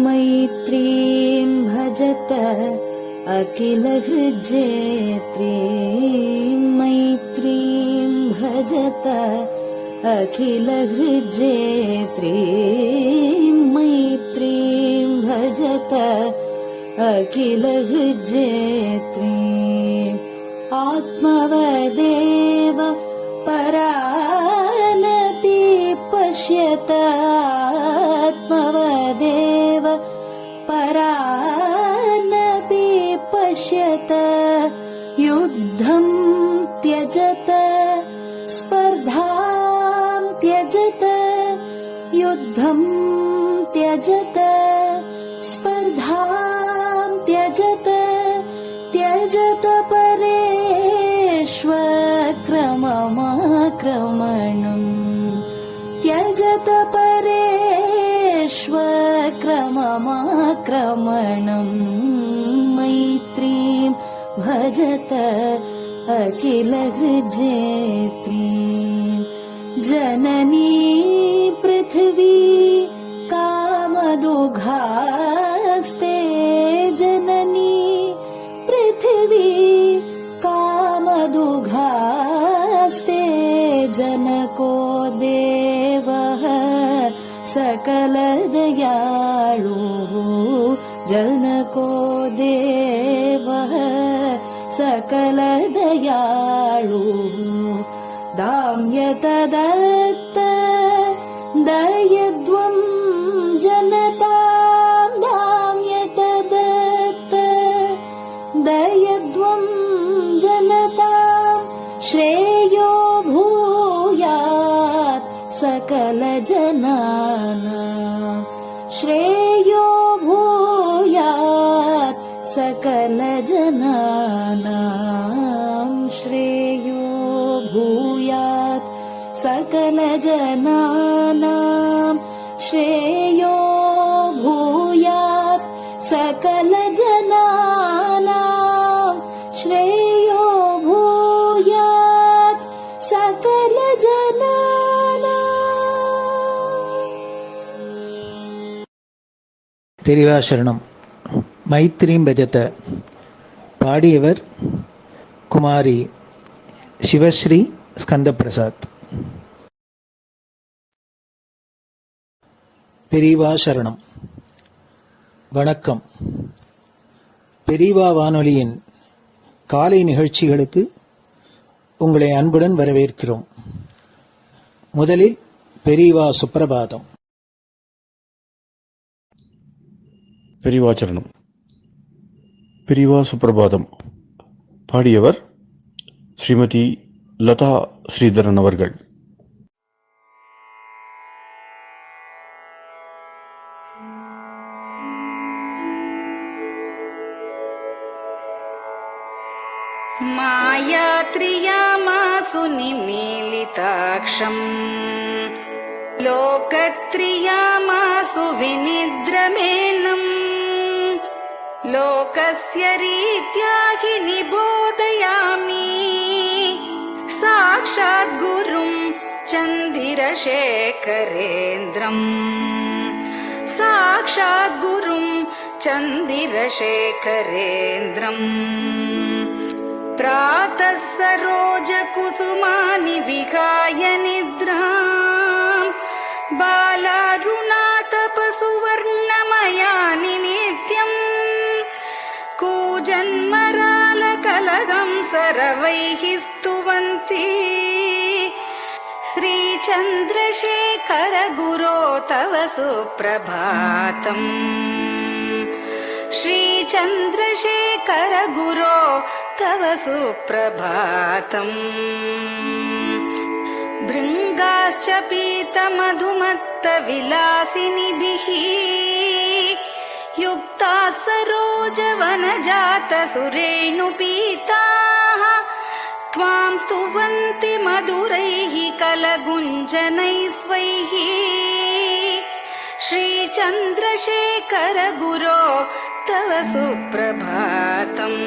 मैत्रीं भजत अखिलहृज्जेत्रीं, मैत्रीं भजत अखिलहृज्जेत्रीं, मैत्रीं भजत अखिलहृज्जेत्रीम्। आत्मवदेव परानपि पश्यत, आत्मवदेव परानपि पश्यत। युद्धं त्यजत स्पर्धां त्यजत, युद्धं त्यजत स्पर्धां त्यजत। त्यजत परेष्वक्रममाक्रमणम्, त्यजत परेष्वक्रममाक्रमणम्। मैत्रीं भजत अखिलहृज्जेत्रीं। जननी पृथिवी कामदुघास्ते, जननी पृथिवी कामदुघास्ते। जनको देवः सकलदयाळु, जनको देवः सकलदयाळु। दाम्यत दत्त दयध्वं जनतां, दाम्यत दत्त दयध्वं जनतां। श्रेयो भूयात् सकलजनानां, श्रेयो भूयात् सकलजनानां, श्रेयो भूयात् सकलजनानां, श्रेयो भूयात् सकलजनानां, श्रेयो भूयात् सकलजनानां। பெரிவாசரணம். மைத்ரீம் பஜத. பாடியவர் குமாரி சிவஸ்ரீ ஸ்கந்தபிரசாத். பெரிவாசரணம். வணக்கம். பெரிவா வானொலியின் காலை நிகழ்ச்சிகளுக்கு உங்களை அன்புடன் வரவேற்கிறோம். முதலில் பெரிவா சுப்பிரபாதம். பெரிவாச்சரணம். பெரிவா சுப்பிரபாதம். பாடியவர் ஸ்ரீமதி லதா ஸ்ரீதரன் அவர்கள். मायात्रियामासु निमीलिताक्षम्, लोकत्रियामासु विनिद्रमेनम्। लोकस्य रीत्या हि निबोधयामि, साक्षात् गुरुं चन्दिरशेखरेन्द्रम्, साक्षात् गुरुं चन्दिरशेखरेन्द्रम्। प्रातः सरोजकुसुमानि विहाय निद्राम्, बालारुणातपसुवर्णमयानि नित्यम्। कूजन्मरालकलगं सरवैः स्तुवन्ति, श्रीचन्द्रशेखर गुरो तव सुप्रभातम्, श्रीचन्द्रशेखर गुरो तव सुप्रभातम्। भृङ्गाश्च पीतमधुमत्तविलासिनिभिः युक्ताः सरोजवनजातसुरेणुपीताः, त्वां स्तुवन्ति मधुरैः कलगुञ्जनैः स्वैः। श्रीचन्द्रशेखर गुरो तव सुप्रभातम्,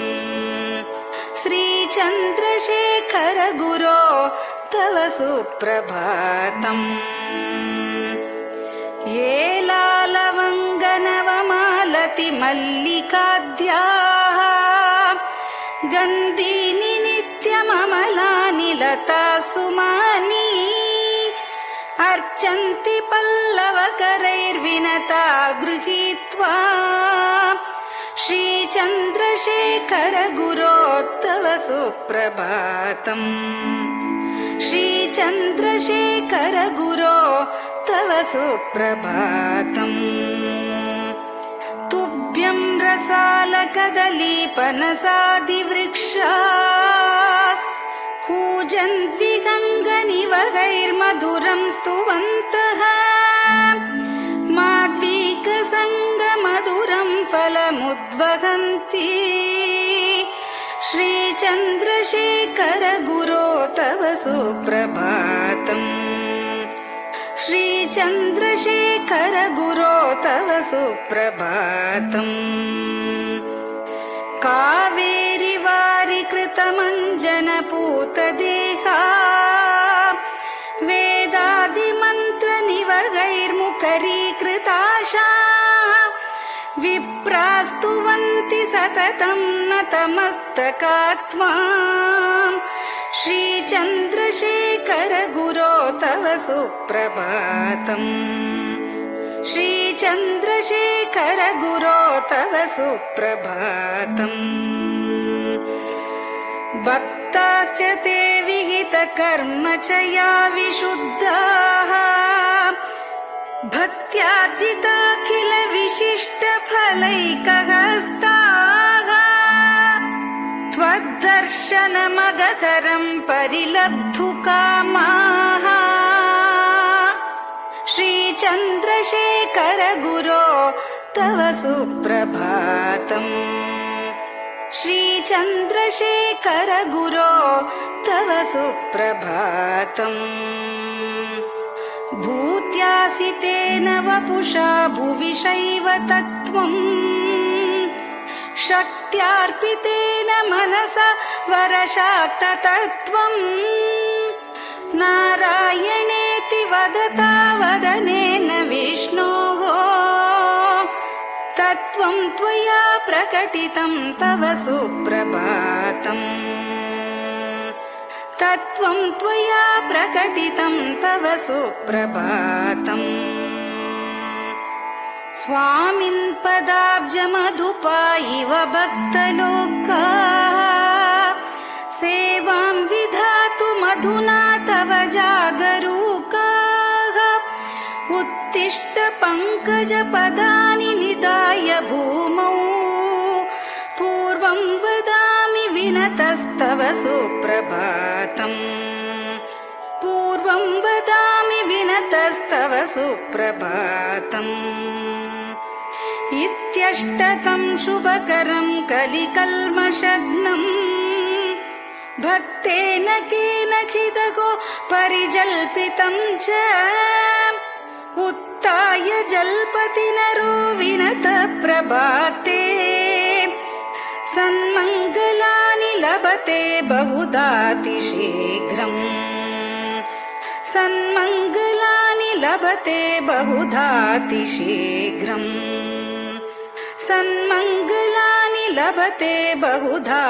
श्रीचन्द्रशेखर गुरो तव सुप्रभातम् ये लालवङ्गनवमालति मल्लिकाद्याः गन्धीनि नित्यममलानि लता सुमानि अर्चन्ति पल्लवकरैर्विनता गृहीत्वा श्रीचन्द्रशेखर गुरो तव सुप्रभातम् श्रीचन्द्रशेखर गुरो तव सुप्रभातम् तुभ्यं रसालकदलीपनसादिवृक्षा कूजन्विहङ्गनिवहैर्मधुरं स्तुवन्तः माद्वीकसङ्गमधुरं फलमुद्वहन्ति श्रीचन्द्रशेखर गुरो तव सुप्रभातम् श्रीचन्द्रशेखर गुरो तव सुप्रभातम् कावेरि वारिकृतमञ्जनपूतदेहा वेदादिमन्त्रनिवहैर्मुखरीकृताशा विप्रास्तुवन्ति सततं नतमस्तकात्माम् श्रीचन्द्रशेखर गुरो तव सुप्रभातम् श्रीचन्द्रशेखर गुरो तव सुप्रभातम् भक्ताश्च ते विहितकर्म च या विशुद्धाः भक्त्यार्जिताखिल विशिष्टफलैकहस्ताः त्वद्दर्शनमगहरं परिलब्धुकामाः श्रीचन्द्रशेखर गुरो तव सुप्रभातम् श्रीचन्द्रशेखर गुरो तव सुप्रभातम् भूत्यासितेन वपुषा भुविशैव तत्त्वम् शक्त्यार्पितेन मनसा वरशाक्ततत्त्वम् नारायणेति वदता वदनेन विष्णोः तत्त्वं त्वया प्रकटितं तव सुप्रभातम् तत्त्वं त्वया प्रकटितं तव सुप्रभातम् स्वामिन् पदाब्जमधुपा इव भक्तलोकाः सेवां विधातुमधुना तव जागरूकाः उत्तिष्ठ पङ्कजपदानि निधाय भूमौ पूर्वं वदामि विनतस्तव सुप्रभातम् पूर्वं वदामि विनतस्तव सुप्रभातम् इत्यष्टकं शुभकरं कलिकल्मषघ्नम् भक्तेन केनचिदहो परिजल्पितं च उत्थाय जल्पति नरो विनत प्रभाते सन्मङ्गलानि लभते बहुधातिशीघ्रम् सन्मङ्गलानि लभते बहुधातिशीघ्रम् सन्मङ्गलानि लभते बहुधातिशीघ्रम्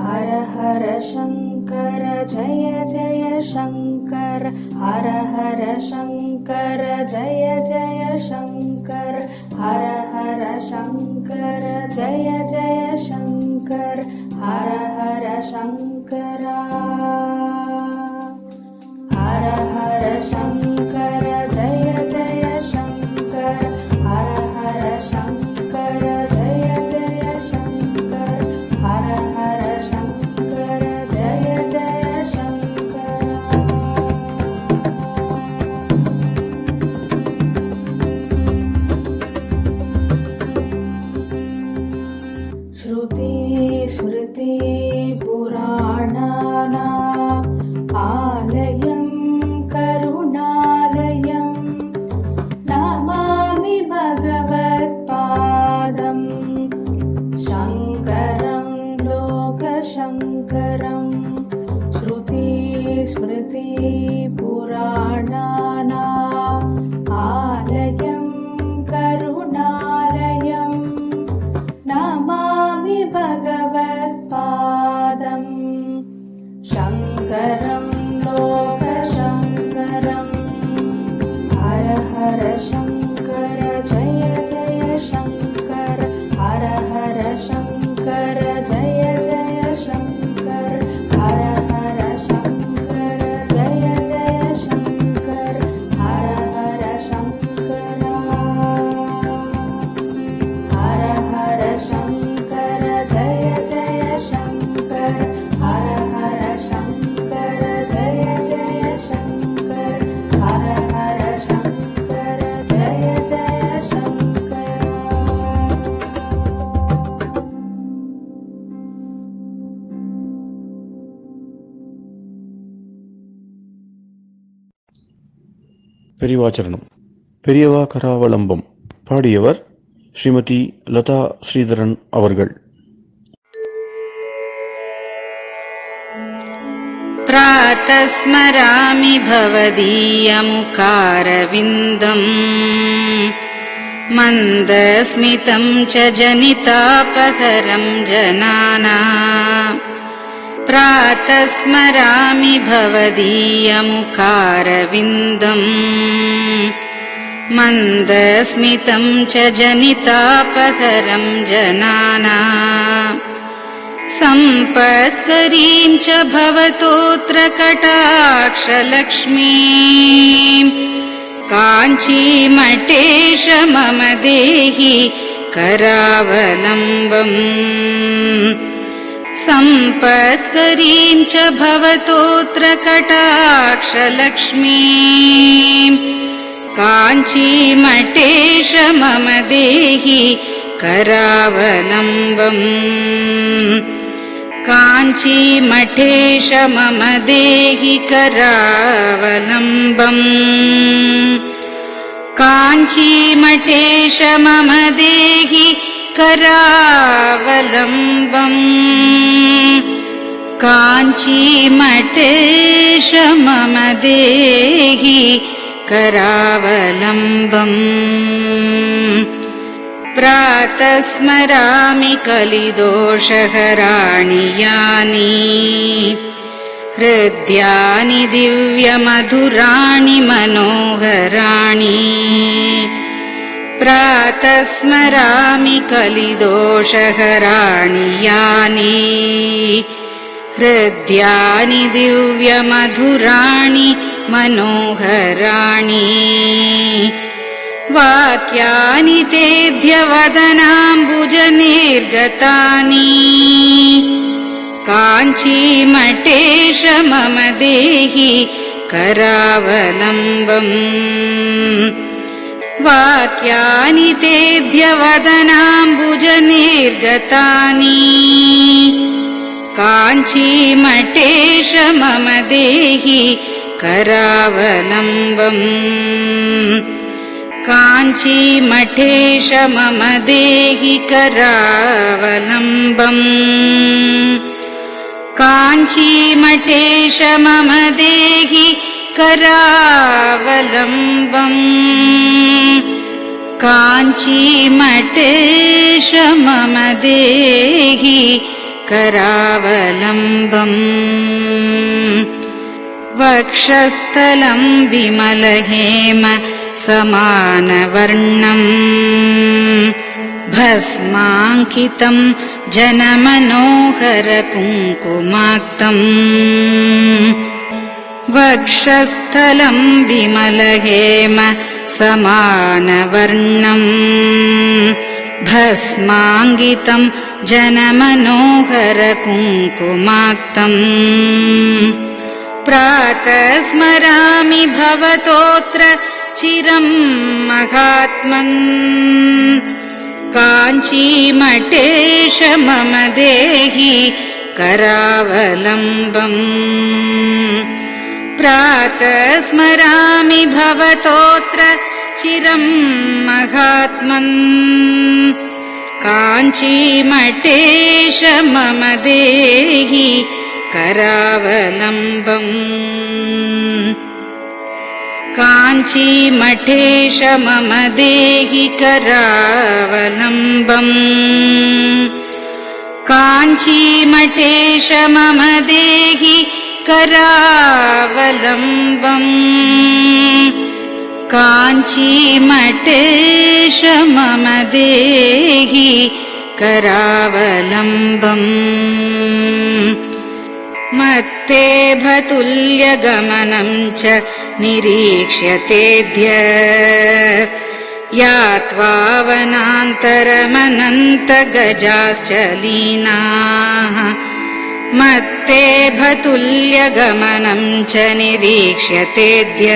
हर हर शङ्कर जय जय शङ्कर हर हर शङ्कर जय जय शङ्कर हर हर शङ्कर जय जय शङ्कर हर हर शङ्कर हर हर शङ्कर जय जय शङ्कर हर हर शङ्कर जय जय शङ्कर हर हर शङ्कर जय जय शङ्कर श्रुति स्मृति पुराणानाम् स्मृतिपुराणानाम् आलयं करुणालयं नमामि भगवत्पादम् शङ्करं लोकशङ्करम् हर हर शङ्कर जय जय शङ्कर हर हर शङ्कर जय जय शङ्कर हर हर शङ्कर जय जय शङ्कर हर हर शङ्कर हर हर शङ्कर जय जय शङ्कर हर हर शङ्कर जय जय शङ्कर हर हर शङ्कर जय जय शङ्कर பெரியவாச்சரணம். பெரியவா கராவலம்பம். பாடியவர் ஸ்ரீமதி லதா ஸ்ரீதரன் அவர்கள். प्रातः स्मरामि भवदीयमुखारविन्दम् मन्दस्मितं च जनितापहरं जनानाम् प्रातः स्मरामि भवदीयमुखारविन्दम् मन्दस्मितं च जनितापहरं जनानाम् सम्पत्करीं च भवतोऽत्र कटाक्षलक्ष्मीं काञ्चीमठेश मम देहि करावलम्बम् सम्पत्करीं च भवतोऽत्र कटाक्षलक्ष्मीं काञ्चीमठेश मम देहि करावलम्बम् काञ्चीमठेश मम देहि करावलम्बम् काञ्चीमठेश मम देहि करावलम्बम् काञ्चीमठेश मम देहि करावलम्बम् प्रातः स्मरामि कलिदोषहराणि यानि हृद्यानि दिव्यमधुराणि मनोहराणि प्रातः स्मरामि कलिदोषहराणि यानि हृद्यानि दिव्यमधुराणि मनोहराणि वाक्यानि तेऽध्यवदनाम्बुजनिर्गतानि काञ्चीमठेश मम देहि करावलम्बम् वाक्यानि तेऽध्यवदनाम्बुजनिर्गतानि काञ्चीमठेश मम देहि करावलम्बम् काञ्चीमठेश मम देहि करावलम्बम् काञ्चीमठेश मम देहि करावलम्बम् काञ्चीमठेश मम देहि करावलम्बम् वक्षस्थलं विमलहेम समानवर्णम् भस्माङ्कितं जनमनोहर कुङ्कुमाक्तम् वक्षस्थलं विमलहेम समानवर्णम् भस्माङ्कितं जनमनोहर कुङ्कुमाक्तम् प्रातः स्मरामि भवतोऽत्र चिरं महात्मन् काञ्चीमठेश मम देहि करावलम्बम् प्रातः स्मरामि भवतोऽत्र चिरं महात्मन् काञ्चीमठेश मम देहि करावलम्बम् काञ्चीमठेश मम देहि करावलम्बम् काञ्चीमठेश मम देहि करावलम्बम् काञ्चीमठेश मम देहि करावलम्बम् मत्तेभतुल्यगमनं च निरीक्ष्यतेऽद्य यात्वा वनान्तरमनन्तगजाश्च लीनाः मत्तेभतुल्यगमनं च निरीक्ष्यतेऽद्य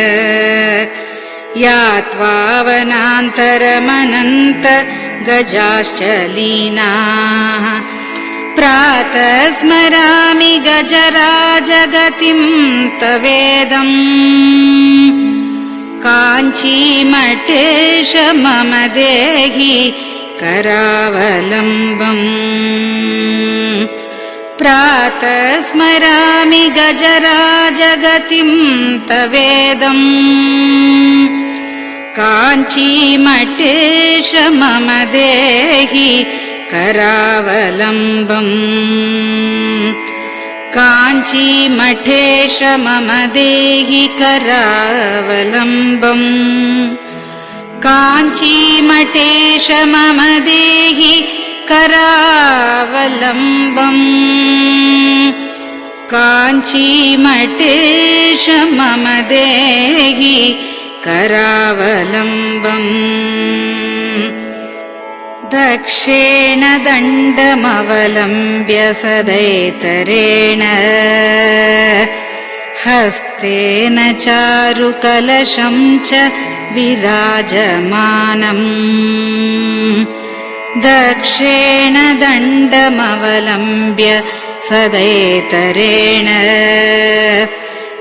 यात्वा वनान्तरमनन्तगजाश्च लीनाः प्रातः स्मरामि गजराजगतिं तवेदम् काञ्चीमठेश मम देहि करावलम्बम् प्रातः स्मरामि गजराजगतिं तवेदम् काञ्चीमठेश मम देहि करावलम्बम् काञ्चीमठेश मम देहि करावलम्बम् काञ्चीमठेश मम देहि करावलम्बम् काञ्चीमठेश मम देहि करावलम्बम् दक्षेण दण्डमवलम्ब्य सदैतरेण हस्तेन चारुकलशं च विराजमानम् दक्षेण दण्डमवलम्ब्य सदैतरेण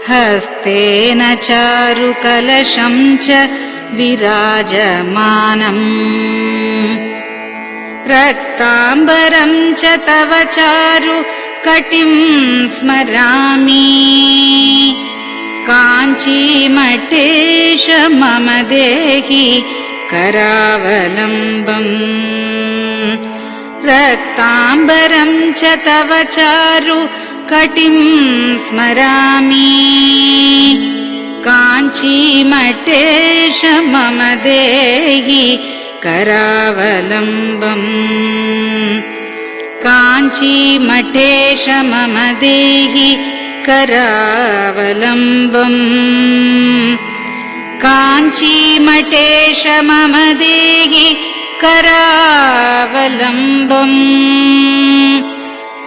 हस्तेन चारुकलशं च विराजमानम् रक्ताम्बरं च तव चारु कटिं स्मरामि काञ्चीमठेश मम देहि करावलम्बम् रक्ताम्बरं च तव चारु कटिं स्मरामि काञ्चीमठेश मम देहि करावलम्बम् काञ्चीमठेश मम देहि करावलम्बम् काञ्चीमठेश मम देहि करावलम्बम्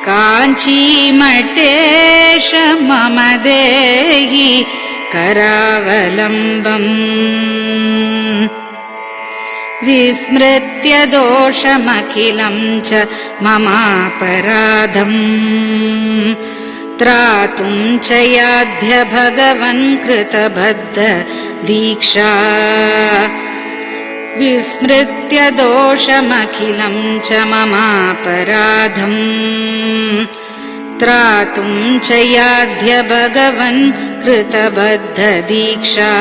काञ्चीमठेश मम देहि करावलम्बम् विस्मृत्य दोषमखिलं च ममापराधम् त्रातुं च याध्य भगवन् कृतबद्ध दीक्षा विस्मृत्य दोषमखिलं च ममापराधम् त्रातुं च याध्य भगवन् कृतबद्ध दीक्षा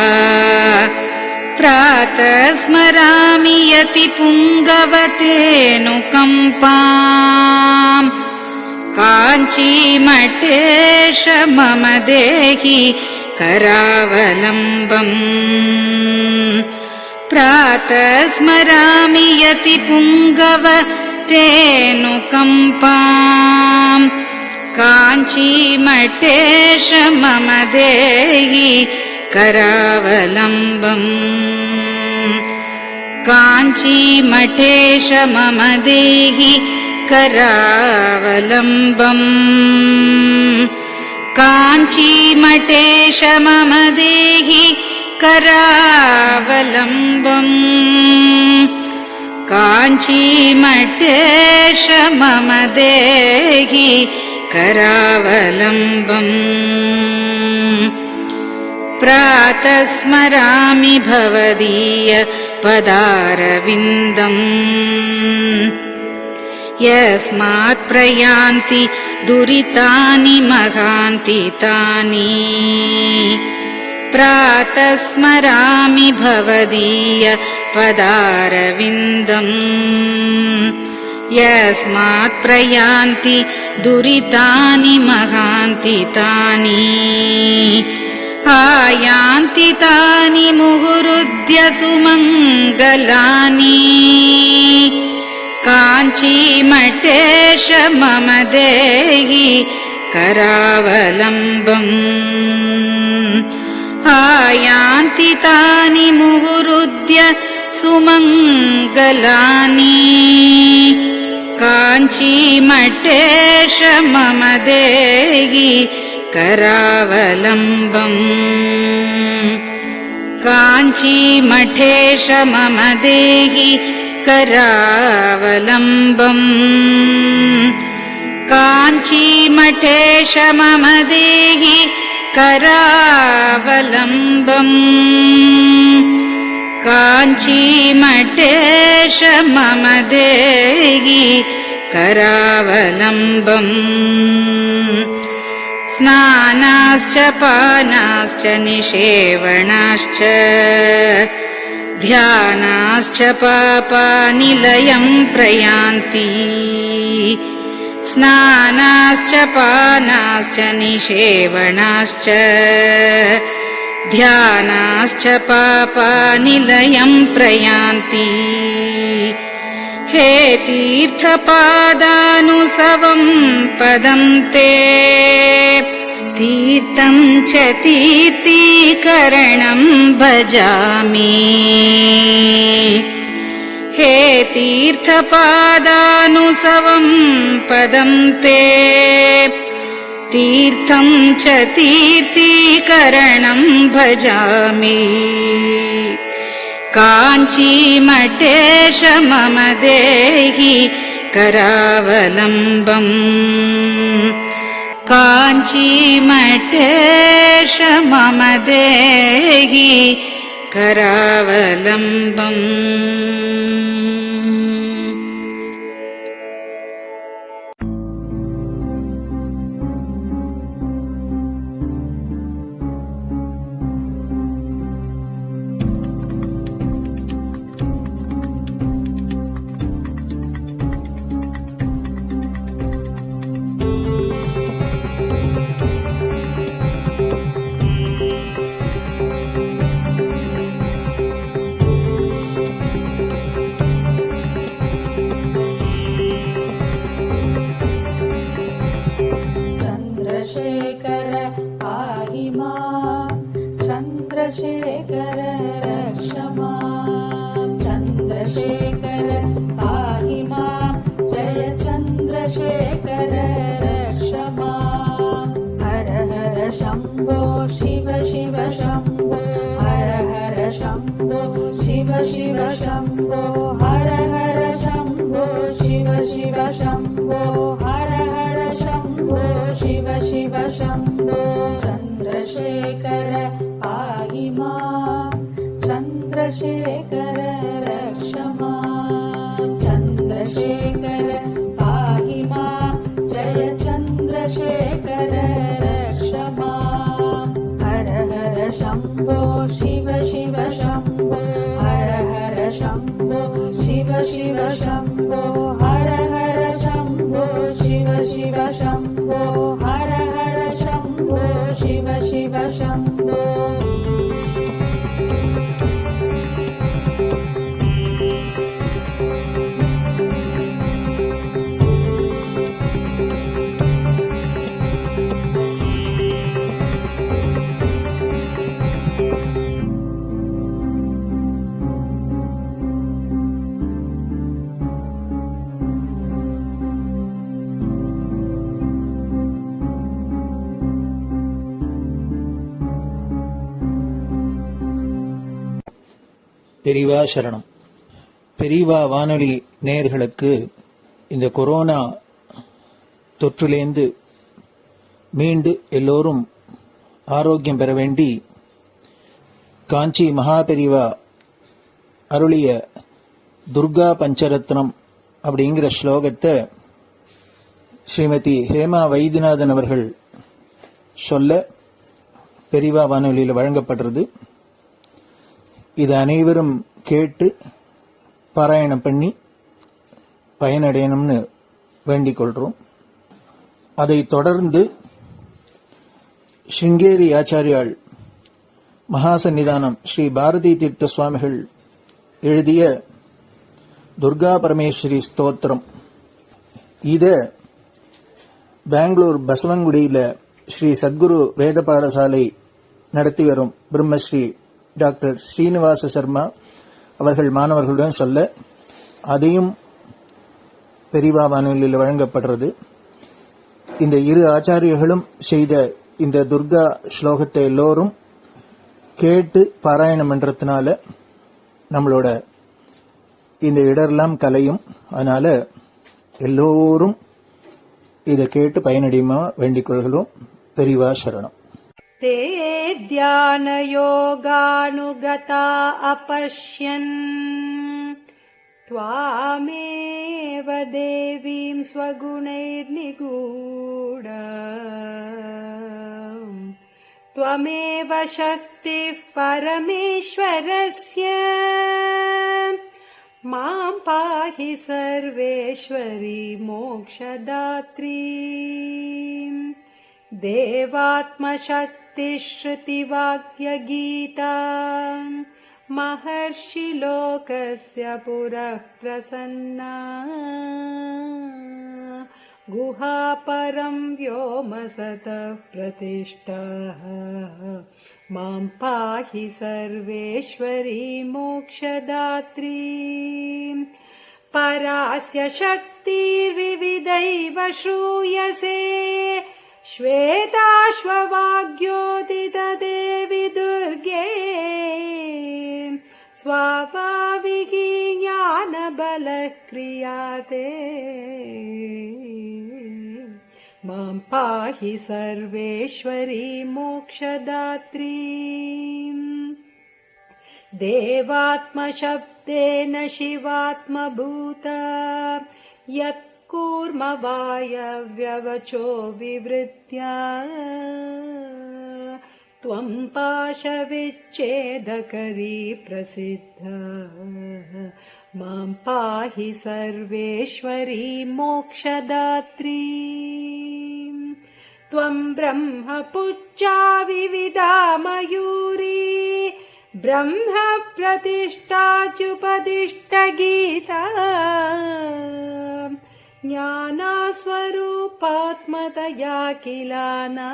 प्रातः स्मरामि यतिपुङ्गवतेऽनुकम्पाम् काञ्चीमठेश मम देहि करावलम्बम् प्रातः स्मरामि यतिपुङ्गवतेऽनुकम्पाम् काञ्चीमठेश मम देहि करावलम्बम् काञ्चीमठेश मम देहि करावलम्बम् काञ्चीमठेश मम देहि करावलम्बम् काञ्चीमठेश मम देहि करावलम्बम् प्रातः स्मरामि भवदीय पदारविन्दम् यस्मात् प्रयान्ति दुरितानि महान्ति तानि प्रातः स्मरामि भवदीय पदारविन्दम् यस्मात् प्रयान्ति दुरितानि महान्ति तानि आयान्ति तानि मुहुरुद्य सुमङ्गलानि काञ्चीमठेश मम देहि करावलम्बम् आयान्ति तानि मुहुरुद्य सुमङ्गलानि काञ्चीमठेश मम देहि करावलम्बम् काञ्चीमठेश मम देहि करावलम्बम् काञ्चीमठेश मम देहि करावलम्बम् काञ्चीमठेश मम देहि करावलम्बम् स्नानाश्च पानाश्च निषेवणाश्च ध्यानाश्च पापानिलयं प्रयान्ति स्नानाश्च पानाश्च निषेवणाश्च ध्यानाश्च पापानिलयं प्रयान्ति हे तीर्थपादानुसवं पदं ते तीर्थं च तीर्थीकरणं भजामि हे तीर्थपादानुसवं पदं ते तीर्थं च तीर्थीकरणं भजामि काञ्चीमठेश मम देहि करावलम्बम् काञ्चीमठेश मम देहि करावलम्बम् चन्द्रशेखर रक्ष मां चन्द्रशेखर पाहि मां जय चन्द्रशेखर रक्ष मां हर हर शम्भो शिव शिव शम्भो हर हर शम्भो शिव शिव शम्भो हर हर शम्भो शिव शिव शम्भो हर हर शम्भो शिव शिव शम्भो चन्द्रशेखर पाहि मां चन्द्रशेखर रक्ष मां चन्द्रशेखर पाहि मां जय चन्द्रशेखर रक्ष मां हर हर शम्भो शिव शिव शम्भो हर हर शम्भो शिव शिव शम्भो हर हर शम्भो शिव शिव शम्भो हर हर शम्भो शिव शिव शम्भो பெரியவா சரணம். பெரியவா வானொலி நேயர்களுக்கு இந்த கொரோனா தொற்றிலேந்து மீண்டு எல்லோரும் ஆரோக்கியம் பெற வேண்டி காஞ்சி மகாபெரிவா அருளிய துர்கா பஞ்சரத்னம் அப்படிங்கிற ஸ்லோகத்தை ஸ்ரீமதி ஹேமா வைத்தியநாதன் அவர்கள் சொல்ல பெரிவா வானொலியில் வழங்கப்படுறது. இது அனைவரும் கேட்டு பாராயணம் பண்ணி பயனடையணும்னு வேண்டிக் கொள்றோம். அதை தொடர்ந்து ஸ்ருங்கேரி ஆச்சாரியாள் மகாசன்னிதானம் ஸ்ரீ பாரதி தீர்த்த சுவாமிகள் எழுதிய துர்கா பரமேஸ்வரி ஸ்தோத்திரம், இத பெங்களூர் பசவங்குடியில ஸ்ரீ சத்குரு வேத பாடசாலை நடத்தி வரும் பிரம்மஸ்ரீ டாக்டர் ஸ்ரீனிவாச சர்மா அவர்கள் மாணவர்களுடன் சொல்ல, அதையும் பெரிவா வானொலியில் வழங்கப்படுறது. இந்த இரு ஆச்சாரியர்களும் செய்த இந்த துர்கா ஸ்லோகத்தை எல்லோரும் கேட்டு பாராயணம் பண்றதுனால நம்மளோட இந்த இடரெல்லாம் கலையும். அதனால எல்லோரும் இதை கேட்டு பயனடையுமா வேண்டிக் கொள்கிறோம். பெரிவா சரணம். ते ध्यानयोगानुगता अपश्यन् त्वामेव देवीं स्वगुणैर्निगूढ त्वमेव शक्तिः परमेश्वरस्य मां पाहि सर्वेश्वरी मोक्षदात्री देवात्मशक्तिश्रुतिवाक्यगीता महर्षिलोकस्य पुरः प्रसन्ना गुहापरं व्योमसतः प्रतिष्ठः मां पाहि सर्वेश्वरी मोक्षदात्री परास्य शक्तिर्विविधैव श्रूयसे श्वेताश्ववाग्योदितदेवि दुर्गे स्वाभाविकी ज्ञानबलः क्रियाते मां पाहि सर्वेश्वरी मोक्षदात्री देवात्मशब्देन शिवात्मभूता यत् कूर्मवायव्यवचो विवृत्या त्वं पाशविच्छेदकरी प्रसिद्धा मां पाहि सर्वेश्वरी मोक्षदात्री त्वं ब्रह्मपुच्छा विविधा मयूरी ब्रह्म प्रतिष्ठाच्युपदिष्टगीता ज्ञानस्वरूपात्मतया किलाना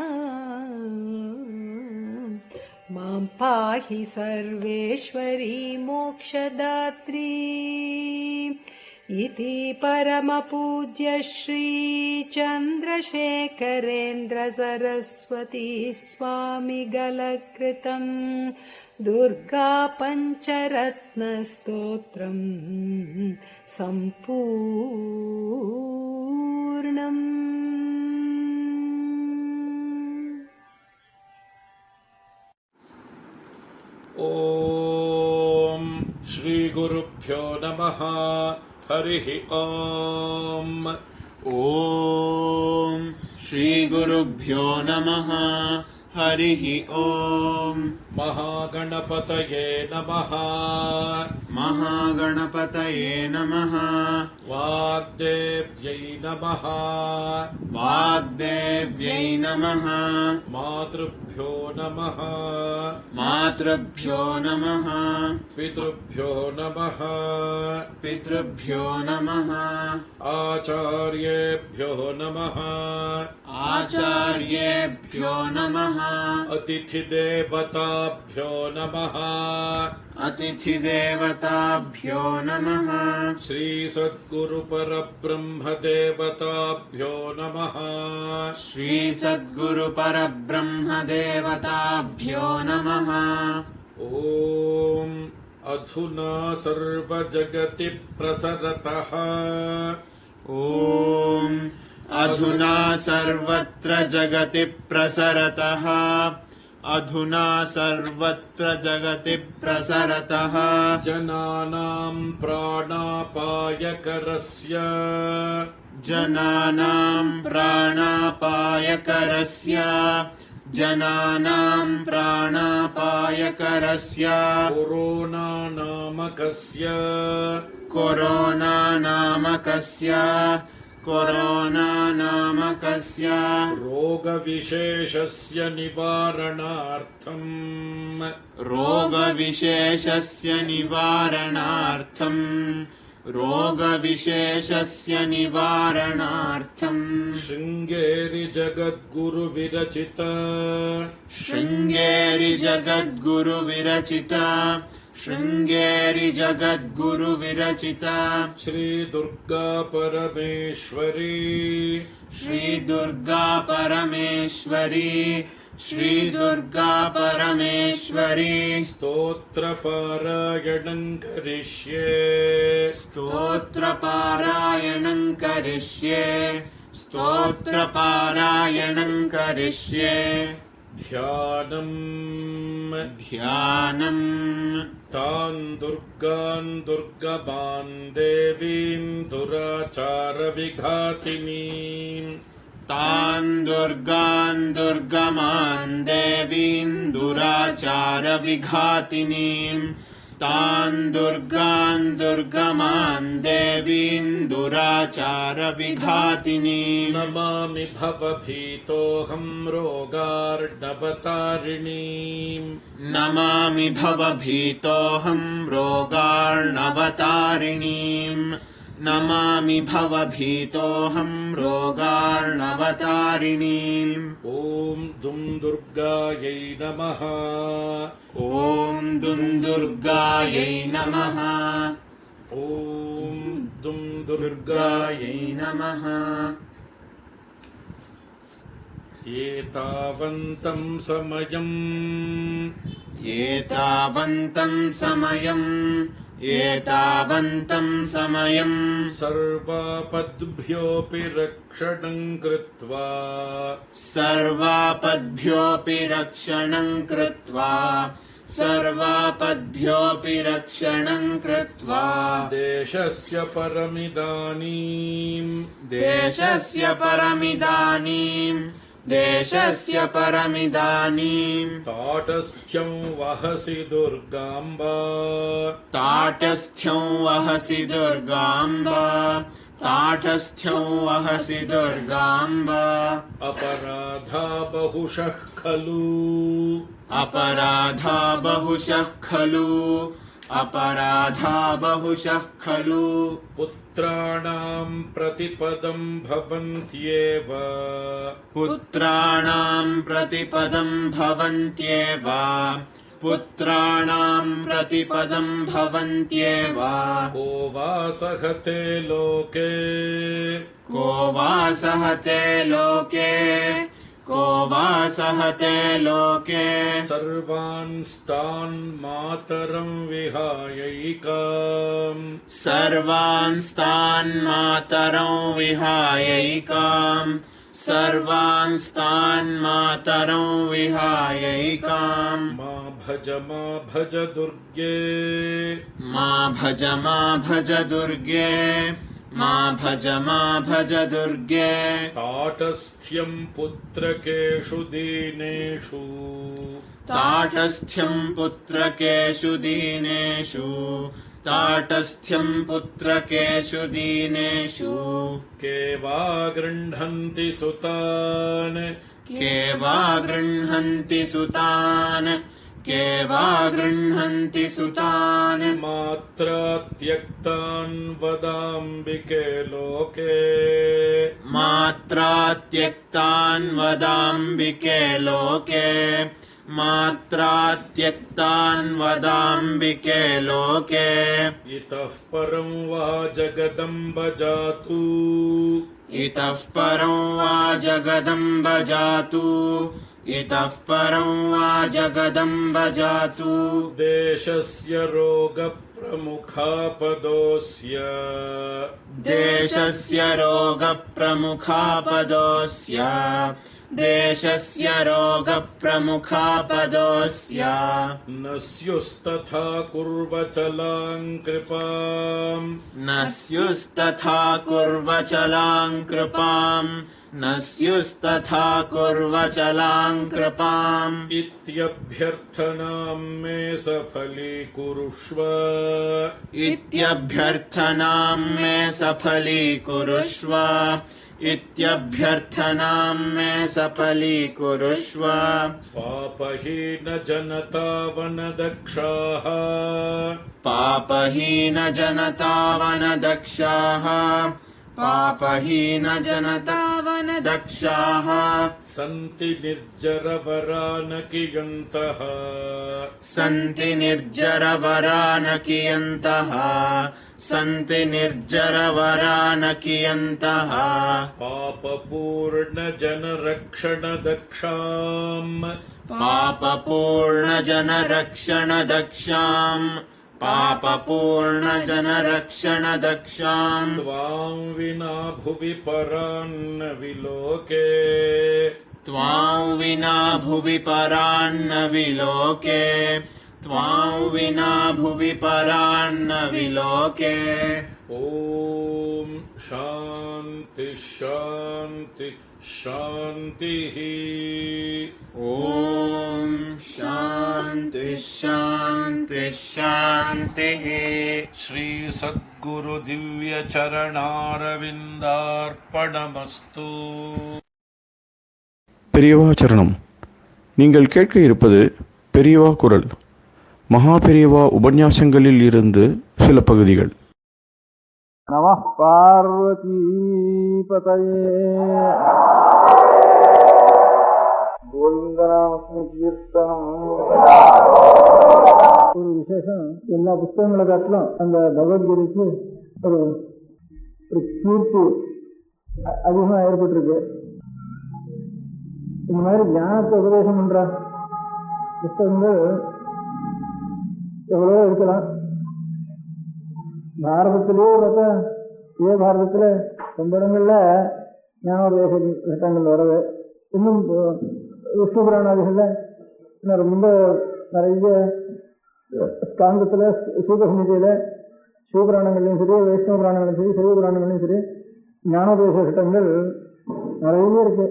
मां पाहि सर्वेश्वरी मोक्षदात्री इति परमपूज्य श्री चन्द्रशेखरेन्द्र सरस्वती स्वामिगलकृतं दुर्गा पञ्चरत्नस्तोत्रम् सम्पूर्णम्. ॐ श्रीगुरुभ्यो नमः. हरिः ॐ. ॐ श्रीगुरुभ्यो नमः. हरिः ॐ. महागणपतये नमः. महागणपतये नमः. वाग्देव्यै नमः. वाग्देव्यै नमः. मातृभ्यो नमः. मातृभ्यो नमः. पितृभ्यो नमः. पितृभ्यो नमः. आचार्येभ्यो नमः. आचार्येभ्यो नमः. अतिथिदेवताभ्यो नमः. अतिथिदेवताभ्यो नमः. श्रीसद्गुरुपरब्रह्मदेवताभ्यो नमः. श्रीसद्गुरुपरब्रह्मदेवताभ्यो नमः. ॐ अधुना सर्वजगति प्रसरतः. ॐ अधुना सर्वत्र जगति प्रसरतः. अधुना सर्वत्र जगति प्रसरतः. जनानां प्राणापायकरस्य. जनानां प्राणापायकरस्य. जनानां प्राणापायकरस्य कोरोना नामकस्य रोगविशेषस्य निवारणार्थं शृङ्गेरि जगद्गुरुविरचिता श्री दुर्गा परमेश्वरी स्तोत्रपारायणं करिष्ये ध्यानं तान् दुर्गान् दुर्गमान् देवीं दुराचारविघातिनीं नमामि भवभीतोऽहं रोगार्णवतारिणीम् ॐ दुं दुर्गायै नमः एतावन्तं समयं सर्वापद्भ्योऽपि रक्षणं कृत्वा देशस्य परमिदानीं ताटस्थ्यं वहसि दुर्गाम्बा अपराधा बहुशः खलु पुत्राणां प्रतिपदं भवन्त्येव को वा सहते लोके सर्वांस्तान् मातरं विहायैकाम् मा भज दुर्गे ताटस्थ्यं पुत्रकेषु दीनेषु के वा गृह्णन्ति सुतान् मात्रा त्यक्तान् वदाम्बिके लोके इतः परं वा जगदम्ब जातु देशस्य रोगप्रमुखापदोऽस्य न स्युस्तथा कुर्वचलां कृपाम् न स्युस्तथा कुर्वचलां कृपाम् इत्यभ्यर्थनां मे सफलीकुरुष्व इत्यभ्यर्थनां मे सफलीकुरुष्व इत्यभ्यर्थनां मे सफलीकुरुष्व पापहीन जनता वनदक्षाः पापहीन जनता वनदक्षाः पापहीन जनता वनदक्षाः सन्ति निर्जरवरानकियन्तः सन्ति निर्जरवरानकियन्तः सन्ति निर्जरवरानकियन्तः पापपूर्णजनरक्षणदक्षाम् पापपूर्णजनरक्षणदक्षाम् पापपूर्णजनरक्षणदक्षाम् त्वां विना भुवि परान्न विलोके त्वां विना भुवि परान्न विलोके त्वां विना भुवि परान्न विलोके ॐ शान्ति शान्ति शान्तिः ॐ शान्ति शान्ति शान्तिः श्री सद्गुरु दिव्य चरणारविन्दार्पणमस्तु பெரியவா சரணம். நீங்கள் கேட்க இருப்பது பெரியவா குரல். மகா பெரியவா உபன்யாசங்களில் இருந்து சில பகுதிகள். நம பார்வதி பதயே கோவிந்தநாம ஒரு விசேஷம். எல்லா புஸ்தகங்களை காட்டிலும் அந்த பகவத்கீதைக்கு ஒரு கீர்த்தி அதிகமாக ஏற்பட்டிருக்கு. இந்த மாதிரி ஞானத்தை உபதேசம் பண்ற புஸ்தகங்கள் எவ்வளவோ இருக்கலாம். பாரதத்திலேயே பார்த்தா இதே பாரதத்தில் ரொம்ப இடங்கள்ல ஞானோபதேச கட்டங்கள் வருது. இன்னும் விஷ்ணு புராணாதிகளில் இன்னும் ரொம்ப நிறைய ஸ்காந்தத்தில் சூதசமிதியில் சிவபுராணங்கள்லையும் சரி, வைஷ்ணவ புராணங்களையும் சரி, சைவ புராணங்களையும் சரி ஞானோபதேச கட்டங்கள் நிறைய இருக்கு.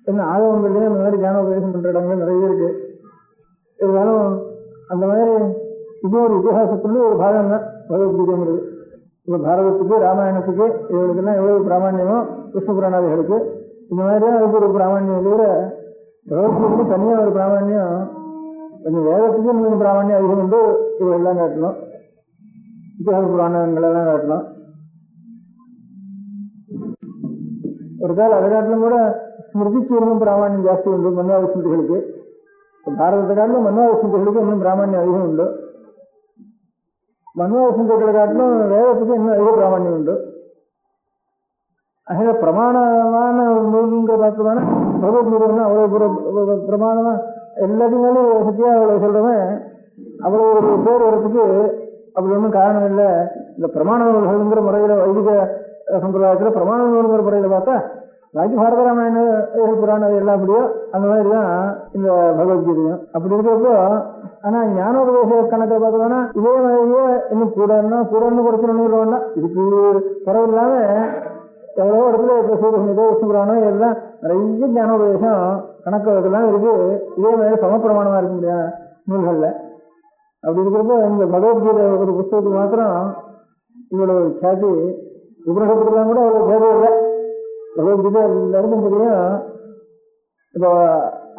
இன்னும் ஆகவங்கள்லேயும் அந்த மாதிரி ஞானோபதேசம் பண்ணுற இடங்கள் நிறைய இருக்கு. இருந்தாலும் அந்த மாதிரி இது ஒரு இதிகாசத்துலேயே ஒரு பாகம் தான் பகவத்கீதைங்கிறது. இப்போ பாரதத்துக்கு, ராமாயணத்துக்கு, இவர்களுக்கெல்லாம் எவ்வளவு பிராமணியமோ விஷ்ணு புராணாதிகளுக்கு இந்த மாதிரி தான் அதுக்கு ஒரு பிராமணியம். தவிர பகவத்கீதைக்கு தனியாக ஒரு பிராமணியம், கொஞ்சம் வேதத்துக்கு கொஞ்சம் பிராமணியம் அதிகம் வந்து இதையெல்லாம் காட்டணும், இத்திஹாச புராணங்களெல்லாம் காட்டணும். ஒரு காலம் அதை காட்டிலும் கூட ஸ்மிருதிக்கு இன்னும் பிராமணியம் ஜாஸ்தி உண்டு மன்வாத ஸ்மிருதிகளுக்கு. பாரதத்தை காட்டிலும் மன்வாத ஸ்மிருதிகளுக்கு இன்னும் பிராமணியம் அதிகம் உண்டு. மன்வாத ஸ்மிருதிகளை காட்டிலும் வேதத்துக்கு இன்னும் அதிக பிராமணியம் உண்டு. ஆக பிரமாணமான நூல்ங்கிற பார்த்தோம்னா பகவத்கீதை அவ்வளவு பிரமாணமா எல்லாத்தையும் மேலே சத்தியா அவ்வளவு சொல்றவன் அவ்வளவு ஒரு பேர் வரத்துக்கு அப்படி ஒன்றும் காரணம் இல்லை. இந்த பிரமாண நூல்கள்ங்கிற முறையில வைதிக சம்பிரதாயத்தில் பிரமாண நூல்ங்கிற முறையில பார்த்தா பாக்கி பாரத ராமாயண புராணம் எல்லாம் அப்படியோ அந்த மாதிரி தான் இந்த பகவத்கீதையும். அப்படி இருக்கிறப்போ ஆனா ஞானோபதேச கணக்கை பார்த்தோம்னா இதே மாதிரியே இன்னும் கூடன்னு குறைச்சிடணும்னா இதுக்கு பரவில்லாம எவ்வளோ இடத்துல இப்போ சூரியசமிதை, விஷ்ணு புராணம் எல்லாம் நிறைய ஞானோபதேசம் கணக்கெல்லாம் இருக்கு. இதே மாதிரி சமப்பிரமாணமா இருக்க முடியாது நூல்கள்ல. அப்படி இருக்கிறப்போ இந்த பகவத்கீதை ஒரு புஸ்தகத்துக்கு மாத்திரம் இவ்வளவு கேதி, உபநிஷத்துக்கெல்லாம் கூட அவ்வளவு கேதி இல்லை. பகவத்கீதை எல்லாருக்கும் தெரியும். இப்போ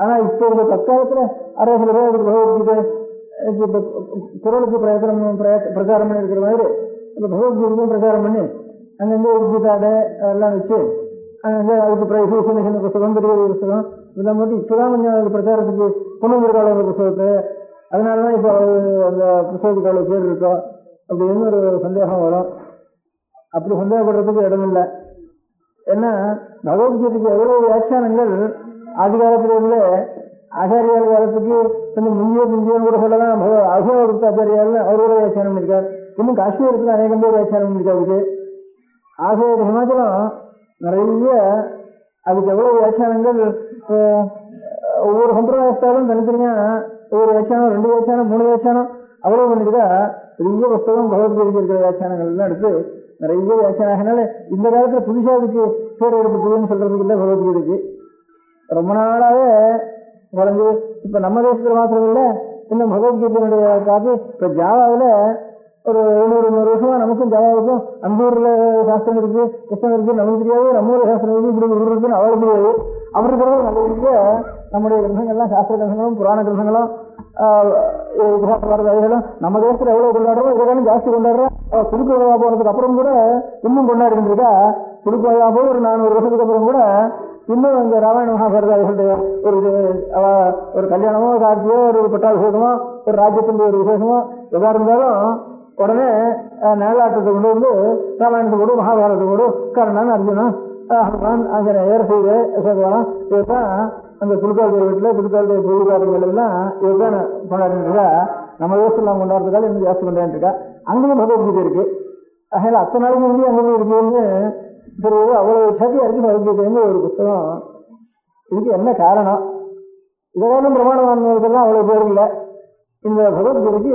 ஆனா இப்போ இந்த தற்காலத்துல அரை சில பேர் பகவத்கீதை குரலுக்கு பிரச்சாரம் பண்ணி இருக்கிற மாதிரி இந்த பகவத்கீதைக்கும் பிரச்சாரம் பண்ணி அங்கங்கே கீதாடை அதெல்லாம் வச்சு அங்கே அதுக்கு பிரைஸ் சின்ன புஸ்தகம், பெரிய புஸ்தகம் இதெல்லாம் போட்டு இப்போதான் கொஞ்சம் அது பிரச்சாரத்துக்கு கொண்டு வந்திருக்காங்க அந்த புஸ்தகத்தை. அதனாலதான் இப்போ அந்த புஸ்தகத்துக்கு அவ்வளோ பேர் இருக்கோம் அப்படின்னு ஒரு சந்தேகம் வரும். அப்படி சந்தேகப்படுறதுக்கு இடம் இல்லை. ஏன்னா பகவத்கீதைக்கு எவ்வளவு வியாக்கியானங்கள் ஆதி காலத்திலிருந்து ஆச்சாரியால் காலத்துக்கு கொஞ்சம் முந்தியோன்னு கூட சொல்லலாம். அசோக ஆச்சாரியால் அவரோட வியாக்கியானம் இருக்கார். இன்னும் காஷ்மீரத்தில் அநேகம் பேர் வியாக்கியானம் இருக்காருக்கு. ஆசிரியர் ஹிமாச்சலம் நிறைய அதுக்கு எவ்வளவு வியாக்கியானங்கள் ஒவ்வொரு சம்பிரதாயத்தாலும் தனித்தனியா ஒவ்வொரு வியாக்கியானம், 2 வியாக்கியானம், 3 வியாக்கியானம் அவ்வளவு பண்ணிட்டுதா பெரிய புஸ்தகம் பகவத்கீதைக்கு இருக்கிற வியாக்கியானங்கள் எல்லாம் எடுத்து நிறைய வியாக்கியானம். இந்த காலத்துல புதுசா அதுக்கு பேர் ஏற்பட்டதுன்னு சொல்றதுக்கு இல்லை. பகவத்கீதைக்கு ரொம்ப நாளாவே வளர்ந்து இப்ப நம்ம தேசத்துல மாத்திரம் இல்லை, இன்னும் பகவத்கீதையினுடைய காப்பி இப்ப ஜாவாவில் ஒரு 700 வருஷமா நமக்கும் ஜாவாவுக்கும் அந்த ஊர்ல சாஸ்திரம் இருக்கு, புத்தகம் இருக்கு, நமக்கு தெரியாது. நம்ம ஊர் சாஸ்திரம் இருக்கு, இப்படி ஊர் இருக்குன்னு அவளுக்கு தெரியாது. அவருக்கு நல்ல நம்முடைய கிரந்தங்கள்லாம் சாஸ்திர கிரந்தங்களும் புராண கிரந்தங்களும் இதிகாசம் நம்ம தேசத்துல எவ்வளவு கொண்டாடுறோம், இதெல்லாம் ஜாஸ்தி கொண்டாடுறோம். திருக்குறளா போறதுக்கு அப்புறம் கூட இன்னும் கொண்டாடிட்டு இருக்கா. திருக்குறளா போய் ஒரு 400 வருஷத்துக்கு அப்புறம் கூட இன்னும் இந்த ராமாயண மகாபாரத ஒரு கல்யாணமோ காட்சியோ ஒரு பட்டாபிஷேகமோ ஒரு ராஜ்யத்தின் ஒரு விசேஷமோ எதா இருந்தாலும் உடனே நேலாட்டத்தை கொண்டு வந்து ராமாயணத்தை கூட மகாபாரதத்தை கூட கர்ணன் அர்ஜுனன் ஹனுமான் ஆஞ்சநேயர் சீதை அசோகவனம் இதுதான் அந்த திருக்கால் வீட்டில் திருக்கால் பொருளாதாரங்கள் எல்லாம் இதுதான் கொண்டாடிட்டு இருக்கா. நம்ம தேசத்தில் கொண்டாடுறதுக்காக இன்னும் ஜாஸ்தி கொண்டாடிட்டு இருக்கா. அங்கேயும் பகவத்கீதை இருக்கு. அதனால அத்தனை நாளைக்கு வந்து அங்கே இருக்குன்னு தெரியுது. அவ்வளவு சக்தியா இருக்கு பகவத்கீதைன்னு ஒரு புத்தகம். இதுக்கு என்ன காரணம்? இதெல்லாம் பிரமாணமானதுக்கெல்லாம் அவ்வளவு பேர் இல்லை. இந்த பகவத்கீதைக்கு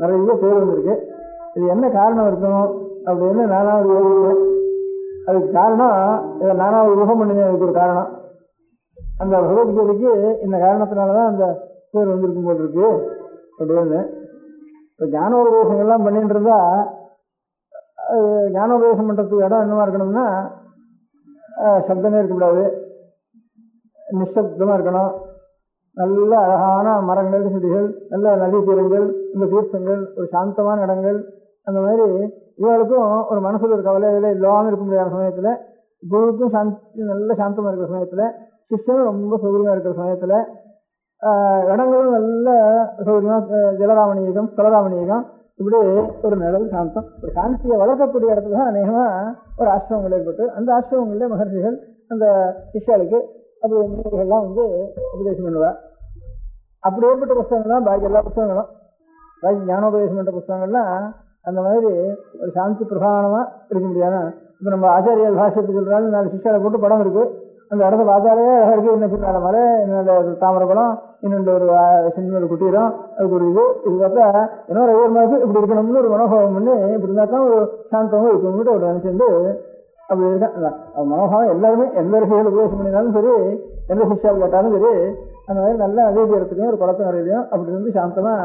நிறைய பேர் வந்திருக்கு. இது என்ன காரணம் இருக்கும் அப்படின்னு நானாவது யோசிக்கிறேன். அதுக்கு காரணம் இதை நானாவது யூகம் பண்ணினேன். அதுக்கு ஒரு காரணம், அந்த பகவத்கீதைக்கு இந்த காரணத்தினாலதான் அந்த பேர் வந்திருக்கும் போது இருக்கு அப்படின்னு. இப்போ ஞானோபதேசங்கள்லாம் பண்ணிட்டு இருந்தா ஞானோபதேசம் பண்றதுக்கு இடம் என்னவா இருக்கணும்னா சப்தமே இருக்கக்கூடாது, நிசப்தமா இருக்கணும். நல்ல அழகான மரங்கள், செடிகள், நல்ல நதி தீரங்கள், இந்த தீர்த்தங்கள், ஒரு சாந்தமான இடங்கள், அந்த மாதிரி இவளுக்கும் ஒரு மனசுல ஒரு கவலையில இல்லாமல் இருக்க முடியாத சமயத்துல, குருவுக்கும் சாந்தி நல்ல சாந்தமா இருக்கிற சமயத்துல, சிஷ்யனும் ரொம்ப சௌகரியமா இருக்கிற சமயத்துல, இடங்களும் நல்ல சௌகரியமா ஜலராமணியகம் ஸ்தலராமணியகம் இப்படி ஒரு நிழல் சாந்தம் ஒரு சாந்தியை வளர்க்கக்கூடிய இடத்துல தான் அநேகமா ஒரு ஆசிரமங்கள் ஏற்பட்டு அந்த ஆசிரமங்களில் மகர்ஷிகள் அந்த சிஷ்யாளுக்கு அப்படி முன்னோர்கள்லாம் வந்து உபதேசம் பண்ணுவார். அப்படி ஏற்பட்ட புத்தகங்கள் தான் பாக்கி எல்லா புத்தகங்களும், பாக்கி ஞானோபதேசம் பண்ற புத்தகங்கள்லாம் அந்த மாதிரி ஒரு சாந்தி பிரதானமா இருக்க முடியாது. இப்போ நம்ம ஆச்சாரிய பாஷ்யத்துக்கு சொல்றாங்க 4 சிஷ்யாவை போட்டு படம் இருக்கு, அந்த இடத்த பார்த்தாலே அழகா இருக்கு. இன்னும் பின்னால மலை, இன்னொரு தாமரப்பழம், இன்னொன்று ஒரு சின்ன ஒரு குட்டீரம், அதுக்கு ஒரு இது பார்த்தா இன்னொரு 5 மாதம் இப்படி இருக்கணும்னு ஒரு மனோபாவம் பண்ணி இப்படி இருந்தா தான் ஒரு சாந்தமும் இருக்கும்னு ஒரு நினைச்சிருந்து அப்படி இருக்கான். மனோபாவம் எல்லாருமே எந்த ரிஷிகள் உபதேசம் பண்ணினாலும் சரி, எந்த சிஷ்யாவை கேட்டாலும் சரி, அந்த மாதிரி நல்ல அதே இடத்துலையும் ஒரு குளத்து நிறையிலையும் அப்படி இருந்து சாந்தமா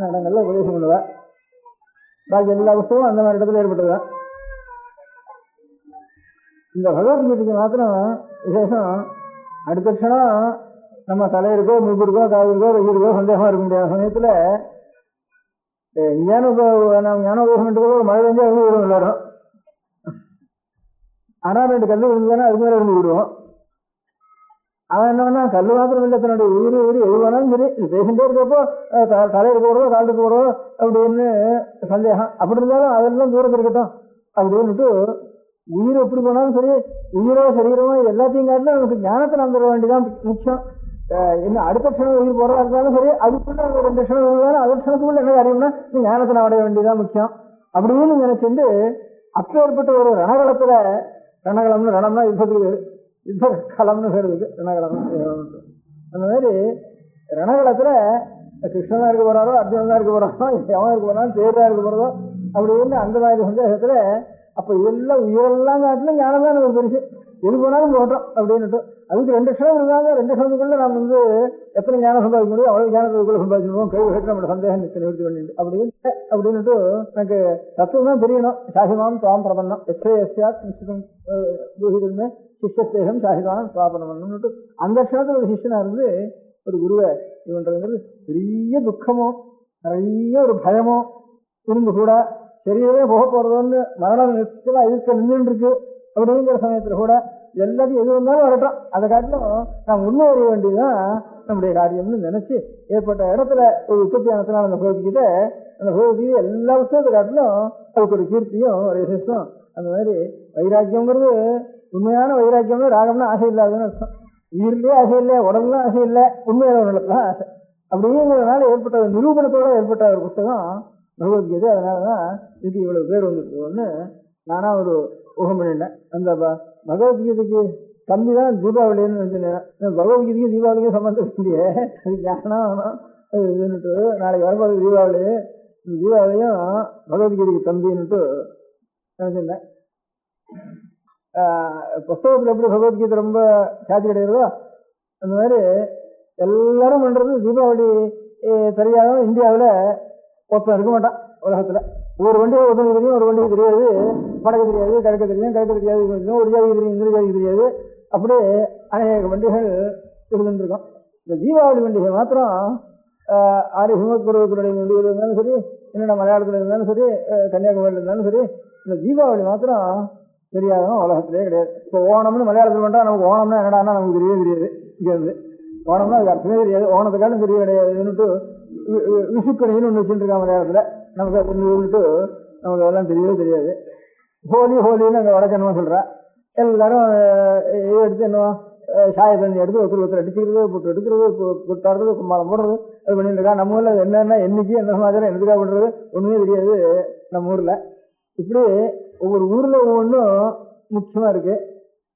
இடங்கள்ல உபதேசம் பண்ணுவேன். பாக்கி எல்லா புத்தகமும் அந்த மாதிரி இடத்துல ஏற்பட்டதுதான். இந்த பகவத்கீதைக்கு மாத்திரம் விசேஷம், அடுத்த க்ஷணம் நம்ம தலையிருக்கோ மூக்கு இருக்கோ காது இருக்கோ வெயில் இருக்கோ சந்தேகமா இருக்க முடியாத சமயத்துல ஞானோபதேசம் பண்ணிட்டு ஒரு மழை பெஞ்சா இருந்து விடுவோம் எல்லாரும். ஆனா 2 கல்லு விழுந்தானே அதுக்கு மேலே இருந்து விடுவோம். அவன் என்னன்னா கல்லு மாத்திரம் இல்லை, தன்னுடைய உயிர் எது வேணாலும் சரி பேசிட்டே இருக்கப்போ தலையிற்கு போடுறதோ காலுக்கு போடுறதோ அப்படின்னு சந்தேகம். அப்படி இருந்தாலும் அதெல்லாம் தூரத்தில் இருக்கட்டும் அப்படின்னுட்டு உயிர் எப்படி போனாலும் சரி, உயிரோ சரீரமோ எல்லாத்தையும் காட்டிலும் நமக்கு ஞானத்தை நம்ப வேண்டியதான் முக்கியம். இன்னும் அடுத்த க்ஷணம் உயிர் போறதா இருந்தாலும் சரி, அதுக்குள்ள 2 க்ஷணம் இருந்தாலும் அடுத்த க்ஷணத்துக்குள்ள என்ன காரியம்னா ஞானத்தை அடைய வேண்டியதான் முக்கியம் அப்படின்னு நினைச்சுட்டு அப்ப ஏற்பட்ட ஒரு ரணகளம்னு ரணம்னா யுத்தத்துக்கு யுத்த களம்னு சொல்றதுக்கு ரணகளம். அந்த மாதிரி ரணகளத்துல கிருஷ்ணனா இருக்க போறாரோ அர்ஜுனனா இருக்க போறாரோ எவனா இருக்க போறாலும் தேர்தா இருக்க போறதோ அப்படின்னு அந்த மாதிரி சந்தேகத்துல அப்ப இதெல்லாம் உயிரெல்லாம் காட்டிலும் ஞானம் தான் நமக்கு பெருசு, எது போனாலும் போட்டோம் அப்படின்னுட்டு. அதுக்கு 2 க்ஷணம் இருந்தாங்க. 2 க்ஷணத்துக்குள்ள நம்ம வந்து எத்தனை ஞானம் சம்பாதிக்க முடியும் அவ்வளவு ஞானத்துக்குள்ள சம்பாதிச்சிருவோம். கை விட்டு நம்ம சந்தேகம் நிறுத்தி பண்ணிட்டு அப்படின்னுட்டு எனக்கு தத்துவம் தான் தெரியணும். சாசிமாம் துவாம் பிரபன்னம் எஸ்யாத் நிச்சிதம் தூஹிதமே சிஷ்யத்தேகம் சாசிதானம் சுவாபனம்னுட்டு அந்த க்ஷணத்துல ஒரு சிஷ்யனா இருந்து ஒரு குருவை இவன்றது பெரிய துக்கமோ நிறைய ஒரு பயமோ இருந்து கூட சரியவே போக போறதுன்னு மரணம் நிச்சயமா எதிர்க்க நின்றுட்டு இருக்கு அப்படிங்கிற சமயத்துல கூட எல்லாத்தையும் எது வந்தாலும் வரட்டும், அதை காட்டிலும் நாம் முன்னேற வேண்டியதுதான் நம்முடைய காரியம்னு நினைச்சு ஏற்பட்ட இடத்துல ஒரு உற்பத்தியானத்தினால அந்த பகவத்கீதை எல்லா புத்தகத்தை காட்டிலும் அதுக்கு ஒரு கீர்த்தியும் ஒரு விசேஷம். அந்த மாதிரி வைராக்கியங்கிறது உண்மையான வைராக்கியம்னா ராகம்னா ஆசை இல்லாதுன்னு அர்த்தம். உயிரிலேயே ஆசை இல்லை, உடம்புலாம் ஆசை இல்லை, உண்மையான உடலுக்குலாம் ஆசை. அப்படிங்கிறதுனால ஏற்பட்ட நிரூபணத்தோட ஏற்பட்ட ஒரு புத்தகம் பகவத்கீதை. அதனாலதான் இதுக்கு இவ்வளவு பேர் வந்துருக்குன்னு நானா ஒரு ஊகம் பண்ணிட்டேன். அந்த பகவத்கீதைக்கு கம்மி தான் தீபாவளின்னு நினைச்சேன். பகவத்கீதைக்கும் தீபாவளிக்கும் சம்பந்தம் இல்லையே, அது ஞானம் இதுன்னுட்டு நாளைக்கு வரப்போது தீபாவளி, இந்த தீபாவளியும் பகவத்கீதைக்கு தம்பின்னுட்டு நினைச்சிருந்தேன். புஸ்தகத்தில் எப்படி பகவத்கீதை ரொம்ப சாத்தி கிடையாதோ அந்த மாதிரி எல்லாரும் பண்றது தீபாவளி தெரியாத இந்தியாவில் ஒருத்தன் இருக்க மாட்டான் உலகத்துல. ஒரு வண்டியை ஒருத்தனுக்கு தெரியும், ஒரு வண்டிக்கு தெரியாது, வடக்கு தெரியாது, கிழக்கு தெரியும், கிழக்கு தெரியாது, ஒரு ஜாதிக்கு தெரியும், இந்த ஜாதிக்கு தெரியாது, அப்படியே அநேக வண்டிகள் இருந்துருக்கும். இந்த தீபாவளி பண்டிகை மாத்திரம் ஆரிய ஹிமத்பருவத்தினுடைய பண்டிகையில் இருந்தாலும் சரி, என்னென்ன மலையாளத்தில் இருந்தாலும் சரி, கன்னியாகுமரியில் இருந்தாலும் சரி, இந்த தீபாவளி மாத்திரம் தெரியாதவன் உலகத்திலே கிடையாது. இப்போ ஓணம்னு மலையாளத்தில் பண்ணா நமக்கு ஓணம்னா என்னடான்னா நமக்கு தெரியவே தெரியாது. இங்கே இருந்து ஓணம்னா அதுக்கு அர்த்தமே தெரியாது, ஓணத்துக்காலும் தெரிய கிடையாதுன்னுட்டு விஷுக்கணின்னு ஒன்று வச்சுருக்கான் மலையாளத்தில், நமக்கு அது சொல்லிட்டு நமக்கு அதெல்லாம் தெரியவே தெரியாது. ஹோலின்னு அங்கே வடக்கணுமா சொல்கிறேன். எல்லாரும் எடுத்து என்னவோ சாய தண்ணி எடுத்து ஒருத்தர் அடிச்சுக்கிறது, போட்டு எடுக்கிறது, போட்டாடுறது, கும்மாளம் போடுறது, அது பண்ணிட்டு இருக்கா. நம்ம ஊரில் என்னென்ன என்னைக்கு எந்த சமாச்சாரம் எதுக்காக பண்ணுறது ஒன்றுமே தெரியாது நம்ம ஊரில். இப்படி ஒவ்வொரு ஊரில் ஒவ்வொன்றும் முக்கியமாக இருக்குது.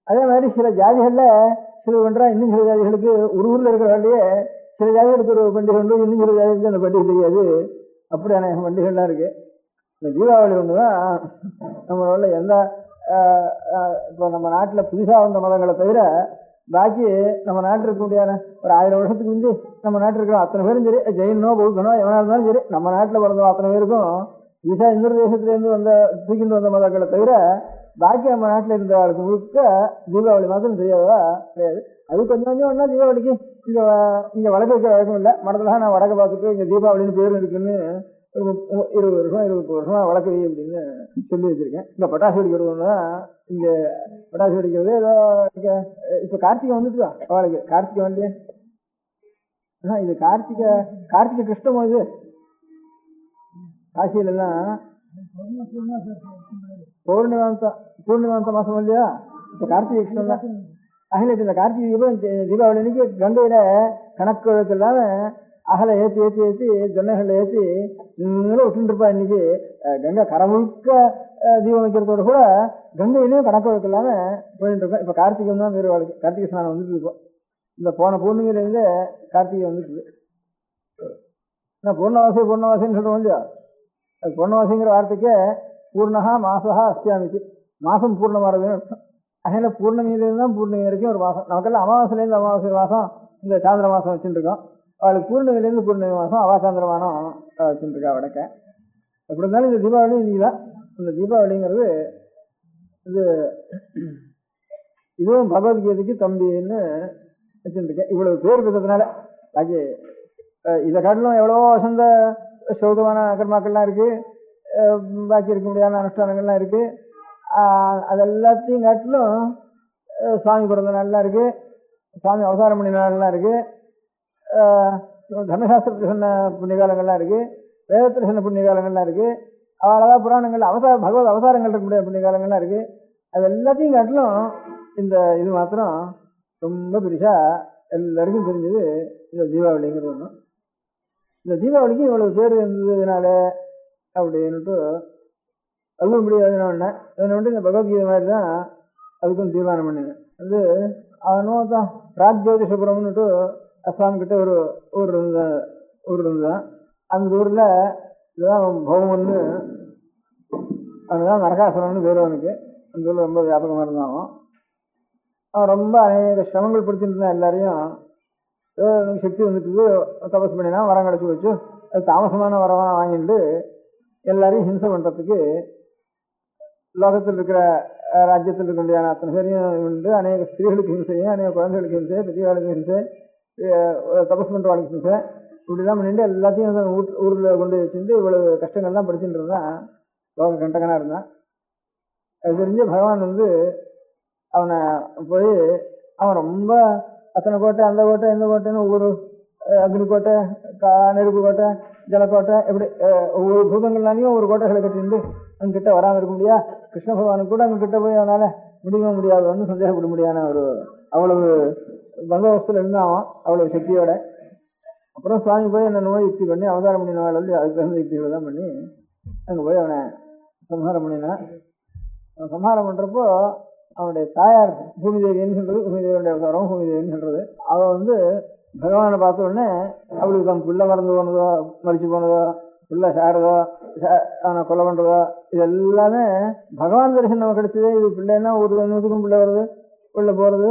அதே மாதிரி சில ஜாதிகளில் சில பண்ணுறா, இன்னும் சில ஜாதிகளுக்கு ஒரு ஊரில் இருக்கிற வேண்டியே சில ஜாதிகளுக்கு ஒரு பண்டிகை உண்டு, இன்னும் சில ஜாதிகளுக்கு அந்த பண்டிகை தெரியாது. அப்படியான பண்டிகைகள்லாம் இருக்குது. இந்த தீபாவளி ஒன்று தான் நம்மளோட எந்த இப்போ நம்ம நாட்டில் புதுசாக வந்த மதங்களை தவிர பாக்கி நம்ம நாட்டில் இருக்க முடியாத ஒரு 1000 வருஷத்துக்கு முந்தி நம்ம நாட்டில் இருக்கிற அத்தனை பேரும் சரி, ஜெயினோ பௌத்தனோ எவனாக இருந்தாலும் சரி, நம்ம நாட்டில் பிறந்தோம் அத்தனை பேருக்கும் புதுசாக இந்திர தேசத்துலேருந்து தூக்கிட்டு வந்த மதங்களை தவிர பாக்கி நம்ம நாட்டில் இருந்தவர்களுக்கு முழுக்க தீபாவளி மாதம் தெரியாதா கிடையாது. அது கொஞ்சம் கொஞ்சம் ஒன்றா தீபாவளிக்கு இங்கே வடக்கு வைக்கிற வழக்கம் இல்லை. மடத்தில் நான் வடக்க பார்த்துட்டு இங்கே தீபாவளின்னு பேர் இருக்குன்னு 20 வருஷம் 20 வருஷமா வழக்கு வை அப்படின்னு சொல்லி வச்சிருக்கேன். இந்த பட்டாசு வெடிக்கிறது தான் இங்கே பட்டாசு வெடிக்கிறது ஏதோ இப்போ கார்த்திகை வந்துட்டுதா அவளுக்கு கார்த்திகை வரலையே. இது கார்த்திகை கிருஷ்ணமோ இது காசியிலாம் பூர்ணிமாந்த மாசம் இல்லையா? இப்போ கார்த்திகை கிருஷ்ணன் தான். அகில இந்த கார்த்திகை தீபாவளி அன்னைக்கு கங்கையில கணக்கு வழக்கு இல்லாம அகலை ஏற்றி ஜொன்னைகளை ஏற்றி நீங்களும் விட்டுருப்பா. இன்னைக்கு கங்கை கரை முழுக்க தீபம் வைக்கிறதோட கூட கங்கையிலையும் கணக்கு வழக்கு இல்லாம போயிட்டு இருக்கோம். இப்போ கார்த்திகை தான் வேறு வாழ்க்கை. கார்த்திகை ஸ்நானம் வந்துட்டு இப்போ இந்த போன பூர்ணிமையிலேருந்து கார்த்திகை வந்துட்டு. நான் பூர்ணவாசின்னு சொல்றோம் இல்லையா? அது பூர்ணவாசிங்கிற வார்த்தைக்கே பூர்ணகா மாசகா அஸ்தியாமிச்சு மாசம் பூர்ணமானதுன்னு அர்த்தம். அதனால பூர்ணமியிலேருந்து தான் பூர்ணிமை வரைக்கும் ஒரு மாதம். நமக்கெல்லாம் அமாவாசையிலேருந்து அமாவாசை மாதம் இந்த சாந்திர மாதம் வச்சுட்டு இருக்கோம். அவளுக்கு பூர்ணிமையிலேருந்து பூர்ணிமை மாதம் அவாசாந்திரமானம் வச்சுட்டு இருக்கா வடக்க. எப்படி இருந்தாலும் இந்த தீபாவளி இன்னைக்கு தான். இந்த தீபாவளிங்கிறது இதுவும் பகவத்கீதைக்கு தம்பின்னு வச்சுட்டு இருக்கேன். இவ்வளவு பேர் இருக்கிறதுனால பாக்கி இதை காட்டிலும் எவ்வளவோ வசந்த சௌதமான கர்மாக்கள்லாம் இருக்கு, பாக்கி இருக்க முடியாத அனுஷ்டானங்கள்லாம் இருக்கு. அது எல்லாத்தையும் காட்டிலும் சுவாமி பிறந்த நாள்லாம் இருக்கு, சுவாமி அவதாரம் பண்ணி நாள்லாம் இருக்கு, தர்மசாஸ்திரத்தில் சொன்ன புண்ணியகாலங்கள்லாம் இருக்கு, வேதத்தில் சொன்ன புண்ணியகாலங்கள்லாம் இருக்கு, அவ்வளோதான் புராணங்கள் பகவத் அவதாரங்கள் இருக்க முடியாத புண்ணியகாலங்கள்லாம் இருக்கு. அது எல்லாத்தையும் காட்டிலும் இந்த இது மாத்திரம் ரொம்ப பெருசா எல்லாருக்கும் தெரிஞ்சது இந்த தீபாவளிங்கிறது ஒன்று. இந்த தீபாவளிக்கு இவ்வளவு பேர் இருந்ததுனால அப்படின்னுட்டு அதுவும் முடியாதுன்னு ஒன்று இந்த பகவத்கீதை மாதிரி தான் அதுக்கும் தீர்மானம் பண்ணினேன். அவனும் தான் ராஜ் ஜோதிஷபுரம்னுட்டு அஸ்ஸாம் கிட்ட ஒரு ஊர் இருந்துதான். அந்த ஊர்ல இதுதான் பௌமன்னு அவனுதான் நரகாசுரன்னு பேர். அவனுக்கு அந்த ஊர்ல ரொம்ப வியாபகமா இருந்தான். அவன் ரொம்ப அநேக சிரமங்கள் பிடிச்சிட்டு இருந்தான். எல்லாரையும் சக்தி வந்துட்டு தபஸ் பண்ணினா வரம் கிடச்சி வச்சு அது தாமசமான வரமாக வாங்கிட்டு எல்லாரையும் ஹிம்சை பண்றதுக்கு லோகத்தில் இருக்கிற ராஜ்யத்தில் இருக்க முடியாத அத்தனை பேரையும் உண்டு. அநேக ஸ்திரீகளுக்கு ஹிம்சையும், அநேக குழந்தைகளுக்கு ஹிம்சை, பெரியவாளுக்கு ஹிம்சை, தபஸ் பண்றவாளுக்கு ஹிம்சை, இப்படிலாம் பண்ணிட்டு எல்லாத்தையும் ஊர்ல கொண்டு வச்சுட்டு இவ்வளவு கஷ்டங்கள்லாம் படிச்சுட்டு இருந்தான். லோக கண்டகனா இருந்தான். அது தெரிஞ்ச பகவான் அவனை போய் அவன் ரொம்ப அத்தனை கோட்டை, அந்த கோட்டை, இந்த கோட்டைன்னு ஒவ்வொரு அக்னி கோட்டை, நெருப்பு கோட்டை, ஜலக்கோட்டை, எப்படி ஒவ்வொரு பூதங்கள்னாலையும் ஒரு கோட்டைகளை கட்டிட்டு அங்கிட்ட வராமல் இருக்க முடியா. கிருஷ்ண பகவானுக்கு கூட அங்க கிட்ட போய் அவனால முடிய முடியாதுன்னு சந்தேகப்பட முடியாத ஒரு அவ்வளவு பந்தோபஸ்துல இருந்தான் அவ்வளவு சக்தியோட. அப்புறம் சுவாமி போய் என்ன நோய் யுக்தி பண்ணி அவதாரம் பண்ணினவாள் அதுக்கு தகுந்த யுக்திகளை தான் பண்ணி அங்கே போய் அவனை சம்ஹாரம் பண்ணினான். அவன் சம்ஹாரம் பண்றப்போ அவனுடைய தாயார் பூமிதேவின்னு சொல்றது, பூமிதேவியுடைய அவதாரம் பூமிதேவின்னு சொல்றது. அவன் பகவானை பார்த்த உடனே அவளுக்கு தன் பிள்ளை மறந்து போனதோ, மறிச்சு போனதோ, பிள்ளை சாரதோ அவனை கொலை பண்றதோ இது எல்லாமே பகவான் தரிசனம் நமக்கு கிடைச்சது. இது பிள்ளைன்னா ஒரு நூற்றுக்கும் பிள்ளை வருது, பிள்ளை போறது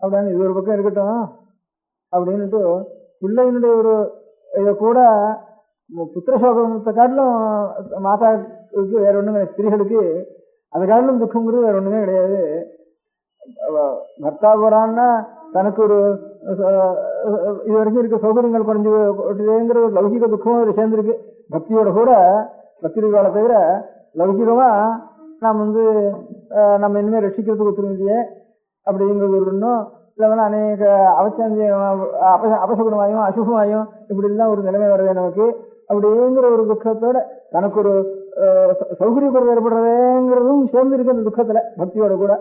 அப்படின்னு இது ஒரு பக்கம் இருக்கட்டும் அப்படின்னுட்டு பிள்ளையினுடைய ஒரு இதை கூட புத்திரசோகத்தை காட்டிலும் மாதாவுக்கு வேற ஒண்ணும் கிடையாது, ஸ்திரீகளுக்கு அதை காட்டிலும் துக்கங்கிறது வேற ஒண்ணுமே கிடையாது. பர்த்தா போறான்னா தனக்கு ஒரு இது வரைக்கும் இருக்க சௌகரியங்கள் குறைஞ்சுங்கிற ஒரு லௌகிக துக்கமும் அதில் சேர்ந்துருக்கு. பக்தியோட கூட பக்தி தீபாவளை தவிர லௌகிகமா நாம் நம்ம இனிமேல் ரட்சிக்கிறதுக்கு ஒத்துரும் இல்லையே அப்படிங்கிறது ஒரு இன்னும் இல்லை அநேக அபசகுணமாயும் அசுகமாயும் இப்படி எல்லாம் ஒரு நிலைமை வருது நமக்கு. அப்படிங்கிற ஒரு துக்கத்தோட தனக்கு ஒரு சௌகரிய குறைவு ஏற்படுறதுங்கிறதும் சேர்ந்து இருக்கு அந்த துக்கத்துல பக்தியோட கூட.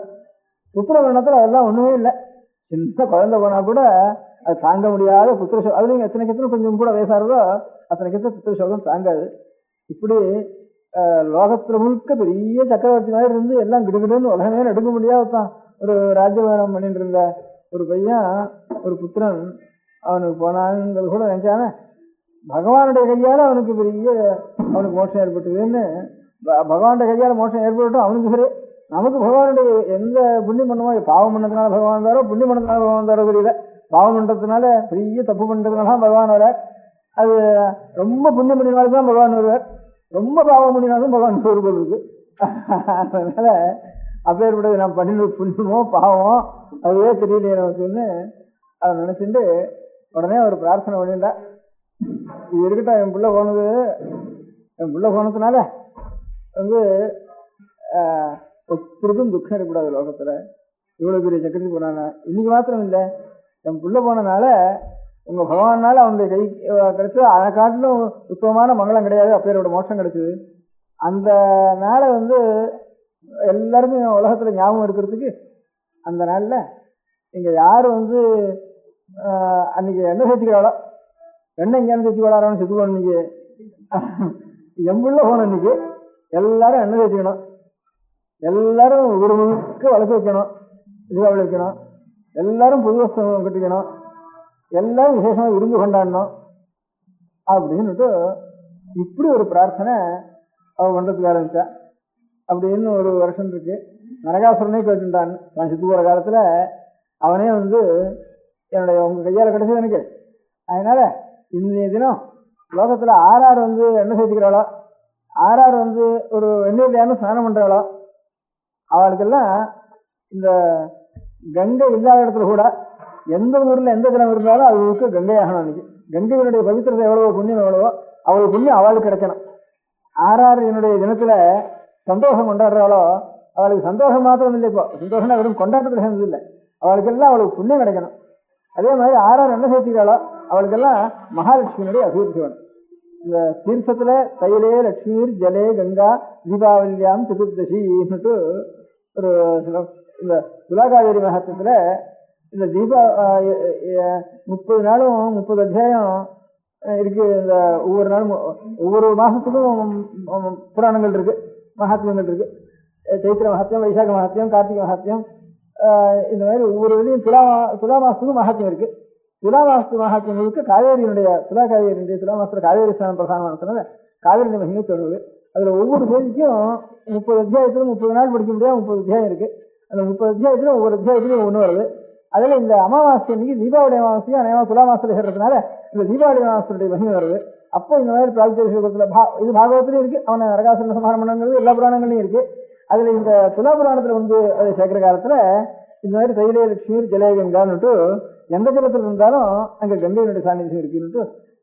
புத்திரவரணத்துல அதெல்லாம் ஒண்ணுமே இல்லை. சின்ன குழந்தை போனா கூட அது தாங்க முடியாத புத்திரசோகம். அதுல எத்தனை கத்தனை கொஞ்சம் கூட வயசாகிறதோ அத்தனை கத்த புத்திரசோகம் தாங்காது. இப்படி லோகத்துல முழுக்க பெரிய சக்கரவர்த்தி மாதிரி இருந்து எல்லாம் கிடுகிடுன்னு உலகமே எடுக்க முடியாதான் ஒரு ராஜ்யபாரம் பண்ணிட்டு இருந்த ஒரு பையன் ஒரு புத்திரன் அவனுக்கு போனாங்கிறது கூட நினைச்சானே. பகவானுடைய கையால அவனுக்கு பெரிய அவனுக்கு மோட்சம் ஏற்பட்டுதுன்னு. பகவானுடைய கையால மோட்சம் ஏற்பட்டும் அவனுக்கு சரி. நமக்கு பகவானுடைய எந்த புண்ணியம் பண்ணுமோ, பாவம் பண்ணதுனால பகவான் தாரோ புண்ணியம் பண்ணதுனால பகவான் தாரோ தெரியல. பாவம் பண்றதுனால பெரிய தப்பு பண்றதுனால பகவான் வரார். அது ரொம்ப புண்ணியம் பண்ணினாலும் தான் பகவான் வருவார், ரொம்ப பாவம் பண்ணினாலும் பகவான் வருவது இருக்கு. அதனால அப்பேற்பட்டது நான் பண்ணின புண்ணியமோ பாவமோ அதுவே தெரியலையே நமக்குன்னு அவன் நினைச்சுட்டு உடனே அவர் பிரார்த்தனை பண்ணிட்டா. இது இருக்கட்டும், என் பிள்ளை போனதுனால ஒருத்தருக்கும் துக்கம் இருக்கக்கூடாது லோகத்துல. இவ்வளவு பெரிய சக்கரத்தி போனானா இன்னைக்கு மாத்திரம் இல்லை, என் பிள்ளை போனனால உங்க பகவானால அவனுடைய கை கிடைச்சது. அதை காட்டிலும் உத்தமமான மங்களம் கிடையாது, அப்பேரோட மோட்சம் கிடைச்சது. அந்த நாளை எல்லாருக்கும் உலகத்துல ஞாபகம் இருக்கிறதுக்கு அந்த நாள்ல இங்க யாரு அன்னைக்கு எண்ணெய் சேர்த்துக்கிறாளோ, எண்ணெய் எங்கேயானு சேர்த்து விளாடணும் செத்துக்கணும். இன்னைக்கு எம்புள்ள போன இன்னைக்கு எல்லாரும் எண்ணெய் சேர்த்துக்கணும், எல்லாரும் ஒரு முழுக்க வளர்த்து வைக்கணும், தீபாவளி வைக்கணும், எல்லாரும் புது வஸ்திரம் கட்டிக்கணும், எல்லாரும் விசேஷமா விருந்து கொண்டாடணும் அப்படின்னுட்டு இப்படி ஒரு பிரார்த்தனை அவ பண்றதுக்கு ஆரம்பிச்சா. அப்படின்னு ஒரு வருஷம் இருக்கு. நரகாசுரனே கேட்டுட்டான். நான் சித்து போற காலத்துல அவனே என்னுடைய உங்க கையால கிடைச்சது எனக்கு. அதனால இந்த தினம் லோகத்துல ஆறார் எண்ணெய் சேர்த்துக்கிறாளோ, ஆறார் ஒரு எண்ணெயிலையானு ஸ்நானம் பண்றாளோ அவளுக்கெல்லாம் இந்த கங்கை இல்லாத இடத்துல கூட எந்த ஊர்ல எந்த தினம் இருந்தாலும் அவளுக்கு கங்கை ஆகணும். அன்னைக்கு கங்கையினுடைய பவித்திரத்தை எவ்வளவோ புண்ணியம் எவ்வளவோ அவளுக்கு புண்ணியம் அவளுக்கு கிடைக்கணும். ஆறார் என்னுடைய தினத்துல சந்தோஷம் கொண்டாடுறாளோ அவளுக்கு சந்தோஷம் மாத்திரம் இல்லை, இப்போ சந்தோஷம்னா வெறும் கொண்டாட்டத்தில் சேர்ந்தது இல்லை, அவளுக்கெல்லாம் அவளுக்கு புண்ணியம் கிடைக்கணும். அதே மாதிரி ஆறார் என்ன சேர்த்துக்கிறாளோ அவளுக்கெல்லாம் மகாலட்சுமியினுடைய அபிவிருத்தி வேணும். இந்த தீர்த்தத்துல தைலே லட்சுமீர் ஜலே கங்கா தீபாவளியாம் சதுர்தசின்னுட்டு ஒரு இந்த துலாகாவேரி மகத்துவத்துல இந்த 30 நாளும் 30 அத்தியாயம் இருக்கு. இந்த ஒவ்வொரு நாளும் ஒவ்வொரு மாசத்துக்கும் புராணங்கள் இருக்கு, மகாத்மியங்கள் இருக்கு. சைத்திர மகாத்மியம், வைசாக மகாத்மியம், கார்த்திகை மகாத்மியம், இந்த மாதிரி ஒவ்வொரு இதுலையும் துலா மாசத்துக்கும் மகாத்மியம் இருக்கு. துலா மாசத்து மகாத்மியங்களுக்கு காவேரியினுடைய துலா மாசத்துல காவேரி ஸ்நானம் பிரதானமானதுனால காவேரி மகிமை சொல்லுவது. அதுல ஒவ்வொரு தேதிக்கும் 30 அத்தியாயத்திலும் 30 நாள் படிக்க முடியாது, 30 அத்தியாயம் இருக்கு. அந்த 30 அத்தியாயத்திலும் ஒவ்வொரு அத்தியாயத்திலும் ஒண்ணு வருது. அதுல இந்த அமாவாசை அன்னைக்கு தீபாவளி அமாவாசையும் அநேகமா துலா மாசத்துல சேர்றதுனால இந்த தீபாவளி அமாவாசையுடைய மகிமை வருது. அப்போ இந்த மாதிரி பிராக்திகத்துல இது பாகவத்திலையும் இருக்கு, அவனை நரகாசுரன் சமாரம் பண்ணுங்கிறது எல்லா புராணங்களையும் இருக்கு. அதுல இந்த துலா புராணத்துல அதை சேர்க்கிற காலத்துல இந்த மாதிரி தைலே லட்சுமி ஜலே கங்கான்னுட்டு எந்த ஜலத்துல இருந்தாலும் அங்க கங்கையினுடைய சாநித்தியம் இருக்குன்னுட்டு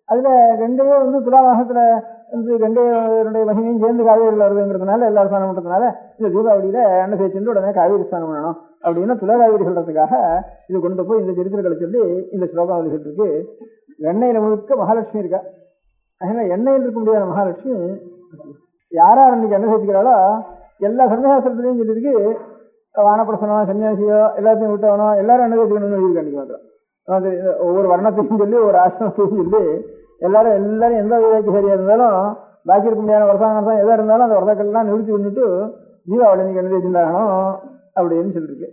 அதுல கங்கையே துலா மாசத்துல கங்கையினுடைய மகிமையும் சேர்ந்து காவேரியில் வருதுங்கிறதுனால எல்லாரும் ஸ்நானம் பண்றதுனால இந்த தீபாவளியில எண்ணெய் சேர்த்து உடனே காவேரி ஸ்நானம் பண்ணணும் அப்படின்னு துலா காவேரி சொல்றதுக்காக இது கொண்டு போய் இந்த சரித்திரங்களை சொல்லி இந்த ஸ்லோகம் இருக்கு. எண்ணெயில முழுக்க மகாலட்சுமி இருக்கா. அதனால எண்ணெயில் இருக்க முடியாத மகாலட்சுமி யாரார் அன்னைக்கு எண்ணெய் சேர்த்துக்கிறாளோ எல்லா சன்னியாசத்திலையும் சொல்லியிருக்கு. வானப்பிரசனோ சன்னியாசியோ எல்லாத்தையும் விட்டவனோ எல்லாரும் எண்ணெய் சேர்த்துக்கணும்னு சொல்லியிருக்கு. அன்னைக்கு மாத்திரம் ஒவ்வொரு வர்ணத்தையும் சொல்லி ஒரு ஆசிரமத்தையும் சொல்லி எல்லாரும் எந்த விதைக்கு சரியா இருந்தாலும் பாக்கி இருக்க முடியாத வருஷம் எதா இருந்தாலும் அந்த வருஷக்கள்லாம் நிறுத்தி பண்ணிட்டு தீபாவளி அன்னைக்கு எண்ணெய் தேய்ச்சிருந்தாகணும் அப்படின்னு சொல்லியிருக்கு.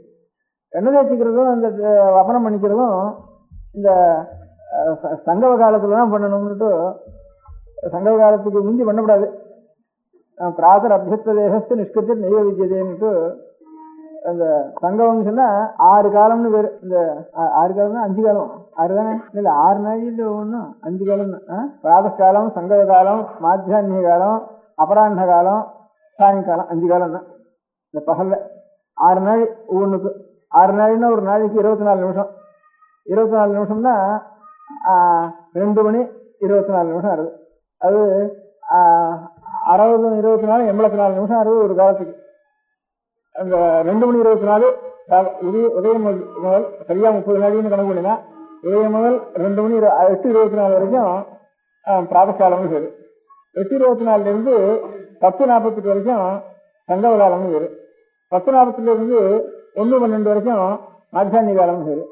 எண்ணெய் தேய்ச்சிக்கிறதும் இந்த வப்பனம் பண்ணிக்கிறதும் இந்த சங்கம காலத்துல தான் பண்ணணும்னுட்டு சங்கம காலத்துக்கு முந்தி பண்ணக்கூடாது. பிராதர் அபியஸ்த தேகஸ்து நிஷ்கிருத்த நெய்வ வித்தியதேன்னுட்டு அந்த சங்கமம்னு சொன்னா 6 காலம்னு பேரு. இந்த 6 காலம்னா 5 காலம் 6 தானே இல்லை 6 நாளில் ஒன்றும் 5 காலம் தான். பிராத காலம், சங்கம காலம், மாத்தியான்ய காலம், அபராண்ண காலம், சாயங்காலம் 5 காலம் தான். இந்த பகல்ல 6 நாள் ஒவ்வொன்றுக்கு. 6 நாள்னா ஒரு நாளைக்கு 24 நிமிஷம். 24 நிமிஷம்னா 2 மணி 24 நிமிஷம் ஆகுது. அது 60 24 84 நிமிஷம் ஆகுது ஒரு காலத்துக்கு. அந்த 2 மணி 24 உதயம் முதல் சரியா 30 நாளின்னு கணக்கு பண்ணினா உதயம் முதல் 2 மணி 8:24 வரைக்கும் பிராதகாலம்னு பேரு. 8:24 10:48 வரைக்கும் சங்கம காலம்னு பேரு. 10:48 1:12 வரைக்கும் மாத்தியான்ய காலம்னு பேரு.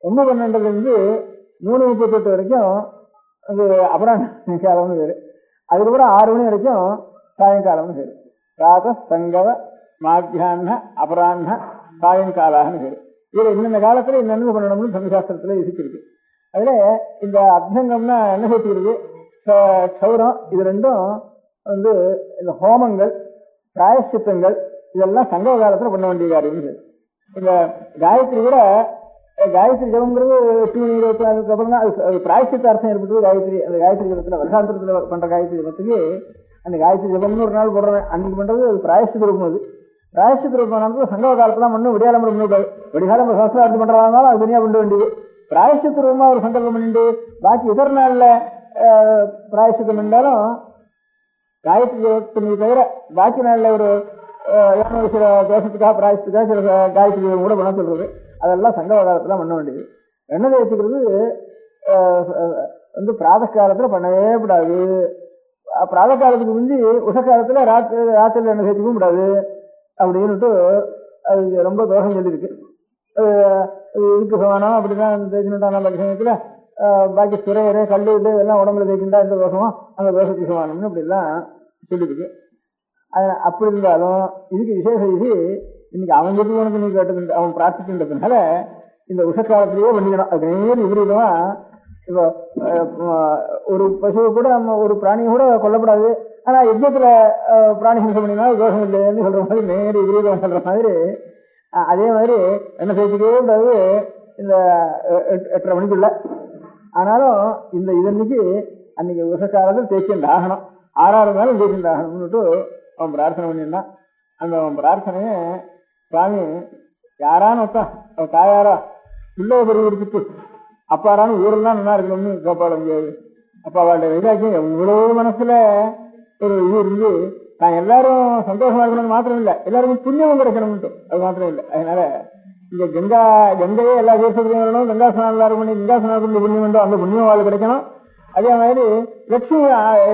1:12 3:38 வரைக்கும் அது அபராண்ண காலம்னு பேரு. அதுக்கப்புறம் 6 மணி வரைக்கும் சாயங்காலம்னு பேரு. பிராத சங்கம மாத்தியான அபராண்ண சாயங்காலான்னு பேரு. இதுல இன்னென்ன காலத்துல என்னென்ன பண்ணணும்னு சமசாஸ்திரத்துல விதிச்சிருக்கு. அதுல இந்த அபியங்கம்னா என்ன சேர்த்துக்கிறது, க்ஷௌரம், இது ரெண்டும் இந்த ஹோமங்கள், பிராயஷ்சித்தங்கள் இதெல்லாம் சங்கம காலத்துல பண்ண வேண்டிய காரியம். இந்த காயத்ரி கூட, காயத்ரி ஜபம்ங்கிறது 8 மணி 24 அப்புறம் தான் அது பிராயஷ்சித்த அர்த்தம் ஏற்பட்டது. காயத்ரி அந்த காயத்ரி ஜபத்துல வருஷாந்திரத்துல பண்ற காயத்ரி ஜபத்துக்கு அந்த காயத்ரி ஜபம்னு ஒரு நாள் போடுறேன், அன்னைக்கு பண்றது அது பிராயஷ்சித்த ரூபம். அது பிராயஷ்சித்த ரூபம் சங்கம காலத்துல மண்ணு விடியாலம் பண்ணக்கூடாது. விடிகாலம் சமஸ்கிருதம் பண்றதுனால அது தனியா பண்ண வேண்டியது. பிராயஷ்சித்த ரூபமா ஒரு சங்கல்பம் பண்ணிட்டு பாக்கி இதர நாள்ல பிராயஷ்சித்தம் பண்ணாலும் காயத்ரி ஜபத்தினை தவிர பாக்கி நாள்ல ஒரு சில தோஷத்துக்காக பிராயஷ்டத்துக்காக சில காயத்ரி ஜபம் கூட பண்ண சொல்றது. அதெல்லாம் சங்கம காலத்துல பண்ண வேண்டியது. எண்ணெய் வச்சுக்கிறது பிராத காலத்துல பண்ணவே கூடாது. பிராத காலத்துக்கு முந்தி உஷக்காலத்துல ராத்திரில எண்ணெய் சேர்த்துக்கவும் கூடாது அப்படின்னுட்டு அது ரொம்ப தோஷம் சொல்லியிருக்கு. இதுக்கு சமானம் அப்படிதான் தேய்ச்சினுட்டா நல்ல விஷயத்துல பாக்கி சுரையரை கல்லு எல்லாம் உடம்புல தேய்ச்சிட்டா எந்த தோஷமோ அந்த தோஷத்துக்கு சமானம்னு அப்படிலாம் சொல்லியிருக்கு. அப்படி இருந்தாலும் இதுக்கு விசேஷ இது இன்னைக்கு அவன் எப்படி உனக்கு நீ கேட்டது அவன் பிரார்த்திக்கின்றதுனால இந்த உஷக்காலத்திலேயே பண்ணிக்கணும். அது நேர் விபரீதமா இப்போ ஒரு பசுவை கூட நம்ம ஒரு பிராணியை கூட கொல்லப்படாது, ஆனா யுத்தத்துல பிராணி ஹிம்சை பண்ணினா தோஷம் இல்லைன்னு சொல்ற மாதிரி நேர் விபரீதம் சொல்ற மாதிரி அதே மாதிரி என்ன சேர்த்துக்கவே கூடாது இந்த 8:30 மணிக்குள்ள. ஆனாலும் இந்த இதன்னைக்கு அன்னைக்கு உஷக்காலத்தில் தேய்ச்சிட்டு ஆகணும், 6 நாளும் தேய்ச்சிட்டு ஆகணும்னுட்டு அவன் பிரார்த்தனை பண்ணியிருந்தான். அந்த அவன் பிரார்த்தனைய சுவாமி யாரான்னு ஒத்தான் அவன் தாயாரா பிள்ளைய பெருவி எடுத்துட்டு அப்பாரான்னு ஊரெல்லாம் நல்லா இருக்கணும்னு கேட்பாட முடியாது. அப்ப அவளுடைய வைராக்கியம் எவ்வளவு மனசுல ஒரு இது இருந்து நான் எல்லாரும் சந்தோஷமா இருக்கணும்னு மாத்திரம் இல்லை, எல்லாருக்கும் புண்ணியமும் கிடைக்கணும்ட்டு அது மாத்திரம் இல்லை. அதனால இங்க கங்கையே எல்லா தீர்த்தத்துலையும் வரணும், கங்கா ஸ்நானம் எல்லாரும் பண்ணி கங்கா ஸ்நானத்துக்கு புண்ணியம் வேண்டும், அந்த புண்ணியம் வாழ் கிடைக்கணும். அதே மாதிரி லட்சுமி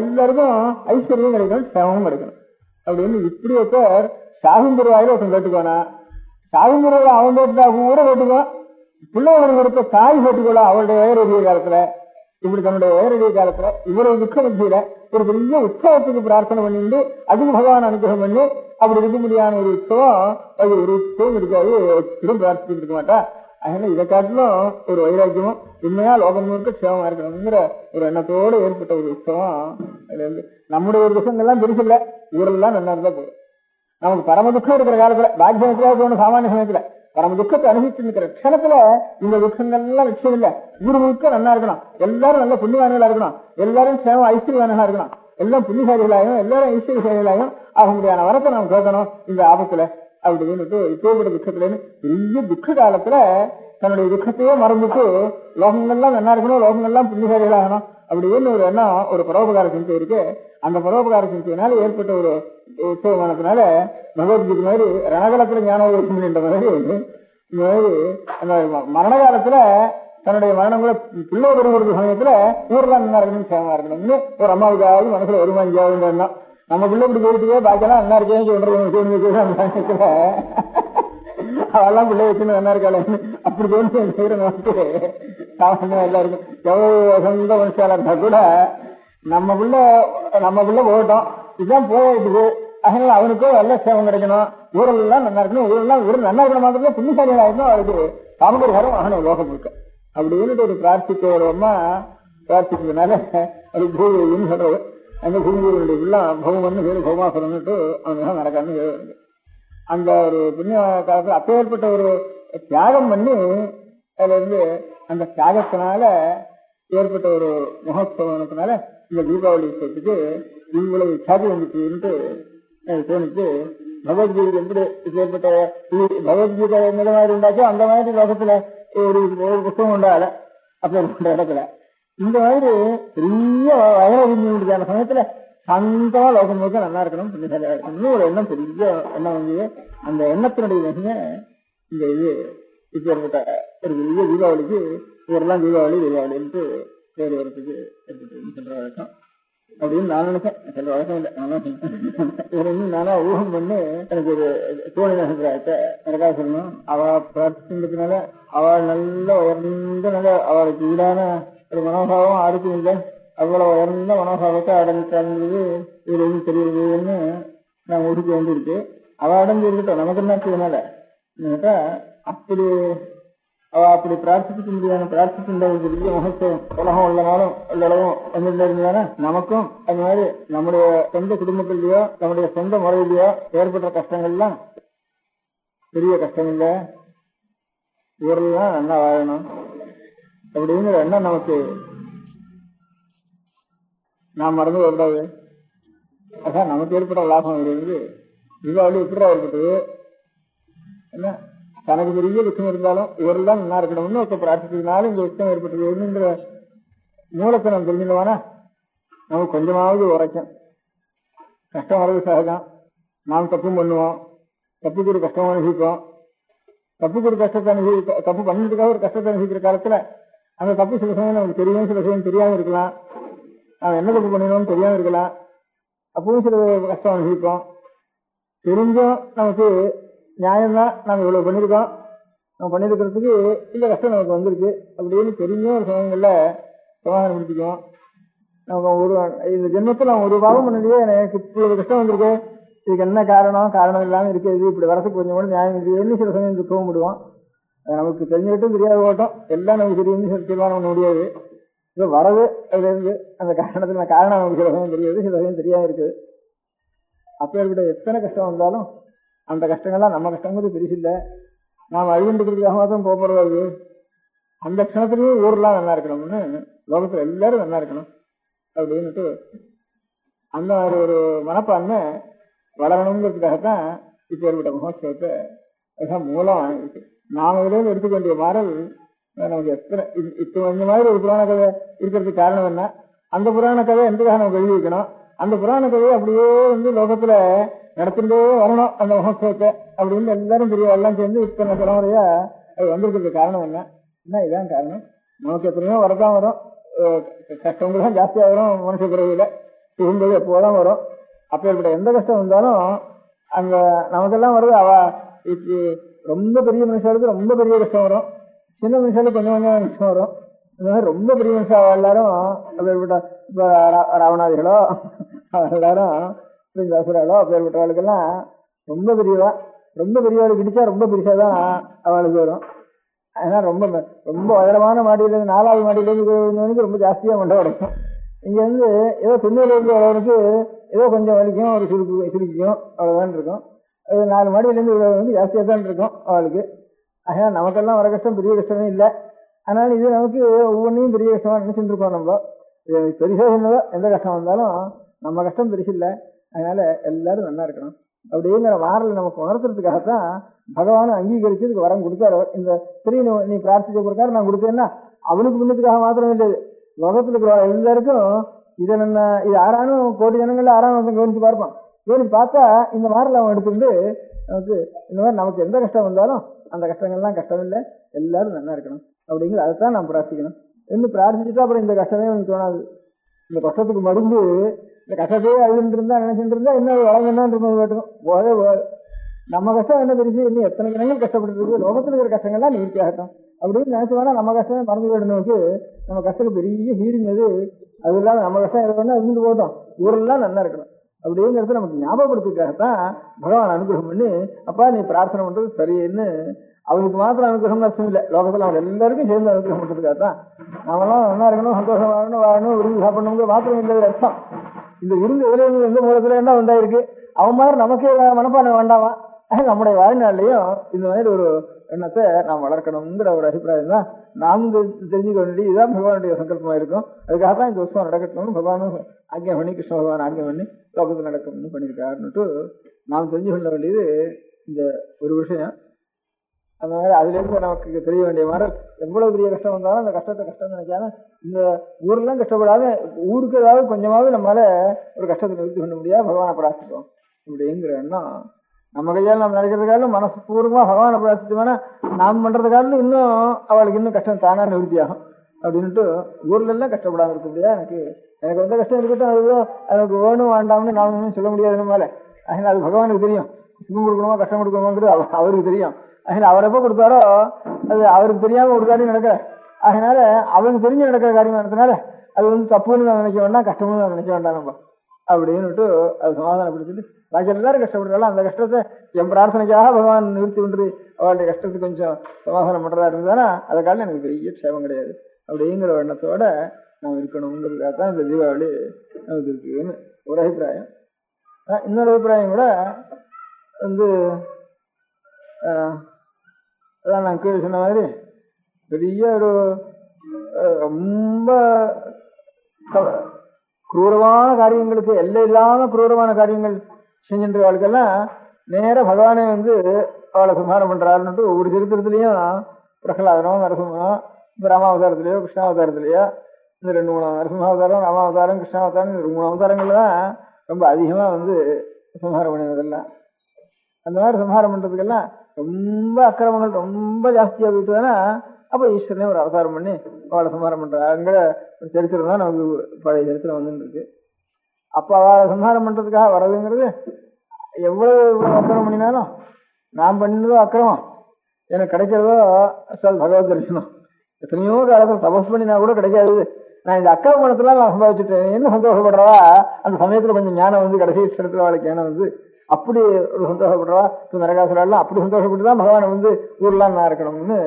எல்லாருக்கும் ஐஸ்வர்யம் கிடைக்கணும், சேமமும் கிடைக்கணும் அப்படின்னு இப்படி ஒருத்தர் சாகும்புருவாயில ஒருத்தன் கேட்டுக்கோனா, சாகும்புருவாயில அவன் கேட்டுட்டா கூட கேட்டுக்கோ, பிள்ளைகளுக்கு கொடுத்த தாய் கேட்டுக்கோளா அவளுடைய வயரடிய காலத்துல, இப்படி தன்னுடைய வயரடிய காலத்துல இவருடைய துக்க மத்தியில ஒரு பெரிய உற்சவத்துக்கு பிரார்த்தனை பண்ணிட்டு அதுக்கு பகவான் அனுகிரகம் பண்ணி அப்படி இருக்க முடியாத ஒரு உற்சவம், அது ஒரு உற்சவம் இருக்காது, திரும்ப பிரார்த்திச்சுட்டு இருக்க மாட்டா. அதனால இதை காட்டிலும் ஒரு வைராக்கியமும் உண்மையா லோகம் முழுக்க சேவமா இருக்கணுங்கிற ஒரு எண்ணத்தோடு ஏற்பட்ட ஒரு உற்சவம். அதுல இருந்து நம்முடைய ஒரு துக்கங்கள்லாம் பெருசில்லை, ஊரெல்லாம் நல்லா இருந்தா போதும். நமக்கு பரம துக்கம் இருக்கிற காலத்துல பாக்கியத்துல தோணும், சாமானிய சமயத்துல பரம துக்கத்தை அனுபவிச்சு இருக்கிற க்ஷணத்துல இந்த துக்கங்கள்லாம் விஷயம் இல்லை. ஊர் முழுக்க நல்லா இருக்கணும், எல்லாரும் நல்ல புண்ணியவான்களா இருக்கணும், எல்லாரும் சேவம் ஐஸ்வர்யவான்களா இருக்கணும், எல்லாம் புண்ணியசாலிகளாயும் எல்லாரும் ஐஸ்வர்யசாலிகளாயும் ஆக முடியாத வரத்தை நாம் கேட்கணும் இந்த ஆபத்துல அப்படின்னு இப்பேற்பட்ட துக்கத்துலன்னு பெரிய துக்க காலத்துல தன்னுடைய துக்கத்தையே மறந்துட்டு லோகங்கள்லாம் நல்லா இருக்கணும், லோகங்கள்லாம் புண்ணியசாலிகளாகணும் அப்படின்னு ஒரு எண்ணம், ஒரு பரோபகார சிந்தை இருக்கு. அந்த பரோபகார சிந்தையினால ஏற்பட்ட ஒரு உற்சவமானதுனால பகவத்கீதை மாதிரி ரணகலத்துல ஞானோதயம் என்ற மாதிரி இந்த மாதிரி அந்த மரண காலத்துல தன்னுடைய மரணம் கூட பிள்ளை பெறுகிற சமயத்துல ஊர்லாம் நல்லா இருக்கணும், சேவமா இருக்கணும்னு ஒரு அம்மாவுக்காவது மனசுல வருமா இங்கேயாவது எண்ணம். நம்ம பிள்ளை இப்படி போயிட்டே பாக்கலாம் நல்லா இருக்கேன் சொல்றது அந்த சமயத்துல அவெல்லாம் பிள்ளை வச்சுன்னு நல்லா இருக்காளு அப்படி தோணு செய்யற நமக்கு சாமானியமா எல்லாருக்கும் எவ்வளவு சொந்த மனுஷாலா இருந்தா கூட நம்ம பிள்ளை போகட்டும், இதுதான் போயிடுது. அதனால அவனுக்கும் நல்ல சேவம் கிடைக்கணும், ஊரெல்லாம் நல்லா இருக்கணும், ஊரெல்லாம் நல்லா இருக்கணும், மாத்திரம் புண்ணியசாலிகள் ஆயிருக்கும், அவருக்கு காமகரிகாரம் ஆகணும் லோகம் முழுக்க அப்படின்னு ஒரு பிரார்த்திக்கிறோமா பிரார்த்திக்கிறதுனால அது பூவின்னு சொல்றது. அந்த பூமியுடைய உள்ள பௌமன்னு பேரு பௌமாசுரன்னுட்டு அவன் நடக்கான்னு பேரு. அந்த ஒரு புண்ணிய காலத்தில் அப்பேற்பட்ட ஒரு தியாகம் பண்ணி அதுல இருந்து அந்த தியாகத்தினால ஏற்பட்ட ஒரு மகோத்சவத்தினால இந்த தீபாவளி உற்சவத்துக்கு இவ்வளவு சாதி வந்துச்சுன்ட்டு தோணிச்சு. பகவத்கீதை எப்படி ஏற்பட்ட பகவத்கீதை எந்த மாதிரி உண்டாச்சோ அந்த மாதிரி லோகத்துல ஒரு புத்தகம் உண்டாகல அப்பேற்பட்ட இடத்துல. இந்த மாதிரி பெரிய வயறிஞ்சான சமயத்துல சந்தமா லோகம் முழுக்க நல்லா இருக்கணும், புண்ணியசாலியா இருக்கணும் ஒரு எண்ணம், பெரிய எண்ணம் வந்து அந்த எண்ணத்தினுடைய மிக இந்த இது இப்ப ஏற்பட்ட ஒரு பெரிய தீபாவளிக்கு இவரெல்லாம் தீபாவளி தீபாவளின்ட்டு பேர் வரத்துக்கு ஏற்பட்டு சொல்ற வழக்கம் அப்படின்னு நான் நினைச்சேன். சொல்ற வழக்கம் இல்லை, நான் நானா ஊகம் பண்ணி எனக்கு ஒரு தோணின சம்பிரதாயத்தை எனக்காக சொல்லணும். அவ பிரார்த்திக்கிறதுனால அவள் நல்ல உயர்ந்த நல்ல அவளுக்கு ஈடான ஒரு மனோபாவம் யாருக்கும் இல்லை. அவ்வளவு உயர்ந்த மனோபாவத்தை அடைஞ்சது இதுல இருந்து தெரியுதுன்னு நான் ஒதுக்க வேண்டியிருக்கு. அவ அடைஞ்சு இருக்கட்டும், நமக்கு என்ன செய்யனால கேட்டா அப்படி அவ அப்படி பிரார்த்திக்க முடியாத பிரார்த்திக்கின்ற ஒரு பெரிய மகத்துவம் உலகம் உள்ளனாலும் உள்ளளவும் வந்துட்டு இருந்தானே நமக்கும் அது மாதிரி நம்முடைய சொந்த குடும்பத்திலேயோ நம்முடைய சொந்த முறையிலேயோ ஏற்பட்ட கஷ்டங்கள்லாம் பெரிய கஷ்டம் இல்லை, இவரெல்லாம் நல்லா வாழணும் அப்படிங்கிற எண்ணம் நமக்கு நாம் மறந்து வரக்கூடாது. அதான் நமக்கு ஏற்பட்ட லாபம் இருந்து தீபாவளி எப்படி ஏற்பட்டது என்ன தனக்கு பெரிய துக்கம் இருந்தாலும் இவரெல்லாம் நல்லா இருக்கணும்னு ஒருத்த பிரார்த்திக்கிறதுனால இந்த துக்கம் ஏற்பட்டதுங்கிற மூலத்தை நம்ம தெரிஞ்சுக்கவானா நமக்கு கொஞ்சமாவது உரைக்கும். கஷ்டம் வர்றது சகஜம், நாம் தப்பும் பண்ணுவோம், தப்புக்கு ஒரு கஷ்டம் அனுபவிப்போம். தப்புக்கு ஒரு கஷ்டத்தை தப்பு பண்ணதுக்காக ஒரு கஷ்டத்தை அனுபவிக்கிற காலத்துல அந்த தப்பு சில சமயம் நமக்கு தெரியும், சில சமயம் தெரியாம இருக்கலாம். நாம் என்ன தப்பு பண்ணினோம்னு தெரியாம இருக்கலாம். அப்பவும் சில கஷ்டம் அனுபவிப்போம். தெரிஞ்சும் நமக்கு நியாயம்தான் நம்ம இவ்வளவு பண்ணிருக்கோம், நம்ம பண்ணிருக்கிறதுக்கு இந்த கஷ்டம் நமக்கு வந்திருக்கு அப்படின்னு தெரிஞ்சும் ஒரு சமயங்கள்ல சமாதானம் பிடிச்சிக்குவோம். நம்ம ஒரு இந்த ஜென்மத்தில் நம்ம ஒரு பாவம் பண்ணலையே, எனக்கு இவ்வளவு கஷ்டம் வந்திருக்கு, இதுக்கு என்ன காரணம், காரணம் இல்லாம இருக்குது, இப்படி வரதுக்கு கொஞ்சம் கூட நியாயம் இருக்குன்னு சில சமயம் துக்கம் விடுவோம். நமக்கு தெரிஞ்சுக்கிட்டும் தெரியாத ஓட்டம் எல்லாம் நமக்கு தெரியும் தீர்மானம் பண்ண முடியாது. இப்போ வரது அதுல இருந்து அந்த காரணத்துல காரணம் நமக்கு சில சமயம் தெரியாது, சில சமயம் தெரியாம இருக்குது. அப்பேற்பட்ட எத்தனை கஷ்டம் வந்தாலும் அந்த கஷ்டங்கள்லாம் நம்ம கஷ்டங்கிறது பெருசு இல்லை, நாம் அழிவுன்றதுக்காக மாத்திரம் போகிறது. அந்த க்ஷணத்துலேயும் ஊரெல்லாம் நல்லா இருக்கணும்னு லோகத்தில் எல்லாரும் நல்லா இருக்கணும் அப்படின்னுட்டு அந்த மாதிரி ஒரு மனப்பான்மை வளரணுங்கிறதுக்காகத்தான் இப்போ ஏற்பட்ட மகோத்சவத்தை அதுதான் மூலம் இருக்கு. நாம இதுலேருந்து எடுத்துக்க வேண்டிய மாறல் நமக்கு எத்தனை இப்போ இந்த மாதிரி ஒரு புராண கதை இருக்கிறதுக்கு காரணம் என்ன, அந்த புராண கதை எந்தக்காக நமக்கு எழுதி வைக்கணும், அந்த புராண கதையை அப்படியே லோகத்துல நடத்திட்டே வரணும் அந்த மகோத்சவத்தை அப்படின்னு எல்லாரும் பெரியவெல்லாம் சேர்ந்து இத்தனை தலைமுறையா அது வந்திருக்கிறதுக்கு காரணம் என்ன இதான் காரணம். நமக்கு எத்தனையோ வரதான் வரும், கஷ்டங்கள் தான் ஜாஸ்தியாக வரும், மனுஷ பிறவியில சுகும்போது எப்போதான் வரும். அப்பேற்பட்ட எந்த கஷ்டம் வந்தாலும் அங்க நமக்கெல்லாம் வருது. அவ ரொம்ப பெரிய மனுஷாளுக்கு ரொம்ப பெரிய கஷ்டம் வரும், சின்ன மனுஷாளுக்கு கொஞ்சம் கொஞ்சம் கஷ்டம் வரும். இந்த மாதிரி ரொம்ப பெரிய மனுஷா எல்லாரும் அப்பேற்பட்ட இப்ப ராவணாதிகளோ எல்லாரும் அசுராளோ அப்பேற்பட்டவாளுக்கெல்லாம் ரொம்ப பெரியவா, ரொம்ப பெரியவாளுக்கு இடிச்சா ரொம்ப பெருசாதான் அவளுக்கு வரும். அதனால ரொம்ப ரொம்ப உயரமான மாடியிலேருந்து 4வது மாடியிலேருந்து ரொம்ப ஜாஸ்தியா மண்டை உடைக்கும். இங்க வந்து ஏதோ துணியில இருந்து வரவனுக்கு ஏதோ கொஞ்சம் வலிக்கும், ஒரு சுருக்கிக்கும், அவ்வளவுதான் இருக்கும். அது 4 மாடியிலேருந்து வந்து ஜாஸ்தியா தான் இருக்கும் அவளுக்கு. அதனால நமக்கெல்லாம் வர கஷ்டம் பெரிய கஷ்டமே இல்லை. அதனால இது நமக்கு ஒவ்வொன்றையும் பெரிய கஷ்டமா நினைச்சுட்டு இருக்கோம். நம்ம பெருசா சொன்னதோ எந்த கஷ்டம் வந்தாலும் நம்ம கஷ்டம் பெருசு இல்லை. அதனால எல்லாரும் நல்லா இருக்கணும் அப்படிங்கிற மாறல் நமக்கு உணர்த்துறதுக்காகத்தான் பகவான் அங்கீகரிச்சு இதுக்கு வரம் கொடுத்தாரு. இந்த சரி நீ பிரார்த்திச்ச பிரகாரம் நான் கொடுத்தேன்னா அவனுக்கு முன்னத்துக்காக மாத்திரம் இல்லை, லோகத்துல இருக்கிற எல்லாருக்கும் இதை இது ஆறானும் கோடி ஜனங்கள்ல ஆறாம் கவனிச்சு பார்ப்பான். கவனிச்சு பார்த்தா இந்த மாறல் அவன் எடுத்துட்டு நமக்கு இந்த மாதிரி நமக்கு எந்த கஷ்டம் வந்தாலும் அந்த கஷ்டங்கள்லாம் கஷ்டம் இல்லை, எல்லாரும் நல்லா இருக்கணும் அப்படிங்கிறது அதைத்தான் நாம் பிரார்த்திக்கணும். இன்னும் பிரார்த்திச்சுட்டா அப்புறம் இந்த கஷ்டமே எனக்கு தோணாது. இந்த கஷ்டத்துக்கு மருந்து இந்த கஷ்டத்தையே அழுதுட்டு இருந்தா நினைச்சுட்டு இருந்தா இன்னும் வளங்கன்னு கேட்டுக்கும் போதே போகாது. நம்ம கஷ்டம் என்ன தெரிஞ்சு இன்னும் எத்தனை ஜனங்கள் கஷ்டப்பட்டு இருக்கு, லோகத்தில் இருக்கிற கஷ்டங்கள்லாம் நிவர்த்தியாகட்டும் அப்படின்னு நினைச்சுவானா நம்ம கஷ்டமே மறந்து போயிடணுக்கு நம்ம கஷ்டத்துக்கு பெரிய ஹீரிங் அது. அது இல்லாமல் நம்ம கஷ்டம் இருக்கணும்னா இருந்து போட்டோம், ஊரெல்லாம் நல்லா இருக்கணும் அப்படிங்கிறது நமக்கு ஞாபகப்படுத்துக்காகத்தான் பகவான் அனுகிரகம் பண்ணி அப்பா நீ பிரார்த்தனை பண்றது சரின்னு அவனுக்கு மாத்திரம் அனுகிரகம் அர்த்தம் இல்லை, லோகத்தில் அவங்க எல்லாருக்கும் சேர்ந்து அனுகிரகம் பண்றதுக்காகத்தான் நாமெல்லாம் நல்லா இருக்கணும், சந்தோஷம் வாழணும், விரும்பி சாப்பிடணுங்கிற மாத்திரம் இல்லை அர்த்தம். இந்த விருந்து எதுல இருந்து எந்த மூலத்துல இருந்தா உண்டாயிருக்கு, அவன் மாதிரி நமக்கே மனப்பான்மை வேண்டாமா? நம்முடைய வாழ்நாள்லயும் இந்த மாதிரி ஒரு எண்ணத்தை நாம் வளர்க்கணுங்கிற ஒரு அபிப்பிராயம் தான் நாம் தெரிஞ்சுக்க வேண்டியது. இதுதான் பகவானுடைய சங்கல்பமா இருக்கும். அதுக்காக தான் இந்த உற்சவம் நடக்கணும்னு பகவானும் ஆக்கியம் பண்ணி, கிருஷ்ண பகவான் ஆக்கியம் பண்ணி லோகத்தில் நடக்கணும்னு பண்ணியிருக்காருன்னுட்டு நாம் தெரிஞ்சு கொள்ள வேண்டியது இந்த ஒரு விஷயம். அந்த மாதிரி அதுல இருந்து நமக்கு தெரிய வேண்டிய மாதிரி எவ்வளவு பெரிய கஷ்டம் வந்தாலும் அந்த கஷ்டத்தை கஷ்டம் நினைக்காம இந்த ஊர்லாம் கஷ்டப்படாம ஊருக்கு ஏதாவது கொஞ்சமாவது நம்மளால ஒரு கஷ்டத்தை நிறுத்தி பண்ண முடியாது, பகவானை பிரார்த்திப்போம் இப்படிங்கிற எண்ணம் நம்ம கையால் நம்ம நினைக்கிறதுக்காலும் மனசு பூர்வமாக பகவானை பிரார்த்திச்சோம்னா நாம் பண்றதுக்காலும் இன்னும் அவளுக்கு இன்னும் கஷ்டம் தானா நிவர்த்தி ஆகும் அப்படின்ட்டு ஊர்ல எல்லாம் கஷ்டப்படாம இருக்க முடியாது. எனக்கு வந்த கஷ்டம் இருக்கட்டும், அதுவும் எனக்கு வேணும் வேண்டாம்னு நாம் இன்னும் சொல்ல முடியாது நம்மளால. அதனால அது பகவானுக்கு தெரியும், சுகம் கொடுக்கணுமா கஷ்டம் கொடுக்கணுமாங்கிறது அவருக்கு தெரியும். அதனால அவர் எப்போ கொடுத்தாரோ அது அவருக்கு தெரியாம ஒரு காரியம் நடக்கிற, அதனால அவனுக்கு தெரிஞ்சு நடக்கிற காரியமானதுனால அது தப்புன்னு நான் நினைக்க வேண்டாம், கஷ்டம்னு நான் நினைக்க வேண்டாம் நம்ம அப்படின்னுட்டு அது சமாதானப்படுத்திட்டு பாக்கி எல்லாரும் கஷ்டப்படுறாலும் அந்த கஷ்டத்தை என் பிரார்த்தனைக்காக பகவான் நிறுத்தி கொண்டு அவளுடைய கஷ்டத்துக்கு கொஞ்சம் சமாதானம் பண்றதா இருந்ததுன்னா அதை காலம் எனக்கு பெரிய க்ஷேமம் கிடையாது அப்படிங்கிற எண்ணத்தோட நாம் இருக்கணுங்கிறதுக்காக தான் இந்த தீபாவளி நமக்கு இருக்குன்னு ஒரு அபிப்பிராயம். இன்னொரு அபிப்பிராயம் கூட அதான் நான் கீழே சொன்ன மாதிரி பெரிய ஒரு ரொம்ப குரூரமான காரியங்களுக்கு எல்லை இல்லாம குரூரமான காரியங்கள் செஞ்சுட்டு வாழ்க்கெல்லாம் நேர பகவானே அவளை சம்ஹாரம் பண்றாருன்னுட்டு ஒவ்வொரு சரித்திரத்திலையும் பிரகலாதனோ நரசிம்மனோ இப்போ ராமாவதாரத்திலேயோ கிருஷ்ணாவதாரத்திலேயோ இந்த 2-3 நரசிம்மாவதாரம் ராமாவதாரம் கிருஷ்ணாவதாரம் இந்த 3 அவதாரங்கள்ல தான் ரொம்ப அதிகமா சம்ஹாரம் பண்ணினதெல்லாம். அந்த மாதிரி சம்ஹாரம் பண்றதுக்கெல்லாம் ரொம்ப அக்கிரமங்கள் ரொம்ப ஜாஸ்தியா போயிட்டுதானா அப்போ ஈஸ்வரனே ஒரு அவதாரம் பண்ணி அவளை சம்ஹாரம் பண்றாங்கிற சரித்திரம் தான் நமக்கு பழைய சரித்திரம் வந்துட்டு இருக்கு. அப்போ அவளை சம்ஹாரம் பண்றதுக்காக வர்றதுங்கிறது எவ்வளவு அக்கிரமம் பண்ணினாலும் நான் பண்ணதோ அக்கிரமம் எனக்கு கிடைக்கிறதோ பகவத் தரிசனம். எத்தனையோ காலத்தில் தபஸ் பண்ணினா கூட கிடைக்காது. நான் இந்த அக்கிரமணத்துல நான் சம்பாதிச்சுட்டேன் என்ன சந்தோஷப்படுறவா அந்த சமயத்துல கொஞ்சம் ஞானம் கடைசி இடத்துல அவளுக்கு ஞானம் அப்படி ஒரு சந்தோஷப்படுறவா நரகாசுரெல்லாம் அப்படி சந்தோஷப்பட்டு தான் பகவானை ஊர்லாம் நான் இருக்கணும்னு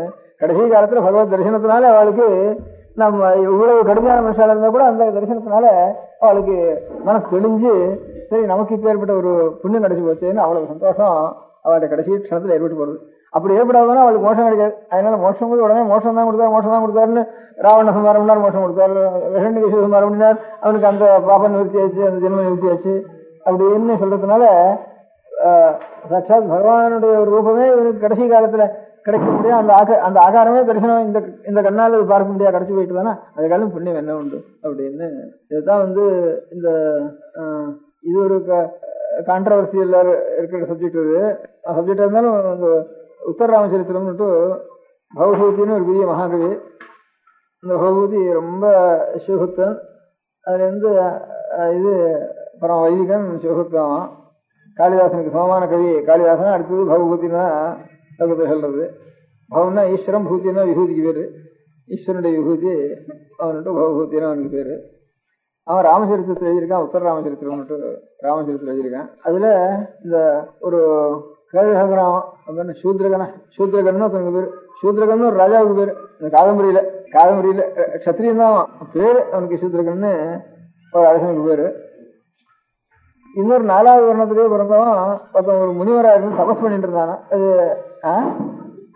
கடைசி காலத்துல பகவத் தரிசனத்தினால அவளுக்கு நம்ம இவ்வளவு கடுமையான மனுஷால இருந்தா கூட அந்த தரிசனத்தினால அவளுக்கு மனசு தெளிஞ்சு சரி நமக்கு இப்ப ஏற்பட்ட ஒரு புண்ணியம் கிடைச்சி போச்சேன்னு அவ்வளவு சந்தோஷம் அவளுடைய கடைசி க்ஷணத்துல ஏற்பட்டு போறது. அப்படி ஏற்படாதுன்னா அவளுக்கு மோஷம் கிடைக்காது. அதனால மோஷம் உடனே மோஷம் தான் கொடுத்தாருன்னு ராவண சம்ஹாரம் பண்ணார், மோஷம் கொடுத்தாரு. விஷண்ணிகேஷ சம்ஹாரம் பண்ணினார், அவனுக்கு அந்த பாபம் நிவர்த்தி ஆச்சு, அந்த ஜென்மம் நிவர்த்தி ஆச்சு அப்படின்னு சொல்றதுனால சாட்சாத் பகவானுடைய ஒரு ரூபமே இவனுக்கு கடைசி காலத்துல கிடைக்க முடியாது. அந்த ஆகாரமே தரிசனம் இந்த கண்ணால் பார்க்க முடியாது கிடைச்சி போயிட்டு தானே அதுக்காலும் புண்ணியம் என்ன உண்டு அப்படின்னு. இதுதான் இந்த இது ஒரு கான்ட்ரவர்சியல் இருக்கிற சப்ஜெக்ட். இது சப்ஜெக்டா இருந்தாலும் இந்த உத்தர ராமச்சரித்திரம்னுட்டு பகவதூத்தின்னு ஒரு பெரிய மகாகவி. இந்த பகவதி ரொம்ப சிவபக்தன். அதுலேருந்து இது பரம வைதிகன் சிவபக்தன். காளிதாசனுக்கு சமமான கவி காளிதாசன். அடுத்தது பகவதினா லோகத்தை சொல்றது. பவன்னா ஈஸ்வரம், பூத்தினா விபூதிக்கு பேரு. ஈஸ்வரனுடைய விபூதி அவன்ட்டு பகவதினா அவனுக்கு பேரு. அவன் ராமச்சரித்திரத்தில் எழுதியிருக்கான், உத்தர ராமச்சரித்திரம்னுட்டு ராமச்சரித்திரம் எழுதியிருக்கான். அதுல இந்த ஒரு கேள்விகராமன் சூத்ரகன்னு ஒருத்தனுக்கு பேரு. சூத்ரகன்னு ஒரு ராஜாவுக்கு பேரு. இந்த காதம்பரியில கத்திரியன் தான் பேரு அவனுக்கு சூத்ரகன்னு ஒரு அரசனுக்கு பேரு. இன்னொரு 4வது வருணத்திலேயே பிறந்தவன் ஒருத்தன் ஒரு முனிவரா இருந்து தபஸ் பண்ணிட்டு இருந்தானா. அது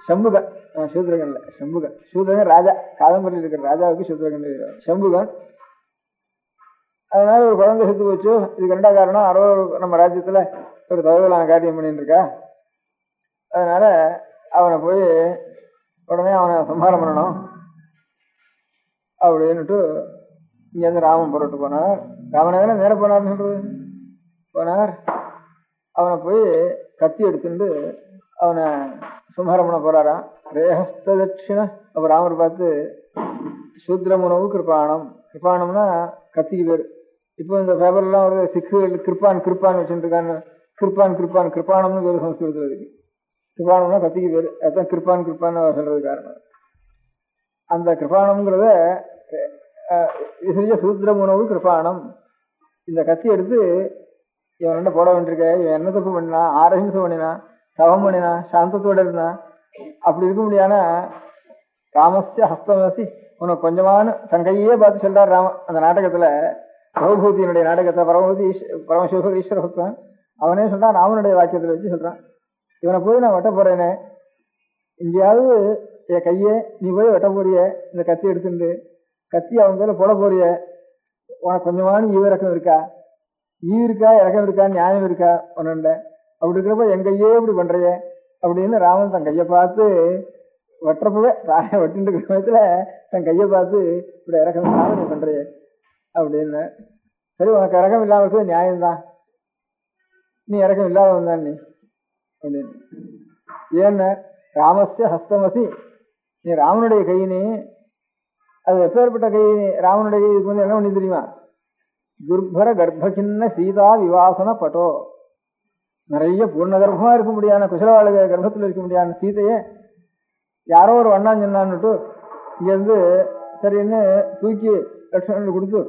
சம்புகன். சூத்ரகன் இல்ல, சம்புகன். சூத்ரகன் ராஜா, காதம்பரியில் இருக்கிற ராஜாவுக்கு சூத்ரகன் சம்புகன். அதனால ஒரு குழந்தை செத்து போச்சு. இதுக்கு 2 காரணம், நம்ம ராஜ்யத்துல ஒரு தவறுதலான காரியம் பண்ணிட்டு இருக்கா. அதனால அவனை போய் உடனே அவனை சம்ஹாரம் பண்ணணும் அப்படின்னுட்டு இங்கேருந்து ராமன் புறட்டு போனார். ராமனே நேர போனார்னு சொல்றது போனார். அவனை போய் கத்தி எடுத்துட்டு அவனை சம்ஹாரம் பண்ண போறாராம். ரேஹஸ்த தட்சிண. அப்ப ராமர் பார்த்து சூத்ரமுனவு கிருப்பாணம். கிருப்பாணம்னா கத்திக்கு பேரு. இப்போ இந்த பேப்பர்லாம் ஒரு கிருப்பான் வச்சுட்டு இருக்கான்னு கிருப்பாணம்னு பேரு சம்ஸ்கிருதத்தில் இருக்கு. கிருப்பாணம்னா கத்திக்கு பேரு. அதுதான் கிருப்பான்னு சொல்றது காரணம். அந்த கிருப்பாணம்ங்கிறத சூத்ரமுனவு கிருப்பாணம். இந்த கத்தி எடுத்து இவன் என்ன போட வேண்டியிருக்க, இவன் என்ன தப்பு பண்ணினான், ஆரஹிம்சம் பண்ணினான், தவம் பண்ணினான், சாந்தத்தோட இருந்தான். அப்படி இருக்க முடியாத ராமஸ்ய ஹஸ்தமசி உனக்கு கொஞ்சமான தன் கையே பார்த்து சொல்றார் ராமன் அந்த நாடகத்துல. பரமபூதியினுடைய நாடகத்தை பரமசிவ ஈஸ்வர பக்தன் அவனே சொல்றான், ராமனுடைய வாக்கியத்தில் வச்சு சொல்றான், இவனை போய் நான் வெட்ட போறேனே, எங்கேயாவது என் கையை நீ போய் வெட்ட போறிய, இந்த கத்தி எடுத்துட்டு கத்தி அவன் மேல போட போறிய, உனக்கு கொஞ்சமான ஈவிரக்கம் இருக்கா, இருக்கா, இறக்கம் இருக்கா, நியாயம் இருக்கா உன்னுண்ட, அப்படி இருக்கிறப்ப என் கையே இப்படி பண்றைய அப்படின்னு ராமன் தன் கையை பார்த்து வெட்டுறப்பவே தாயை வெட்டிட்டு இருக்கிற சமயத்துல தன் கையை பார்த்து இப்படி இறக்கம் இல்லாம நீ பண்றைய அப்படின்னு. சரி, உனக்கு இறக்கம் இல்லாம இருக்கிறது நியாயம்தான், நீ இறக்கம் இல்லாதவன் தான் நீ அப்படின்னு. ஏன்னு ராமஸ்ய ஹஸ்தமசி, நீ ராமனுடைய கையினே, அது எப்பேற்பட்ட கை ராமனுடைய கை, இதுக்கு வந்து என்ன பண்ணி தெரியுமா, துர்பர கர்ப்பசின்ன சீதா விவாசன பட்டோ, நிறைய பூர்ண கர்ப்பமா இருக்க முடியாத குசலவாழ கர்ப்பத்தில் இருக்க முடியாத சீதையே யாரோ ஒரு வண்ணான் சொன்னான்னுட்டு இங்கேருந்து சரின்னு தூக்கி லட்சுமணன் கொடுத்து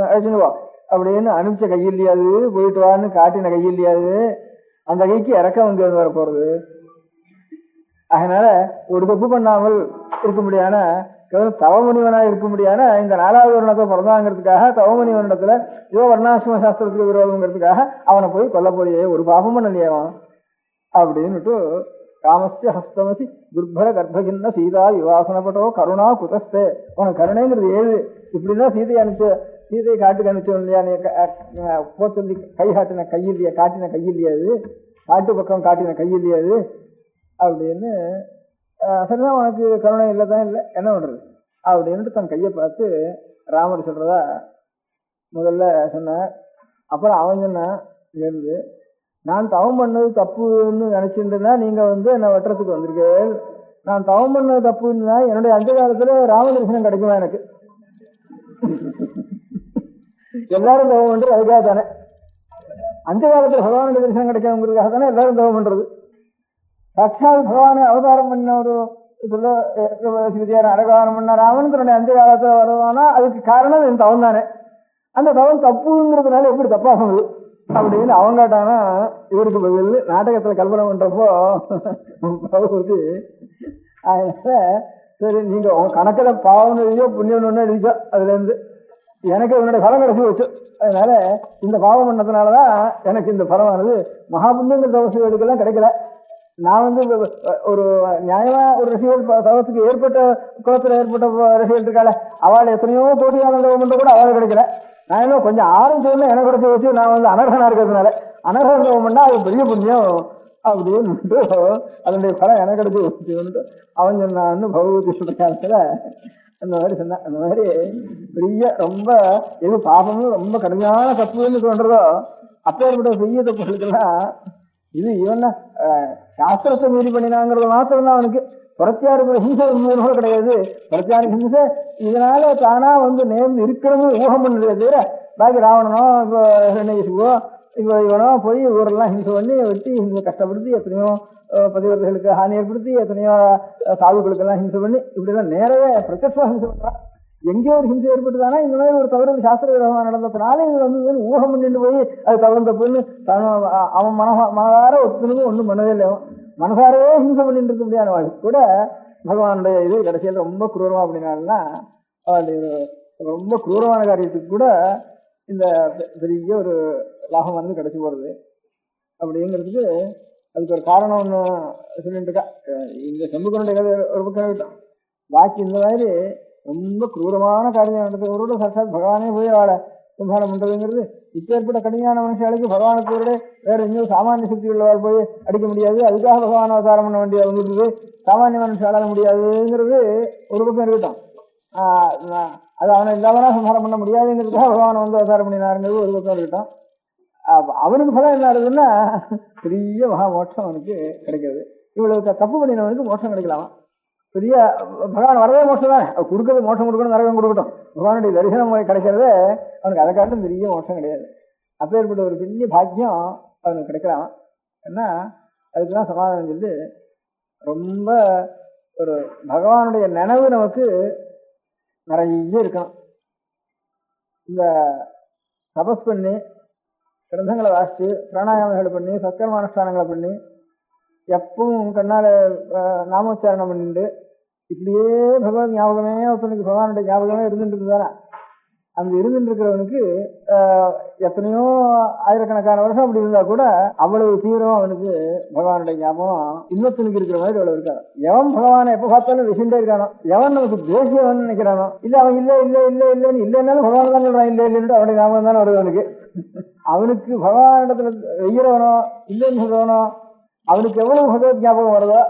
அழைச்சுன்னு வா அப்படின்னு அனுப்பிச்ச கையில்லையாது, போயிட்டு வான்னு காட்டின கையில்லையாது, அந்த கைக்கு இறக்கம் வந்து வர போறது. அதனால ஒரு தப்பு பண்ணாமல் இருக்க முடியாத தவமுனிவனா இருக்க முடியாத இந்த 4வது வருணத்தை பிறந்தாங்கிறதுக்காக தவமுனிவனிடத்துல ஏதோ வர்ணாசிரம சாஸ்திரத்துக்கு விரோதங்கிறதுக்காக அவனை போய் கொல்ல போறியே, ஒரு பாபம் பண்ணலையாவன் அப்படின்னுட்டு ராமஸ்ய ஹஸ்தமசி துர்பர கர்ப்பகின்ன சீதா விவாசனப்பட்டோ கருணா குதஸ்தே, உனக்கு கருணைங்கிறது ஏது, இப்படிதான் சீதையை அனுப்பிச்சு சீதையை காட்டுக்கு அனுப்பிச்சோம் இல்லையா, நீ போ சொல்லி கை காட்டின கையில்லையா, காட்டின கையில்லையாது, காட்டு பக்கம் காட்டின கையில்லையாது அப்படின்னு. சரிதான், உனக்கு கருணை இல்லைதான் இல்லை, என்ன பண்றது அப்படின்ட்டு தன் கையை பார்த்து ராமர் சொல்றதா முதல்ல சொன்ன. அப்புறம் அவன் சொன்னான், இருந்து நான் தவம் பண்ணது தப்புன்னு நினைச்சுட்டுனா நீங்க வந்து என்ன வெட்டுறதுக்கு வந்திருக்கேன், நான் தவம் பண்ணது தப்புன்னா என்னுடைய அந்த காலத்துல ராமதரிசனம் கிடைக்குமா எனக்கு, எல்லாரும் தவம் பண்றது அதுக்காக தானே, அந்த காலத்துல பகவானுடைய தரிசனம் கிடைக்காதுங்கிறதுக்காக தானே எல்லாரும் தவம் பண்றது. சாட்சாத் பகவான அவதாரம் பண்ண ஒரு இதுல அவதாரம் பண்ண ராமன் தன்னுடைய அந்த காலத்துல வருவானா அதுக்கு காரணம் என் தவம் தானே, அந்த தவம் தப்புங்கிறதுனால எப்படி தப்பாகுது அப்படின்னு அவங்க கேட்டானா இவருக்கு பதில் நாடகத்துல கல்பனை பண்றப்போ பகவதி. அதனால சரி, நீங்க உங்க கணக்குல பாவம் எழுதியோ புண்ணியம் ஒண்ணு எழுதிச்சோ, அதுல இருந்து எனக்கு என்னுடைய பலம் கிடைச்சி வச்சு, அதனால இந்த பாவம் பண்ணதுனாலதான் எனக்கு இந்த பலமானது மகாபுண்ணியங்கிற தவசுகளுக்கெல்லாம் கிடைக்கல. நான் வந்து ஒரு நியாயமா ஒரு ரசிகர் தவத்துக்கு ஏற்பட்ட குளத்துல ஏற்பட்ட ரசிகர் இருக்காள, அவள் எத்தனையோ கோட்டியான தவம் பண்ற கூட அவள் கிடைக்கல. நான் என்ன கொஞ்சம் ஆரம்பிச்சோன்னு எனக்கு கிடைச்சி வச்சு நான் வந்து அனர்ஹனா இருக்கிறதுனால அனர்ஹன் தவம் பண்ணா அது பெரிய புண்ணியம் அப்படின்னு அதனுடைய பலம் எனக்கு கிடைச்சி வச்சுட்டு அவன் சொன்னான்னு பகவதி சொல்ற காலத்துல அந்த மாதிரி சொன்னான். அந்த மாதிரி பெரிய ரொம்ப எது பாபமும் ரொம்ப கடுமையான தப்புன்னு தோன்றதோ அப்பேற்பட்ட பெரிய தப்புகளுக்கெல்லாம் இது இவன் சாஸ்திரத்தை மீறி பண்ணினாங்கிறது மாத்திரம் தான் அவனுக்கு. புறத்தியாருக்கு ஹிம்சை கூட கிடையாது. புறத்தியாருக்கு ஹிம்சை இதனால தானா வந்து நேர்ந்து இருக்கணும்னு ஊகம் பண்ணுறதே தவிர பாக்கி ராவணனோ இப்போ ஹிரண்யகசிபோ இப்போ இவனோ போய் ஊரெல்லாம் ஹிம்சை பண்ணி வெட்டி ஹிம்சை கஷ்டப்படுத்தி எத்தனையோ பதிவர்களுக்கு ஹானி ஏற்படுத்தி எத்தனையோ சாதுக்களுக்கெல்லாம் ஹிம்சை பண்ணி இப்படிலாம் நேரவே பிரத்யட்சமாக ஹிம்சை பண்ணுறான். எங்கேயோ ஒரு ஹிம்சை ஏற்பட்டுதானா இந்த மாதிரி ஒரு தவறு சாஸ்திர விரோதமாக நடந்ததுனால இது வந்து ஊகம் பண்ணிட்டு போய் அது தவறு தப்புன்னு அவன் மனதார ஒத்துனது ஒன்றும் பண்ணவே இல்லை. அவன் மனசாரவே ஹிம்சை பண்ணிட்டு இருக்க முடியாத வாழ் கூட பகவானுடைய இது கடைசியில் ரொம்ப குரூரமா அப்படின்னால்னா அவளுடைய ரொம்ப குரூரமான காரியத்துக்கு கூட இந்த பெரிய ஒரு லாபம் வந்து கிடைச்சி போறது அப்படிங்கிறதுக்கு அதுக்கு ஒரு காரணம் ஒன்று சொல்லிட்டு இருக்கா. இந்த சம்புகனுடைய கதை ஒரு பக்கம் இருக்கட்டும், பாக்கி இந்த மாதிரி ரொம்ப குரூரமான காரியம் நடந்தது ஒரு சாட்சாத் பகவானே போய் அவளை சம்ஹாரம் பண்றதுங்கிறது இப்போ ஏற்பட்ட கடுமையான மனுஷாளுக்கு பகவானுக்கு வேற இன்னும் சாமானிய சக்தி உள்ளவாள் போய் அடிக்க முடியாது. அதுக்காக பகவான் அவதாரம் பண்ண வேண்டிய வந்துருக்கு, சாமானிய மனுஷால முடியாதுங்கிறது ஒரு பக்கம் இருக்கட்டும். அது அவனை இல்லாமனா சம்ஹாரம் பண்ண முடியாதுங்கிறதுக்காக பகவான் வந்து அவதாரம் பண்ணினாருங்கிறது ஒரு பக்கம் இருக்கட்டும். அவனுக்கு பலம் என்ன ஆகுதுன்னா பெரிய மகா மோட்சம் அவனுக்கு கிடைக்கிறது. இவ்வளவு தப்பு பண்ணினவனுக்கு மோட்சம் கிடைக்கலாமா? பெரிய பகவான் வரவே மோட்சம் தானே, கொடுக்கறது மோட்சம் கொடுக்கணும், நரகம் கொடுக்கட்டும். பகவானுடைய தரிசனம் கிடைக்கிறதே அவனுக்கு அதை காட்டும் பெரிய மோட்சம் கிடையாது. அப்பேற்பட்ட ஒரு பெரிய பாக்கியம் அவனுக்கு கிடைக்கலாம். ஏன்னா அதுக்குதான் சமாதானம் சொல்லி ரொம்ப ஒரு பகவானுடைய நினைவு நமக்கு நிறைய இருக்கணும். இந்த தபஸ் பண்ணி கிரந்தங்களை வாசிச்சு பிராணாயாமங்களை பண்ணி சத்கர்மானுஷ்டானங்களை பண்ணி எப்பவும் கண்ணால நாமோச்சாரணம் பண்ணிட்டு இப்படியே பகவத் ஞாபகமே ஒருத்தனுக்கு பகவானுடைய ஞாபகமே இருந்துட்டு இருந்தானே அங்க இருந்துட்டு இருக்கிறவனுக்கு எத்தனையோ ஆயிரக்கணக்கான வருஷம் அப்படி இருந்தா கூட அவ்வளவு தீவிரம் அவனுக்கு பகவானுடைய ஞாபகம் இன்னொருத்தனுக்கு இருக்கிற மாதிரி அவ்வளவு இருக்காது. எவன் பகவானை எப்ப பார்த்தாலும் விஷயண்டே இருக்கானோ, எவன் நமக்கு தேசியவன் நினைக்கிறானோ, இல்ல அவன் இல்ல இல்ல இல்ல இல்லன்னு இல்லைன்னாலும் பகவான் தான் சொல்றான் இல்ல இல்லைன்னு அவனுடைய ஞாபகம் தானே வருது அவனுக்கு. அவனுக்கு பகவானிடத்துல வெய்யறவனோ இல்லைன்னு சொல்றவனோ அவனுக்கு எவ்வளவு பகவத் ஞாபகம் வருதோ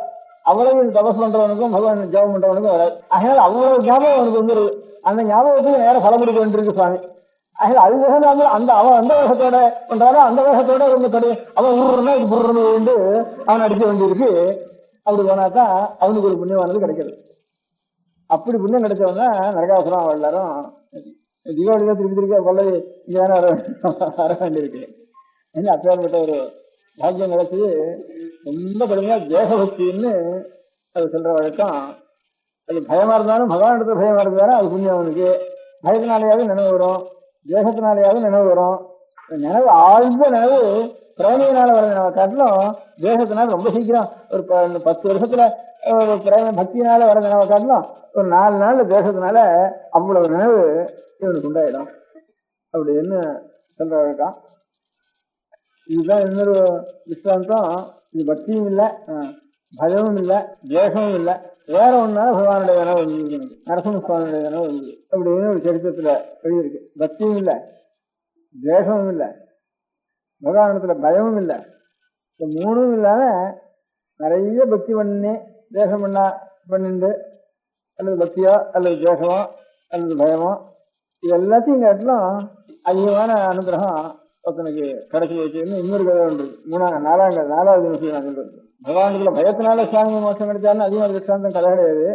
அவ்வளவு தபஸ் பண்றவனுக்கும் பகவான் ஜபம் பண்றவனுக்கும் வராது. அதனால அவ்வளவு ஞாபகம் அவனுக்கு வந்துருது. அந்த ஞாபகத்துக்கு நேரம் பலம் கொடுக்க வேண்டியிருக்கு சுவாமி. அதனால அது வேகம் அந்த அவன் அந்த வேகத்தோட பண்றாரோ அந்த வேகத்தோட ரொம்ப தடு அவன் உருன்னா இது புர்றன்னு வேண்டு அவன் அடிக்க வேண்டியிருக்கு. அப்படி போனாதான் அவனுக்கு ஒரு புண்ணியமானது கிடைக்கிறது. அப்படி புண்ணியம் கிடைச்சவங்க நரகாசுரம் அவள் எல்லாரும் தீபாவளி தான் திருப்பி திருப்பி கொள்ளை இங்கதானே வர வேண்டியிருக்கு. என்ன அப்பேற்பட்ட ஒரு பாக்கியம் கிடைச்சது. ரொம்ப கடுமையா தேசபக்தின்னு அது சொல்ற வழக்கம். அது பயமா இருந்தாலும் பகவான் இடத்துல பயமா இருந்தாலும் அது புண்ணியம் அவனுக்கு. பயத்தினாலேயாவது நினைவு வரும், தேசத்தினாலேயாவது நினைவு வரும். நினைவு ஆழ்ந்த நினைவு பிரேமையினால வர நினைவை காட்டிலும் தேசத்தினால ரொம்ப சீக்கிரம் ஒரு 10 வருஷத்துல பிரேம பக்தியினால வர நினைவை காட்டிலும் ஒரு 4 நாள்ல தேசத்தினால அவ்வளவு நினைவு இவனுக்கு உண்டாயிடும். அப்படி என்ன சொல்ற வழக்கம். இதுதான் இன்னொரு விஸ்வாந்தம். இது பக்தியும் இல்லை, பயமும் இல்லை, தேசமும் இல்லை, வேற ஒன்னால பகவானுடைய கனவு வந்து நரசிம்ம சுவாமியுடைய கனவு வந்து அப்படின்னு ஒரு சரித்திரத்துல எழுதியிருக்கு. பக்தியும் இல்லை, தேசமும் இல்லை, பகவானத்துல பயமும் இல்லை, இந்த 3ம் இல்லாம நிறைய பக்தி பண்ணி தேசம் பண்ணிண்டு அல்லது பக்தியோ அல்லது தேசமோ அல்லது பயமோ இது எல்லாத்தையும் காட்டிலும் அதிகமான அனுகிரகம் ஒருத்தனுக்கு கிடைச்சி வச்சுன்னு இன்னொரு கதை ஒன்று. 4வது நிமிஷம் நான் சொல்றது. பகவானுக்குள்ள பயத்தினால சுவாமி மோட்சம் கிடைச்சாலும் அதிகமாக திருஷ்டாந்தம் கதை கிடையாது.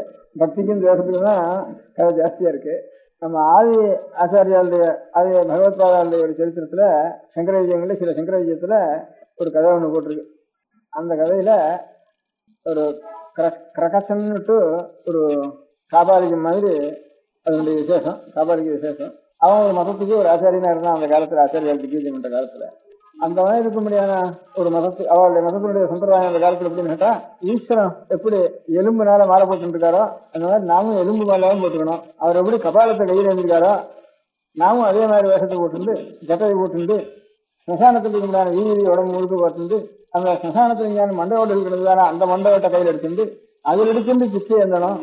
பக்திக்கும் தேசத்துக்கும் தான் கதை ஜாஸ்தியா இருக்கு. நம்ம ஆதி ஆச்சாரியாளுடைய ஆதி பகவத்பாதாளுடைய ஒரு சரித்திரத்துல சங்கர விஜயங்கள்ல சில சங்கர விஜயத்துல ஒரு கதை ஒண்ணு போட்டிருக்கு. அந்த கதையில ஒரு கிரகச்சன்னுட்டு ஒரு காபாலிகம் மாதிரி அதனுடைய விசேஷம், காபாலிக விசேஷம். அவன் ஒரு மதத்துக்கு ஒரு ஆச்சாரியனா இருந்தான் அந்த காலத்துல, ஆச்சாரியால் திகேஜம் பண்ற காலத்துல. அந்த மாதிரி இருக்க முடியாத ஒரு மதத்து அவளுடைய மதத்தினுடைய சம்பிரதாயம் அந்த காலத்துல எப்படின்னு கேட்டா, ஈஸ்வரன் எப்படி எலும்புனால மாலை போட்டு இருக்காரோ அந்த மாதிரி நாமும் எலும்பு மாலாவும் போட்டுக்கணும். அவர் எப்படி கபாலத்தை கையில் எழுந்திருக்காரோ நாமும் அதே மாதிரி வேஷத்தை போட்டுண்டு ஜட்டையை போட்டுண்டு ஸ்மசானத்துக்கு உண்டான வீதி உடம்பு முழுக்க போட்டுண்டு அந்த ஸ்மசானத்துல இங்கே மண்டபோட்டு இருக்கிறதுதான அந்த மண்டபத்தை கையில் எடுத்துட்டு அதில் எடுத்துட்டு பிச்சை எழுந்தணும்.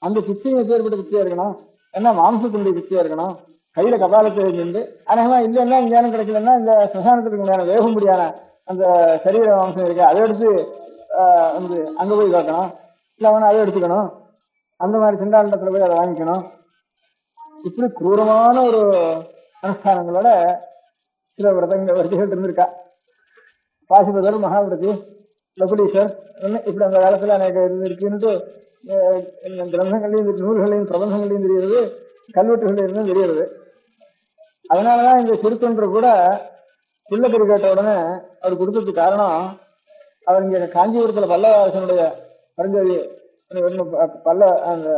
அந்த பிச்சையும் எப்பேற்பட்ட பிச்சையா இருக்கணும், ஏன்னா மாம்சத்தினுடைய பிச்சையா இருக்கணும். கையில கபாலத்தை எழுந்து அநேகமா இல்லைன்னா ஞானம் கிடைக்கலன்னா இந்த ஸ்மசானத்துக்கு உண்டான வேகும்படியான அந்த சரீர மாம்சம் இருக்கு அதை எடுத்து வந்து அங்க போய் பார்க்கணும், இல்லை அவனை அதை எடுத்துக்கணும், அந்த மாதிரி சிண்டாண்டத்துல போய் அதை வாங்கிக்கணும். இப்படி குரூரமான ஒரு அனுஷ்டானங்களோட சில வரிசைகள் இருந்திருக்கா. பாசுபதர், மகாவிரதி, லகுடீஸ்வர் இப்படி அந்த காலத்துல எனக்கு இருந்துருக்குன்னுட்டு கிரந்தங்களையும் நூல்களையும் பிரபந்தங்களையும் தெரிகிறது, கல்வெட்டுகள் இருந்தும் தெரிகிறது. அதனாலதான் இந்த சிறுத்தொன்று கூட பிள்ளைக்கறி கேட்ட உடனே அவர் கொடுத்ததுக்கு காரணம், அவர் இங்க காஞ்சிபுரத்துல பல்லவரசனுடைய பரஞ்சோதி பல்ல அந்த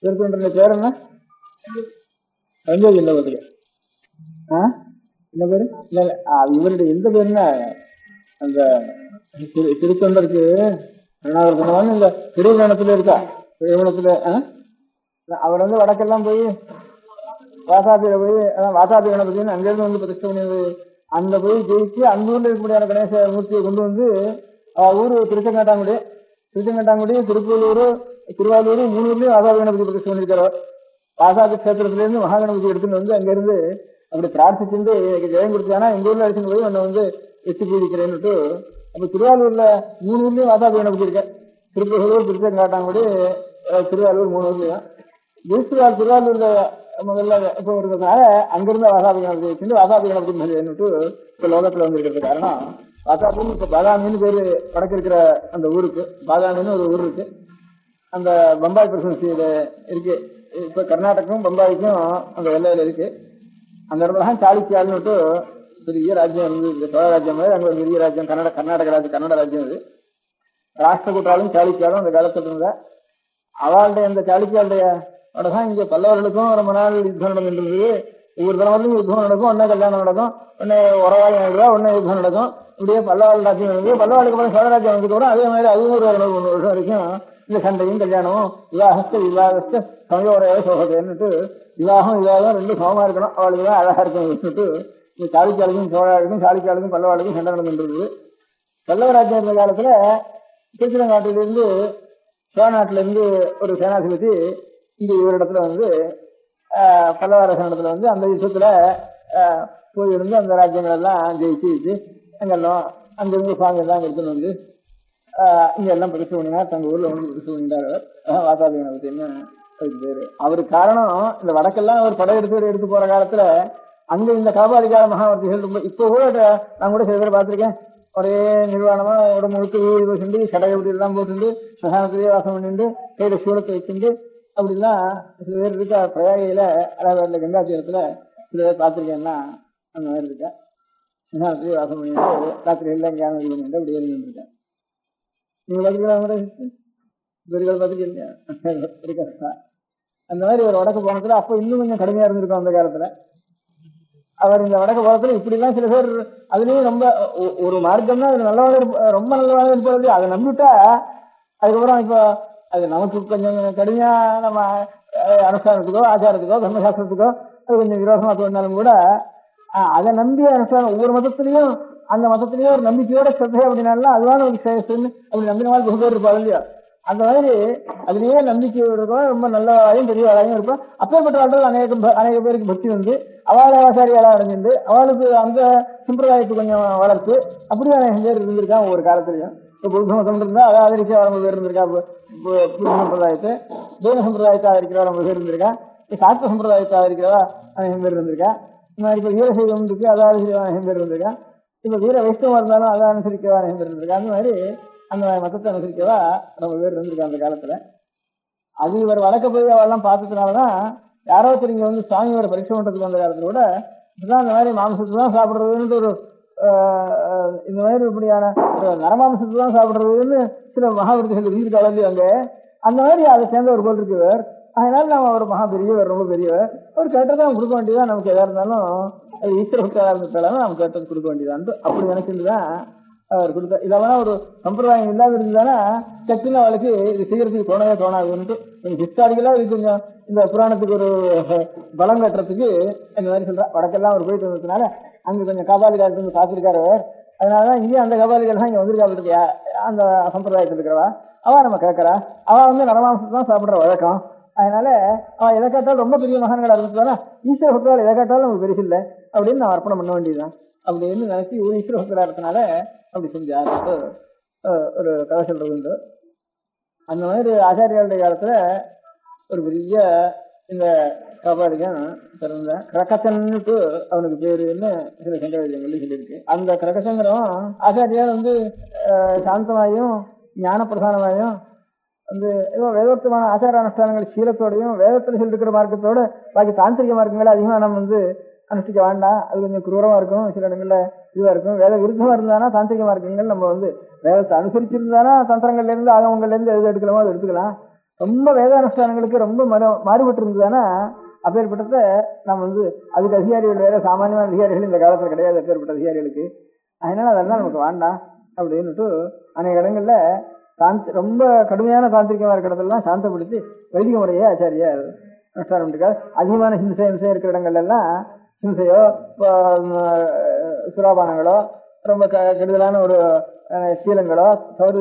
சிறுத்தொன்றின் பேர் என்ன? பரஞ்சோதி இல்லை பதில் என்ன பேரு? இல்ல இவருடைய எந்த பேருன்னா அந்த திருத்தொண்டருக்கு இந்த திருவண்ணத்துல இருக்கா, திருவண்ணத்துல அவர் வந்து வடக்கெல்லாம் போய் வாசாபியில போய் வாசாபி கணபதினு அங்கிருந்து வந்து பிரதிஷ்டை பண்ணி அந்த போய் ஜெயிச்சு அந்த ஊர்ல இருக்கக்கூடிய கணேச மூர்த்தியை கொண்டு வந்து ஊரு திருச்செங்காட்டாங்குடி, திருப்பூர், திருவாரூர் 3 ஊர்லயும் வாசாபி கணபதி பிரதிஷ்டை பண்ணிருக்காரு. வாசாபி கஷேத்திரத்துல இருந்து மகாகணபதி எடுத்துட்டு வந்து அங்க இருந்து அப்படி பிரார்த்திச்சுட்டு எனக்கு ஜெயம் கொடுத்தானா எங்க ஊர்ல அடிச்சுட்டு போய் உன்னை வந்து எட்டு பூஜிக்கிறேன்னுட்டு. அப்ப திருவாரூர்ல 3 ஊர்லயும் வாசாபி கணபதி இருக்கேன். திருப்பூர், திருச்செங்காட்டாங்குடி, திருவாரூர் 3 ஊர்லயும். திருவாரூர்ல முதல்ல இப்ப இருக்கிறதுனால அங்கிருந்த வாசாபி கணபதி வச்சுட்டு வாசாபி கணபதி இப்ப லோகத்துல வந்திருக்கிறது காரணம் வாசாபின்னு இப்ப பாதாமின்னு பேரு வடக்கு இருக்கிற அந்த ஊருக்கு. பாதாமின்னு ஒரு ஊர் இருக்கு, அந்த பம்பாய் பிரசிடன்சியில இருக்கு. இப்ப கர்நாடகம் பம்பாய்க்கும் அந்த எல்லையில இருக்கு. அந்த இடத்துல தான் சாளுக்கியால்னுட்டு பெரிய ராஜ்யம் வந்து இந்த சோழ ராஜ்யம் மாதிரி அங்க ஒரு பெரிய ராஜ்யம் கர்நாடக ராஜ்யம், கன்னட ராஜ்யம் இது. ராஷ்டிரகூட்டாலும் சாளுக்கியாலும் அந்த காலத்துல இருந்த அவளுடைய அந்த சாளுக்கியாளுடைய தான் இங்க பல்லவர்களுக்கும் ரொம்ப நாள் யுத்தம் நடந்துருந்தது. ஒவ்வொரு தலைவர்களும் யுத்தம் நடக்கும், ஒன்னே கல்யாணம் நடக்கும், ஒன்னே உறவாளி நடக்குதா, ஒன்னே யுத்தம் நடக்கும். இப்படியே பல்லவாள் ராஜ்யம் நடந்தது. பல்லவாளுக்கு அப்புறம் சோழ ராஜ்யம் வந்ததுக்கு அப்புறம் அதே மாதிரி 11 வருஷம் வரைக்கும் இந்த சண்டையும் கல்யாணமும் விவாகத்தை சமயோரையாக சோகத்தைன்னுட்டு விவாகம் ரெண்டு சமமா இருக்கணும், அவளுக்கு தான் அழகா இருக்கணும்னுட்டு இந்த சாளுக்கியாளுக்கும் சோழாளுக்கும் சாளுக்கியாளுக்கும் பல்லவாளுக்கும் சண்டை நடந்துருந்தது. பல்லவ ராஜ்யம் இருந்த காலத்துல திருச்சிரங்காட்டிலிருந்து சோழ நாட்டில இருந்து ஒரு சேனாதிபதி இங்க இவரிடத்துல வந்து பல்லவ அரசனிடத்துல வந்து அந்த யுத்தத்துல போயிருந்து அந்த ராஜ்யங்கள் எல்லாம் ஜெயிச்சு அங்கெல்லாம் அங்கிருந்து சுவாமி எல்லாம் எடுத்துன்னு வந்து இங்க எல்லாம் பிரதிஷ்டை பண்ணினார். தங்க ஊர்ல வந்து பிரதிஷ்டை பண்ணிட்டார். அவர் வாதாபி கணபதினு அதுக்கு பேரு. அவருக்கு காரணம் இந்த வடக்கெல்லாம் அவர் படம் எடுத்து போற காலத்துல அங்க இந்த காபாலிகால மகாவர்த்திகள் ரொம்ப இப்போ கூட நான் கூட சில பேர் பார்த்திருக்கேன். ஒரே நிர்வாணமா உடம்பு முழுக்க வீடு போட்டு சடையபடி எல்லாம் போட்டு சகானத்திலேயே வாசம் பண்ணிட்டு கையில சூழத்தை வச்சுட்டு அப்படிலாம் சில பேர் இருக்கா. பிரயாகையில அதாவது கங்கா தீரத்துல சில பேர் பார்த்திருக்கேன்னா அந்த மாதிரி இருக்கா. சகானத்திலேயே வாசம் பண்ணிட்டு ராத்திரி எல்லாம் ஞானம் இது பண்ணிட்டு அப்படி இருந்துருக்கேன். நீங்க பார்த்துக்கலாம் பெருகள் பார்த்துக்கீங்க. அந்த மாதிரி ஒரு வடக்கு போனத்துல அப்ப இன்னும் கொஞ்சம் கடுமையா இருந்திருக்கும் அந்த காலத்துல. அவர் இந்த வடக்கு போனத்துல இப்படி எல்லாம் சில பேர் அதுலயும் ரொம்ப ஒரு மார்க்கம்னா அது நல்லவாக ரொம்ப நல்லவாக இருப்பது. அதை நம்பிட்டா அதுக்கப்புறம் இப்போ அது நமக்கு கொஞ்சம் கடுமையா நம்ம அனுஷ்டானத்துக்கோ ஆச்சாரத்துக்கோ தர்மசாஸ்திரத்துக்கோ அது கொஞ்சம் விரோதமா தோணினாலும் கூட அதை நம்பி அனுஷ்டானம் ஒவ்வொரு மதத்திலையும் அந்த மதத்திலேயே ஒரு நம்பிக்கையோட ஸ்ரத்தை அப்படின்னாலும் அதுவான ஒரு சேஷன்னு அப்படி நம்பினால் பகு பேர் இருப்பாள் இல்லையா. அந்த மாதிரி அதுலயே நம்பிக்கை இருக்கும், ரொம்ப நல்லவாளையும் பெரிய வாழையும் இருக்கும். அப்பேற்பட்ட வாழ்க்கை அநேக பேருக்கு பக்தி வந்து அவளை ஆசாரியாளா அடைஞ்சிருந்து அவளுக்கு அந்த சம்பிரதாயத்துக்கு கொஞ்சம் வளர்த்து அப்படியே அநேக பேர் இருந்திருக்கான் ஒவ்வொரு காலத்திலையும். இப்போ புத்த மதம் இருந்தா அதை ஆதரிக்க ரொம்ப பேர் இருந்திருக்கா. புத்த சம்பிரதாயத்தை ஜெயின சம்பிரதாயத்தை ஆதரிக்கிறவா ரொம்ப பேர் இருந்திருக்கா. சாஸ்திர சம்பிரதாயத்தை ஆதரிக்கிறவா அநேகம் பேர் இருந்திருக்கா. இந்த மாதிரி இப்போ வீரசைவம் இருக்கு அதை ஆதரிக்கிறவா அநேகம் பேர் இருந்திருக்கா. இப்ப வீர வைஷ்ணவா இருந்தாலும் அதை அனுசரிக்கவா இருந்திருக்கா. அந்த மாதிரி அந்த மதத்தை அனுசரிக்கவா ரொம்ப பேர் இருந்திருக்கா அந்த காலத்துல. அது இவர் வழக்க போய் அவெல்லாம் பார்த்ததுனாலதான் யாரோ தெரிஞ்ச வந்து சுவாமியோட பரீட்சை பண்றதுக்கு வந்த காலத்துல கூட இதுதான் இந்த மாதிரி மாம்சத்தை தான் சாப்பிடுறதுன்னு ஒரு இந்த மாதிரி இப்படியான நரமாம்சத்தை தான் சாப்பிடுறதுன்னு சில மகாவிருத்திகள் இருக்காங்க அங்க. அந்த மாதிரி அதை சேர்ந்த ஒரு போல் இருக்குவர். அதனால நம்ம ஒரு மகா பெரியவர், ரொம்ப பெரியவர். ஒரு கேட்டதான் கொடுக்க வேண்டியதான். நமக்கு எதா இருந்தாலும் அது ஈஸ்வரத்தா இருந்ததாலும் நம்ம கேட்டது கொடுக்க வேண்டியதான் அப்படி நினைச்சுட்டுதான் அவர் கொடுத்தார். இதெல்லாம் ஒரு சம்பிரதாயம் இல்லாத இருந்ததுன்னா சட்டுன்னு அவளுக்கு இது செய்யறதுக்கு தோணாதுன்ட்டு ஹிஸ்டாரிக்கலா இது கொஞ்சம் இந்த புராணத்துக்கு ஒரு பலம் கட்டுறதுக்கு இந்த மாதிரி சொல்றா. வடக்கெல்லாம் அவர் போயிட்டு வந்ததுனால அங்க கொஞ்சம் கபாலிகாலத்து வந்து பார்த்திருக்காரு. அதனாலதான் இங்கேயும் அந்த கபாலிகள் தான் இங்க வந்திருக்கா. அந்த சம்பிரதாயத்தில் இருக்கிறவா அவ நம்ம கேட்கறா. அவ வந்து நரமாம்சத்தை தான் சாப்பிடுற வழக்கம். அதனால அவன் எதை கேட்டாலும் ரொம்ப பெரிய மகான்களா இருந்துச்சுன்னா ஈஸ்வர பக்தர்கள் எதை கேட்டாலும் நமக்கு பெருசு இல்லை அப்படின்னு நான் அர்ப்பணம் பண்ண வேண்டியதுதான் அப்படின்னு நினைச்சு ஒரு ஈஸ்வர பக்தரா இருக்கனால அப்படி செஞ்சார். ஒரு கதை சொல்றது உண்டு. அந்த மாதிரி ஆச்சாரியாளுடைய காலத்துல ஒரு பெரிய இந்த காபாலிகன் பிறந்த கிரகசன்னுட்டு அவனுக்கு பேருன்னு சில சங்க வைத்தியங்கள் சொல்லியிருக்கு. அந்த கிரகசங்கரம் ஆச்சாரியால் வந்து சாந்தமாயும் ஞான பிரதானமாயும் வந்து ஏதோ வேதோக்தமான ஆச்சார அனுஷ்டானங்கள் சீலத்தோடையும் வேதத்தில் சொல்லிருக்கிற மார்க்கத்தோட பாக்கி தாந்திரிக மார்க்கங்களை அதிகமாக நம்ம வந்து அனுஷ்டிக்க வேண்டாம். அது கொஞ்சம் குரூரமா இருக்கும், சில இடங்கள்ல இதுவா இருக்கும். வேத விருத்தமா இருந்தானா தாந்திரிக மார்க்கங்கள் நம்ம வந்து வேதத்தை அனுசரிச்சிருந்தானா தந்திரங்கள்ல இருந்து ஆகவங்கள்ல இருந்து எது எடுக்கலாமோ அதை எடுத்துக்கலாம். ரொம்ப வேத அனுஷ்டானங்களுக்கு ரொம்ப மாறுபட்டு இருந்ததுன்னா அப்பேற்பட்டதை நம்ம வந்து அதுக்கு அதிகாரிகள் வேற, சாமானியமான அதிகாரிகள் இந்த காலத்துல கிடையாது அப்பேற்பட்ட அதிகாரிகளுக்கு. அதனால அதெல்லாம் நமக்கு வேண்டாம் அப்படின்னுட்டு அநேக இடங்கள்ல ரொம்ப கடுமையான தாந்திரிகமா இருக்கிற இடத்துலாம் சாந்தப்படுத்தி வைதிக முறையே ஆச்சாரியா அனுஷ்டானம் பண்ணிருக்காரு. அதிகமான ஹிம்சை இருக்கிற இடங்கள்ல எல்லாம் ஹிம்சையோ சுராபானங்களோ ரொம்ப கெடுதலான ஒரு சீலங்களோ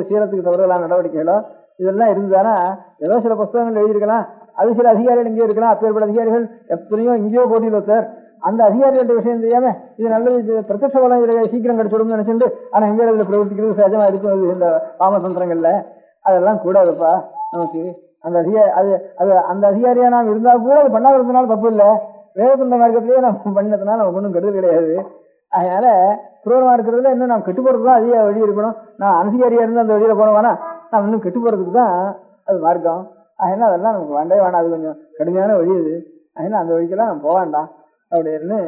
சீலத்துக்கு தவறுதலான நடவடிக்கைகளோ இதெல்லாம் இருந்ததுன்னா ஏதோ சில புஸ்தகங்கள் எழுதியிருக்கலாம். அது சில அதிகாரிகள் இங்கேயோ இருக்கலாம். அப்பேற்பட்ட அதிகாரிகள் எத்தனையோ இங்கேயோ போட்டியில் ஒருத்தர் அந்த அதிகாரிகளுடைய விஷயம் தெரியாம இது நல்லது பிரத்யட்ச பலம் இதுல சீக்கிரம் கிடைச்சிடும்னு நினைச்சுட்டு ஆனா எங்க இதுல பிரவர்த்திக்கிறது சகஜமா இருக்கும். இந்த பாமதந்திரங்கள்ல அதெல்லாம் கூடாதுப்பா நமக்கு. அந்த அந்த அதிகாரியா நாம் இருந்தா கூட அது பண்ணாததுனால தப்பு இல்லை. வேதத்துண்ட மார்க்கத்திலேயே நம்ம பண்ணதுனால நமக்கு ஒன்றும் கெடுதல் கிடையாது. அதனால குரூரமா இருக்கிறதுல இன்னும் நாம் கெட்டு போறதுதான் அதிக வழி இருக்கணும். நான் அனதிகாரியா இருந்து அந்த வழியில போனோம்னா நாம் இன்னும் கெட்டு போறதுக்கு தான் அது மார்க்கம். அதனால அதெல்லாம் நமக்கு வேண்டவே வேண்டாம். அது கொஞ்சம் கடுமையான வழி இது. அதனால அந்த வழிக்கெல்லாம் நம்ம போக வேண்டாம் அப்படின்னு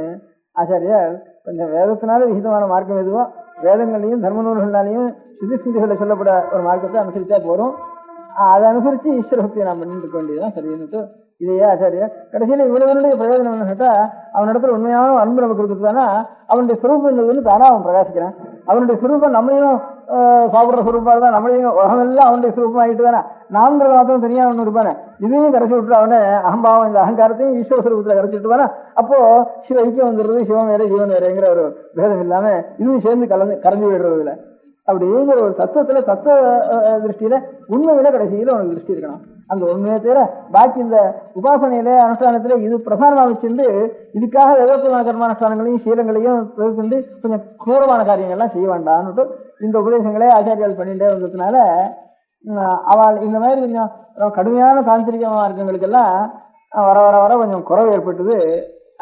ஆச்சாரியார் கொஞ்சம் வேதத்தினால விகிதமான மார்க்கம் எதுவோ வேதங்களையும் தர்ம நூல்களாலையும் சுதிஸ்மிதிகளில் சொல்லப்பட ஒரு மார்க்கத்தை அனுசரிச்சா போறோம். அதை அனுசரிச்சு ஈஸ்வர பக்தியை நாம் பண்ணிட்டு இருக்க வேண்டியதுதான் சரின்னுட்டு இதையே ஆச்சாரியார் கடைசியில இவ்வளவனுடைய பிரயோஜனம் என்ன கேட்டா அவனிடத்துல உண்மையான அன்பு நமக்கு இருக்குதானா அவனுடைய சுரூபம் தானா அவன் பிரகாசிக்கிறான். அவனுடைய சுரூபம் நம்மையும் சாப்பிட்ற சுரூப்பாக தான் நம்மளையும் உலகமெல்லாம் அவனுடைய சுரூபம் ஆகிட்டு தானே நான்கிறது மாத்திரம் தனியாக ஒன்று இருப்பானே இதையும் கரைச்சி விட்டு அவனே அகம்பாவம் இந்த அகங்காரத்தையும் ஈஸ்வர சுரூபத்தில் கரைச்சி விட்டுவானா அப்போ சிவ ஐக்கியம் வந்துடுறது சிவன் வேற ஜீவன் வேறங்கிற ஒரு பேதம் இல்லாம இதுவும் சேர்ந்து கரைஞ்சு விடுறது இல்லை அப்படிங்கிற ஒரு தத்துவத்துல தத்துவ திருஷ்டியில உண்மையில கடைசியில உனக்கு திருஷ்டி இருக்கணும் அந்த உண்மையை தவிர பாக்கி இந்த உபாசனையில அனுஷ்டானத்துல இது பிரதானமாக வச்சுட்டு இதுக்காக எதிர்ப்புமான கர்மானுஷ்டானங்களையும் சீலங்களையும் தவிர்த்து கொஞ்சம் கூரமான காரியங்கள்லாம் செய்ய வேண்டாம்னுட்டு இந்த உபதேசங்களே ஆச்சாரியால் பண்ணிட்டே வந்ததுனால அவள் இந்த மாதிரி கொஞ்சம் கடுமையான தாந்திரிக மார்க்கங்களுக்கெல்லாம் வர வர வர கொஞ்சம் குறைவு ஏற்பட்டது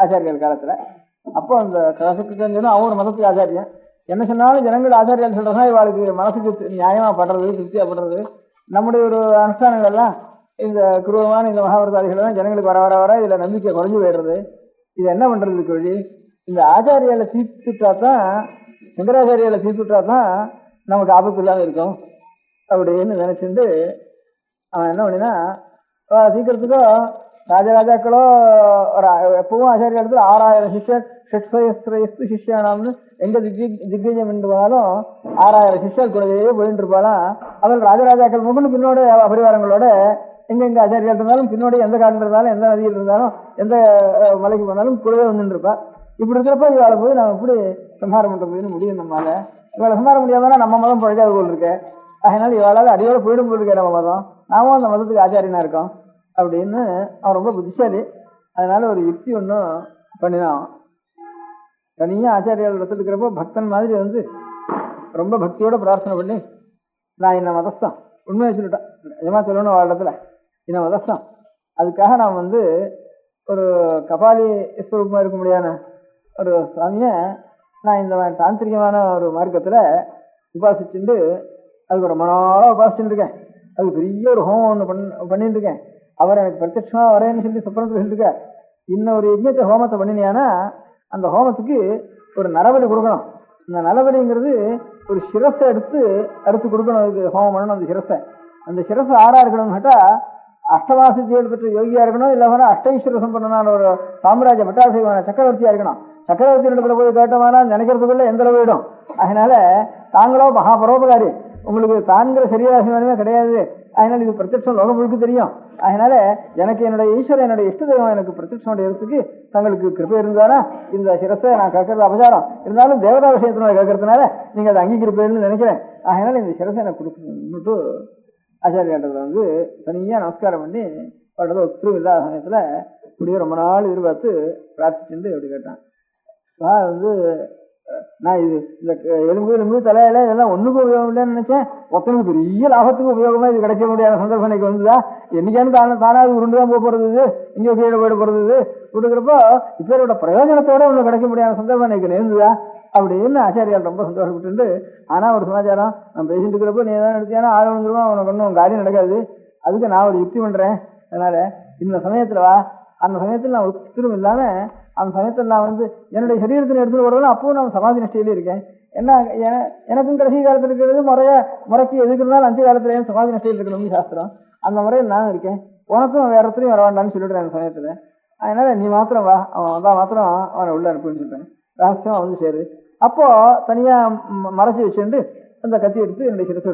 ஆச்சாரியால் காலத்துல அப்போ அந்த கசக்கு அவன் ஒரு மதத்துக்கு ஆச்சாரியன் என்ன சொன்னாலும் ஜனங்கள் ஆச்சாரியால் சொல்றதா இவாளுக்கு மனசுக்கு நியாயமா படுறது திருப்தியா படுறது நம்முடைய ஒரு அனுஷ்டானங்கள்லாம் இந்த குருவமான இந்த மகாபாரதாதிகள் தான் ஜனங்களுக்கு வர வர வர இதுல நம்பிக்கை குறைஞ்சு போயிடுறது இது என்ன பண்றதுக்கு வழி இந்த ஆச்சாரியால தீர்த்துட்டா தான் சங்கராச்சாரியால தீர்த்துட்டா தான் நமக்கு ஆபத்து இல்லாம இருக்கும் அப்படின்னு நினைச்சிட்டு அவன் என்ன பண்ணினா சீக்கிரத்துக்கோ ராஜராஜாக்களோ ஒரு எப்பவும் ஆச்சாரியாலத்துல 6000 சிஷ்யர் ஷட்சயஸ்திரயஸ்து சிஷ்யானாம்னு எங்க திக்விஜயம் என்றாலும் 6000 சிஷ்யர் கூடவே போயிட்டு இருப்பாளாம் அவள் ராஜராஜாக்கள் முகன்னு பின்னோட பரிவாரங்களோட எங்கெங்க ஆச்சாரியால் இருந்தாலும் பின்னோட எந்த காட்டில் இருந்தாலும் எந்த நதியில் இருந்தாலும் எந்த மலைக்கு போனாலும் கூடவே வந்துட்டு இருப்பா இப்படி இருக்கிறப்ப இவாளை போய் நம்ம எப்படி சம்ஹாரம் பண்றதுன்னு முடியும் நம்மளால இவாளை சம்ஹாரம் முடியாதானா நம்ம மதம் பழைக்காத போல் இருக்கு அதனால இவாளால் அடியோட போயிடும் போல் இருக்கே நம்ம மதம் நாமும் அந்த மதத்துக்கு ஆச்சாரியனா இருக்கோம் அப்படின்னு அவன் ரொம்ப புத்திசாலி அதனால ஒரு யுக்தி ஒன்றும் பண்ணினான் தனியா ஆச்சாரியால் இடத்துல இருக்கிறப்போ பக்தன் மாதிரி வந்து ரொம்ப பக்தியோட பிரார்த்தனை பண்ணி நான் என்ன மதஸ்தான் உண்மையை சொல்லிட்டேன் நிஜமா சொல்லணும் அவள் இடத்துல என்ன மதஸ்தான் அதுக்காக நான் வந்து ஒரு கபாலி ஸ்வரூபமா இருக்க முடியாத ஒரு சுவாமிய நான் இந்த தாந்திரிகமான ஒரு மார்க்கத்துல உபாசிச்சுட்டு அதுக்கு ரொம்ப நாளாக உபாசிச்சுட்டு இருக்கேன் அதுக்கு பெரிய ஒரு ஹோமம் ஒன்று பண்ணிட்டு இருக்கேன் அவர் எனக்கு பிரத்யட்சமா வரேன்னு சொல்லி சுப்பிரமணியத்தில் சொல்லியிருக்கார் இன்னும் ஒரு யஜ்ஞத்தை ஹோமத்தை பண்ணினியானா அந்த ஹோமத்துக்கு ஒரு நரபலி கொடுக்கணும் இந்த நரபலிங்கிறது ஒரு சிரஸை அறுத்து கொடுக்கணும் அதுக்கு ஹோமம் பண்ணணும் அந்த சிரஸை ஆறா இருக்கணும்னு கேட்டா அஷ்டவாசித்தியோடு பெற்ற யோகியா இருக்கணும் இல்லைன்னா அஷ்டைஸ்வர சம்பந்தனான ஒரு சாம்ராஜ்ய பட்டாபிஷேகமான சக்கரவர்த்தியா இருக்கணும் சக்கரவர்த்தி இடத்துல போய் கேட்டோம்னா நினைக்கிறதுக்குள்ள எந்த அளவு போயிடும் அதனால தாங்களோ மகாபரோபகாரி உங்களுக்கு தான்கிற சரீராசிமானமே கிடையாது அதனால இது பிரத்யட்சம் லோகம் முழுக்க தெரியும் அதனால எனக்கு என்னுடைய ஈஸ்வரன் என்னுடைய இஷ்ட தெய்வம் எனக்கு பிரத்யட்சம் இடத்துக்கு தங்களுக்கு கிருப்பை இருந்தானா இந்த சிரஸை நான் கேட்கறது அபசாரம் இருந்தாலும் தேவதா விஷயத்தினால கேட்கறதுனால நீங்க அதை அங்கீகரிப்பேன்னு நினைக்கிறேன் அதனால இந்த சிரஸை எனக்கு கொடுக்கணும்னுட்டு ஆச்சாரியாண்டத்தில் வந்து தனியா நமஸ்காரம் பண்ணி படுறது ஒத்துரும் இல்லாத சமயத்துல இப்படியே ரொம்ப நாள் எதிர்பார்த்து பிரார்த்திச்சுட்டு அப்படி கேட்டான் வந்து நான் இது இந்த எலும்பு தலையில இதெல்லாம் ஒண்ணுக்கு உபயோகம் இல்லைன்னு நினைச்சேன் ஒருத்தனுக்கு பெரிய லாபத்துக்கு உபயோகமா இது கிடைக்க முடியாத சந்தர்ப்பம் எனக்கு வந்துதா என்னைக்கானு தானாவது உருண்டுதான் போக போறது இங்கே கீழே போயிட போறது கொடுக்குறப்போ இப்போட பிரயோஜனத்தோட ஒண்ணு கிடைக்க முடியாத சந்தர்ப்பம் எனக்கு நேர்ந்துதா அப்படின்னு ஆச்சாரியால் ரொம்ப சந்தோஷப்பட்டு ஆனா ஒரு சமாச்சாரம் நான் பேசிட்டு இருக்கிறப்போ நீ தான் எடுத்தியானா ஆள் வந்துருவா உனக்கு ஒன்றும் காரியம் நடக்காது அதுக்கு நான் ஒரு யுக்தி பண்றேன் அதனால இந்த சமயத்துல வா அந்த சமயத்தில் நான் ஒத்துரும் இல்லாம அந்த சமயத்தில் நான் வந்து என்னுடைய சரீரத்தில் எடுத்துட்டு போறதுனா அப்பவும் நான் சமாதி நிஷ்டையிலே இருக்கேன் என்ன எனக்கும் கடைசி காலத்தில் இருக்கிறது முறைக்கு எதுக்கு இருந்தாலும் அஞ்சு காலத்துல சமாதி நிஷ்டையில் இருக்கணும்னு சாஸ்திரம் அந்த முறையில் நான் இருக்கேன் உனக்கும் வேற இடத்துலையும் வர வேண்டாம்னு சொல்லிடுறேன் அந்த சமயத்துல அதனால நீ மாத்திரம் வா அவன் வந்தா மாத்திரம் அவனை உள்ள அனுப்புன்னு சொல்றேன் ரகசியமா வந்து சேரு அப்போ தனியா மறைச்சி வச்சுட்டு அந்த கத்தி எடுத்து என்னுடைய சிரத்தை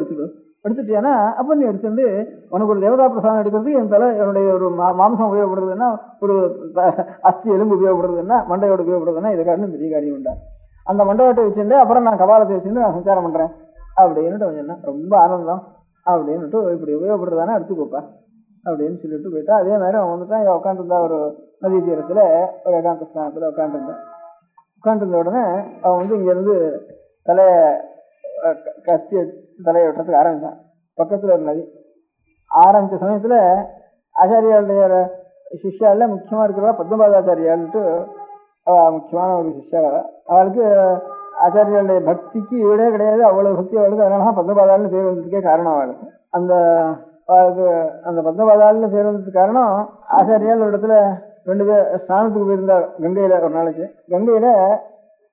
எடுத்துட்டியானா அப்போ நீ எடுத்துட்டு உனக்கு ஒரு தேவதா பிரசாதம் எடுக்கிறது என் தலை என்னுடைய ஒரு மாம்சம் உபயோகப்படுறதுன்னா ஒரு அஸ்தி எலும்பு உபயோகப்படுறதுன்னா மண்டையோடு உபயோகப்படுறதுன்னா இதை காரணம் பெரிய காரியம் உண்டா அந்த மண்டபத்தை வச்சுட்டு அப்புறம் நான் கபாலத்தை வச்சுட்டு நான் சஞ்சாரம் பண்றேன் அப்படின்னுட்டு கொஞ்சம் ரொம்ப ஆனந்தம் அப்படின்னுட்டு இப்படி உபயோகப்படுறதானே எடுத்துக்கோப்பா அப்படின்னு சொல்லிட்டு போயிட்டா அதே மாதிரி அவன் வந்துட்டான் இவன் உட்காந்துருந்தா ஒரு நதி தீரத்துல ஒரு ஏகாந்த ஸ்தானத்துல உட்காந்துருந்த உடனே அவன் வந்து இங்க இருந்து கத்தி தலையை வெட்டுறதுக்கு ஆரம்பிச்சான் பக்கத்துல ஒரு நதி ஆரம்பிச்ச சமயத்துல ஆச்சாரியாளுடைய சிஷ்யால முக்கியமா இருக்கிறவா பத்மபாதாச்சாரியாள்ட்டு முக்கியமான ஒரு சிஷ்யா அவளுக்கு ஆச்சாரியாளுடைய பக்திக்கு ஈடே கிடையாது அவ்வளவு பக்தி அவளுக்கு அதனால பத்மபாதாள்னு பேர் வந்ததுக்கே காரணம் அவளுக்கு அந்த பத்மபாதாள்னு பேர் வந்ததுக்கு காரணம் ஆச்சாரியால் ஒரு இடத்துல 2 பேர் ஸ்நானத்துக்கு போயிருந்தார் கங்கையில ஒரு நாளைக்கு கங்கையில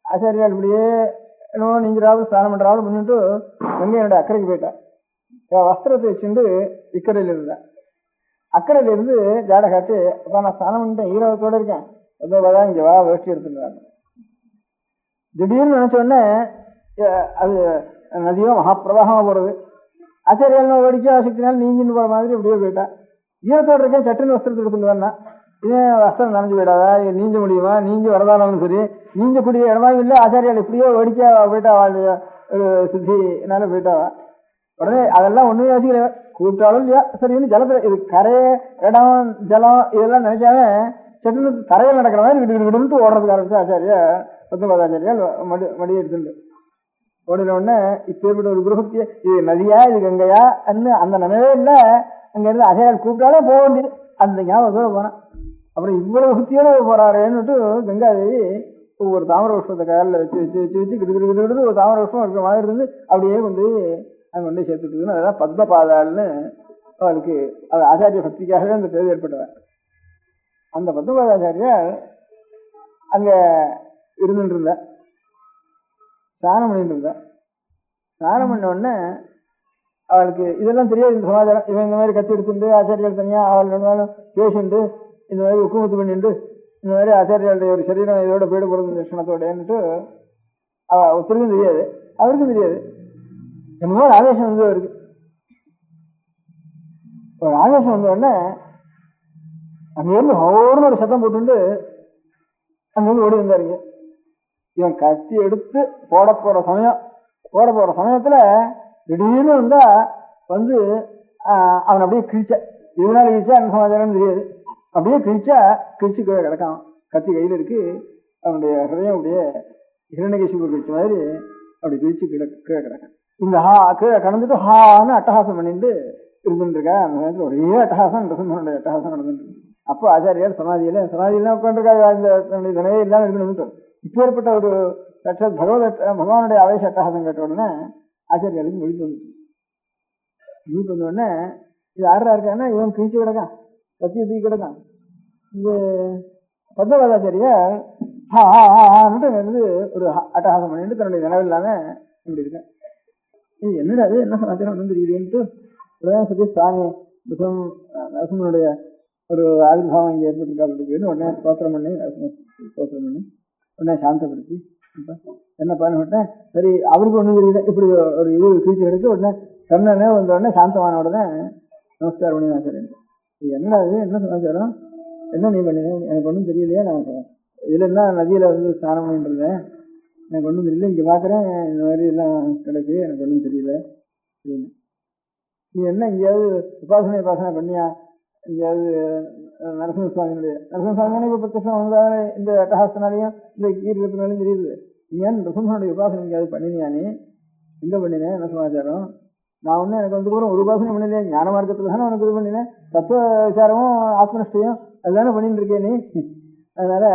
ஆச்சாரியால் இப்படியே என்னவோ நீங்கிறாவது ஸ்நானம் பண்றாவது முன்னிட்டு கங்கையினுடைய அக்கறைக்கு போயிட்டா வஸ்திரத்தை வச்சுட்டு இக்கரையில இருந்தா அக்கறையில இருந்து ஜாட காட்டி அப்ப நான் ஸ்நானம் பண்ணிட்டேன் ஈரவத்தோட இருக்கேன் பத்மபாதா இங்க வா வேஷ்டி எடுத்துக்கிறாங்க திடீர்னு நினைச்ச உடனே அது நதியோ மகாப்பிரவாகமாக போகிறது. ஆச்சாரியால் வேடிக்கை ஆசக்தினால நீஞ்சின்னு போகிற மாதிரி அப்படியே போயிட்டா. ஈரத்தோடு இருக்கேன், சட்டுன்னு வஸ்திரத்துக்கு கொண்டு வரனா, இதே வஸ்திரம் நனைஞ்சு போயிடாதா, நீஞ்ச முடியுமா, நீஞ்சி வரதானாலும் சரி, நீஞ்சக்கூடிய இடமாவும் இல்லை. ஆச்சாரியால் இப்படியோ வேடிக்கையா போயிட்டா, ஒரு சித்தினால போயிட்டாவா. உடனே அதெல்லாம் ஒன்றுமே யோசிக்கல, கூப்பிட்டாலும் இல்லையா சரின்னு ஜலத்தில் இது கரையை இடம் ஜலம் இதெல்லாம் நினைக்காம சட்டுன்னு கரையில் நடக்கிற மாதிரி விடுவிட்டு ஓடுறதுக்கு ஆரம்பிச்சு ஆச்சாரியா பத்மபாதாச்சாரியால் மடி எடுத்துட்டு ஓடின உடனே இப்பேற்பட்ட ஒரு குருபக்தியை இது நதியா இது கங்கையா அன்னு அந்த நினைவே இல்லை. அங்கேருந்து ஆச்சாரியால் கூப்பிட்டாலே போக வேண்டியது அந்த ஞாபகத்தோடு போனேன். அப்புறம் இவ்வளவு சுத்தியோடு போறாருன்னுட்டு கங்காதேவி ஒவ்வொரு தாமர புஷ்பத்தை காலில் வச்சு வச்சு வச்சு வச்சு கிடுக்கிட்டு ஒரு தாமர புஷ்பம் இருக்கிற மாதிரி இருந்து அப்படியே கொண்டு அங்கே கொண்டு சேர்த்துட்டுன்னு அதெல்லாம் பத்மபாதாள்னு அவளுக்கு அது ஆச்சாரிய பக்திக்காகவே அந்த பேர் ஏற்பட்டவன். அந்த பத்மபாதாச்சாரியார் அங்கே இருந்துட்டு இருந்தேன், ஸ்நானம் பண்ணிட்டு இருந்தேன். ஸ்நானம் பண்ண உடனே அவளுக்கு இதெல்லாம் தெரியாது, இந்த சமாச்சாரம். இவன் இந்த மாதிரி கத்தி எடுத்துட்டு ஆச்சாரியால் தனியாக அவள் ரெண்டாலும் பேசிட்டு இந்த மாதிரி உக்குமுத்து பண்ணிட்டு இந்த மாதிரி ஆச்சாரியாளுடைய ஒரு சரீரம் இதோட போயிட போகிறது லட்சணத்தோடன்னுட்டு ஒருத்தருக்கும் தெரியாது, அவருக்கும் தெரியாது. என்னமோ ஒரு ஆவேசம் வந்து அவருக்கு ஒரு ஆவேசம் வந்த உடனே அங்கேருந்து ஹோர்னு ஒரு சத்தம் போட்டுட்டு அங்கேருந்து ஓடி வந்தாருங்க. இவன் கத்தி எடுத்து போட போற சமயத்துல திடீர்னு வந்தா வந்து அவன் அப்படியே கிழிச்ச, இதனால கிழிச்சா என்ன சமாச்சாரம் தெரியாது, அப்படியே கிழிச்சு கீழே கிடக்கான். கத்தி கையில் இருக்கு, அவனுடைய ஹிருதயம் அப்படியே ஹிரண்யகசிபு கிழிச்ச மாதிரி அப்படி கிழிச்சு கீழே கிடக்கான். இந்த கீழே கடந்துட்டு ஹான்னு அட்டகாசம் பண்ணிட்டு இருந்துட்டு இருக்கா. அந்த நேரத்தில் ஒரே அட்டகாசம் நரசிம்மனுடைய அட்டகாசம் நடந்துட்டு இருக்கு. அப்போ ஆச்சாரியார் சமாதியெல்லாம் உட்காந்துருக்கா, இந்த நினைவே இல்லாமல் இருக்கணும்னு. இப்போ ஏற்பட்ட ஒரு சாட்சாத் பகவானுடைய ஆவேச அட்டகாசம் கேட்ட உடனே ஆச்சாரியாருக்கு விழிப்பு வந்த உடனே இது ஆடுறா இருக்கான்னா இவன் கிழிச்சு கிடக்கான், கத்தியை தூக்கி கிடக்கான். இந்த பத்மபாதாச்சாரியார் ஹான்ட்டு வந்து ஒரு அட்டகாசம் பண்ணிட்டு தன்னுடைய நினைவு இல்லாம இப்படி இருக்கேன். இது என்னடா அது என்ன சமாச்சாரம் ஒன்றும் தெரியுதுன்ட்டு சொல்லி சுவாமி நரசிம்மனுடைய ஒரு ஆவிர்வாவம் இங்கே ஏற்பட்டிருக்கா அப்படின்னு உடனே ஸ்தோத்திரம் பண்ணி உடனே சாந்தப்படுத்தி என்ன பண்ணிவிட்டேன். சரி அவருக்கு ஒன்றும் தெரியல, இப்படி ஒரு இது கீழ்ச்சி எடுத்து உடனே சொன்னே வந்த உடனே சாந்தமான உடனே நமஸ்காரம் பண்ணி நான் சொல்றேன். என்னடா இது என்ன சமாச்சாரம், என்ன நீ பண்ணினேன், எனக்கு ஒன்றும் தெரியலையே, நான் இதில் என்ன நதியில் வந்து ஸ்நானம் பண்ணிட்டு இருந்தேன், எனக்கு ஒன்றும் தெரியல, இங்கே பார்க்குறேன் இந்த மாதிரி எல்லாம் கிடக்கு, எனக்கு ஒன்றும் தெரியல அப்படின்னு. நீ என்ன எங்கேயாவது உபாசனை பண்ணியா, எங்கேயாவது நரசிம்ம சுவாமியானே இப்போ பிரத்யட்சம் வந்தாலே இந்த அட்டகாசனாலையும் இந்த கீர்த்தனாலையும் தெரியுது. நீ ஏன் நரசிம்மனுடைய உபாசனை எங்கேயாவது பண்ணினியா, நீ எங்கே பண்ணினேன், என்ன சமாச்சாரம்? நான் ஒன்றும் எனக்கு வந்து ஒரு உபாசனை பண்ணினேன், ஞான மார்க்கத்தில் தானே உனக்கு இது பண்ணினேன், தத்துவ விசாரமும் ஆத்மனிஷ்டையும் அதுதானே பண்ணிட்டு இருக்கேன் நீ. அதனால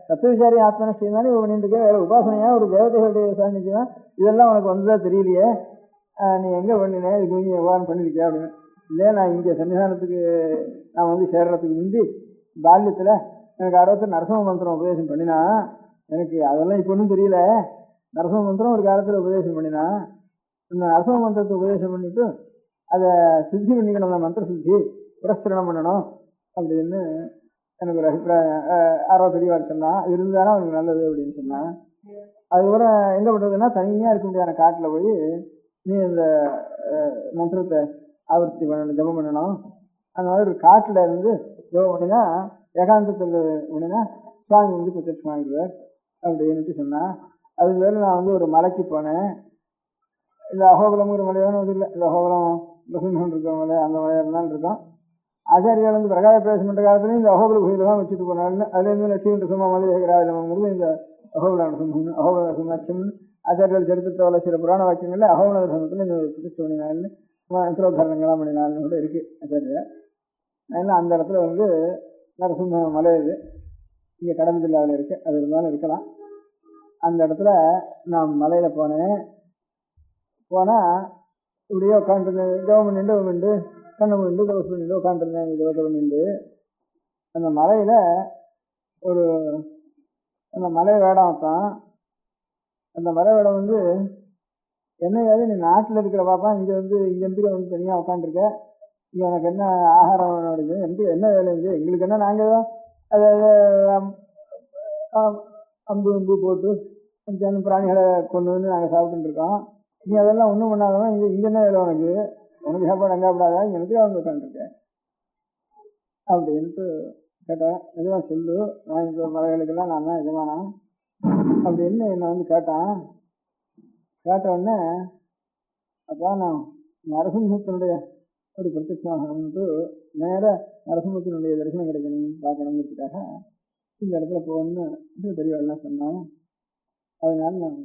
தத்துவ விசாரியும் ஆத்மனிஷ்டையும் தானே இப்போ பண்ணிட்டு இருக்கேன், வேற உபாசனையா ஒரு தேவதைகளுடைய சாநித்தியம் இதெல்லாம் உனக்கு வந்ததா தெரியலையே, நீ எங்கே பண்ணினேன், இதுக்கு நீங்க விவகாரம் பண்ணியிருக்கியா அப்படின்னு. இல்லையா நான் இங்கே சன்னிதானத்துக்கு நான் வந்து சேர்றதுக்கு முந்தி பால்யத்தில் எனக்கு 60 நரசிம்ம மந்திரம் உபதேசம் பண்ணினா, எனக்கு அதெல்லாம் இப்போ ஒன்றும் தெரியல. நரசிம்ம மந்திரம் ஒரு காலத்தில் உபதேசம் பண்ணினா, இந்த நரசிம்ம மந்திரத்தை உபதேசம் பண்ணிட்டு அதை சித்தி பண்ணிக்கணும், அந்த மந்திர சித்தி புரஸ்கரணம் பண்ணணும் அப்படின்னு எனக்கு ஒரு அபிப்பிராயம் யாரோ தெளிவாக சொன்னான். இருந்தாலும் அவனுக்கு நல்லது அப்படின்னு சொன்னான். அதுக்கப்புறம் எங்கே பண்ணுறதுன்னா தனியாக இருக்க முடியாத காட்டில் போய் நீ இந்த மந்திரத்தை ஆவர்த்தி பண்ணணும், ஜபம் பண்ணணும். அந்த மாதிரி ஒரு காட்டில் இருந்து ஜபம் பண்ணினா ஏகாந்தத்தில் பண்ணினா சுவாமி வந்து பிரத்யட்சமாகிடுவார் அப்படின்ட்டு சொன்னான். அதுக்கு வேறு நான் வந்து ஒரு மலைக்கு போனேன். இந்த அகோபலம்ங்கிற மலையான இது இல்லை, இந்த அகோபலம் நரசிம்மன் இருக்க மலை, அந்த மலையாக இருந்தாலும் இருக்கும். ஆச்சாரியால் வந்து பிரகாய பிரவேசம் பண்ணுற காலத்துலேயும் இந்த அகோபல குகையில் தான் வச்சுட்டு போனாலும் அதுலேருந்து லட்சுமி நரசிம்ம மலை ஏகராஜனங்கிறது இந்த அகோபல நரசிம்மன் அகோபல நரசிம்மன் ஆச்சாரியால் சரித்திரத்தில் சில புராண வாக்கியங்களில் அகோபல நரசிம்மத்தில் இந்த பிரதிஷ்டை பண்ணினாலும் யந்திரோதாரணங்கள்லாம் பண்ணினாலும் கூட இருக்கு ஆச்சாரியார். அதனால அந்த இடத்துல வந்து நரசிம்ம மலை இது இங்கே கடம்பு ஜில்லாவில் இருக்கு, அது இருந்தாலும் இருக்கலாம். அந்த இடத்துல நான் மலையில் போனேன். போனால் இப்படியே உட்காந்துருந்தேன், ஜபம் பண்ணிட்டு கண்ணு பண்ணிட்டு தோசை பண்ணிட்டு உட்காந்துருந்தேன். ஜபத்தை பண்ணிட்டு அந்த மலையில் ஒரு அந்த மலை வேடம் தான். அந்த மலை வேடம் வந்து என்னையாவது நீ நாட்டில் இருக்கிற பாப்பா, இங்கே வந்து இங்கேருந்து வந்து தனியாக உட்காந்துருக்க, இங்கே உனக்கு என்ன ஆகாரம் வேணும், எனக்கு என்ன வேலை இங்கே, எங்களுக்கு என்ன நாங்கள் தான் அதை அம்பு போட்டு பிராணிகளை கொண்டு வந்து நாங்கள் சாப்பிட்டுருக்கோம். நீ அதெல்லாம் ஒன்றும் பண்ணாதவன் இங்கே என்ன வேலை உனக்கு சாப்பாடு அங்கே சாப்பிடாதா இங்கே எனக்கு அவங்க உட்காந்துருக்கேன் அப்படின்ட்டு கேட்டேன். எதுவும் சொல்லு, நான் இந்த மலைகளுக்கெல்லாம் நான் தான் எதுவானா அப்படின்னு என்னை கேட்டான். கேட்ட உடனே அப்போ நான் நரசிம்மத்தினுடைய ஒரு பிரத்யட்சமாகணும்ட்டு நேராக நரசிம்மத்தினுடைய தரிசனம் கிடைக்கணும் பார்க்கணுங்கிறதுக்காக இந்த இடத்துல போகணும்னு பெரியவாள்லாம் சொன்னான். அதனால நான்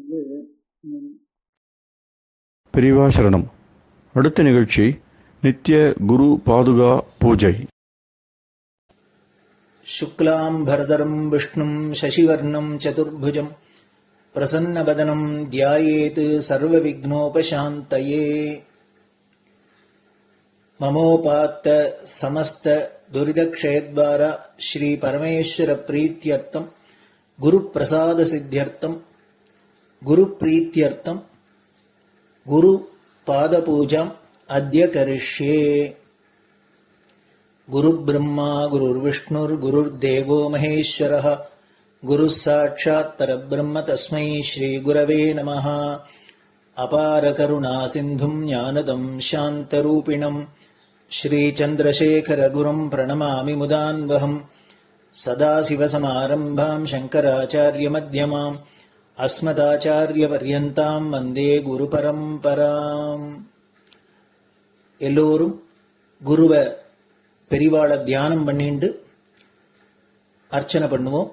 பெரியவா சரணம். அடுத்த நிகழ்ச்சி நித்திய குரு பாதுகா பூஜை. शुक्लाम्भरधरं विष्णुं शशिवर्णं चतुर्भुजं प्रसन्नवदनं ध्यायेत् सर्वविघ्नोपशान्तये. ममोपात्त समस्त दुरितक्षयद्वारा श्री परमेश्वर प्रीत्यर्थं गुरुप्रसाद सिद्ध्यर्थं गुरुप्रीत्यर्थं गुरुपादपूजाम् अद्य करिष्ये. गुरुब्रह्मा गुरुर्विष्णुर्गुरुर्देवो महेश्वरः गुरुः साक्षात् परब्रह्म तस्मै श्रीगुरवे नमः. अपारकरुणासिन्धुं ज्ञानदं शान्तरूपिणं श्रीचन्द्रशेखरगुरुं प्रणमामि मुदान्वहम्. सदाशिवसमारम्भां शङ्कराचार्यमध्यमाम् अस्मदाचार्यपर्यन्तां वन्दे गुरुपरम्पराम्. எல்லோரும் குருவை பெரிவாளை தியானம் பண்ணிண்டு அர்ச்சனை பண்ணுவோம்.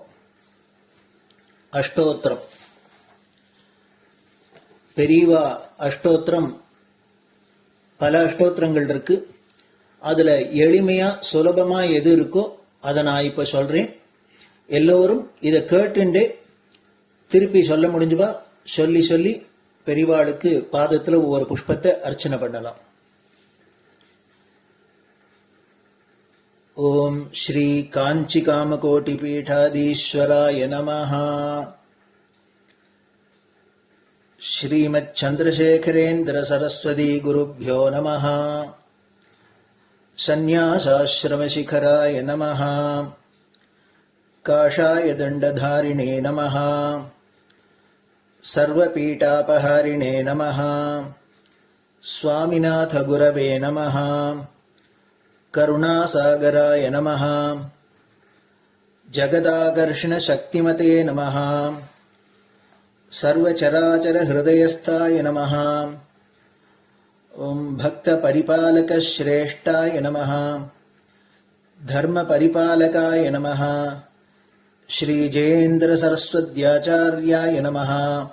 அஷ்டோத்திரம். பெரியவா அஷ்டோத்திரம் பல அஷ்டோத்திரங்கள் இருக்கு. அதுல எளிமையா சுலபமா எது இருக்கோ அதை நான் இப்ப சொல்றேன். எல்லோரும் இதை கேட்டுண்டே திருப்பி சொல்ல முடிஞ்சுவா சொல்லி சொல்லி பெரிவாளுக்கு பாதத்துல ஒவ்வொரு புஷ்பத்தை அர்ச்சனை பண்ணலாம். ओम श्री कांची कामकोटि पीठाधीश्वराय नमः. श्रीमत् चंद्रशेखरेन्द्र सरस्वती गुरुभ्यो नमः. संन्यासाश्रम शिखराय नमः. काषाय दंडधारिणे नमः. सर्वपीठापहारिणे नमः. स्वामिनाथ गुरवे नमः. करुणासागराय नमः. जगदाकर्षण शक्तिमते नमः. सर्वचराचर हृदयस्थाय नमः. ओम भक्त परिपालक श्रेष्ठाय नमः. धर्म परिपालकाय नमः. श्री जयेन्द्र सरस्वत्याचार्याय नमः.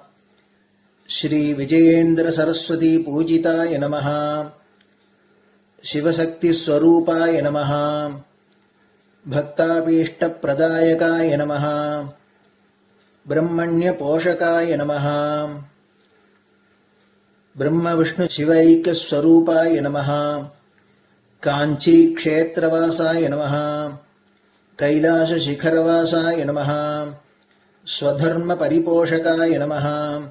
श्री विजयेन्द्र सरस्वती पूजिताय नमः. शिवशक्ति स्वरूपाय नमः. भक्ताभीष्ट प्रदायकाय नमः. ब्रह्मण्य पोषकाय नमः. ब्रह्म विष्णु शिवैक्य स्वरूपाय नमः. कांची क्षेत्रवासाय नमः. कैलाश शिखरवासाय नमः. स्वधर्म परिपोषकाय नमः.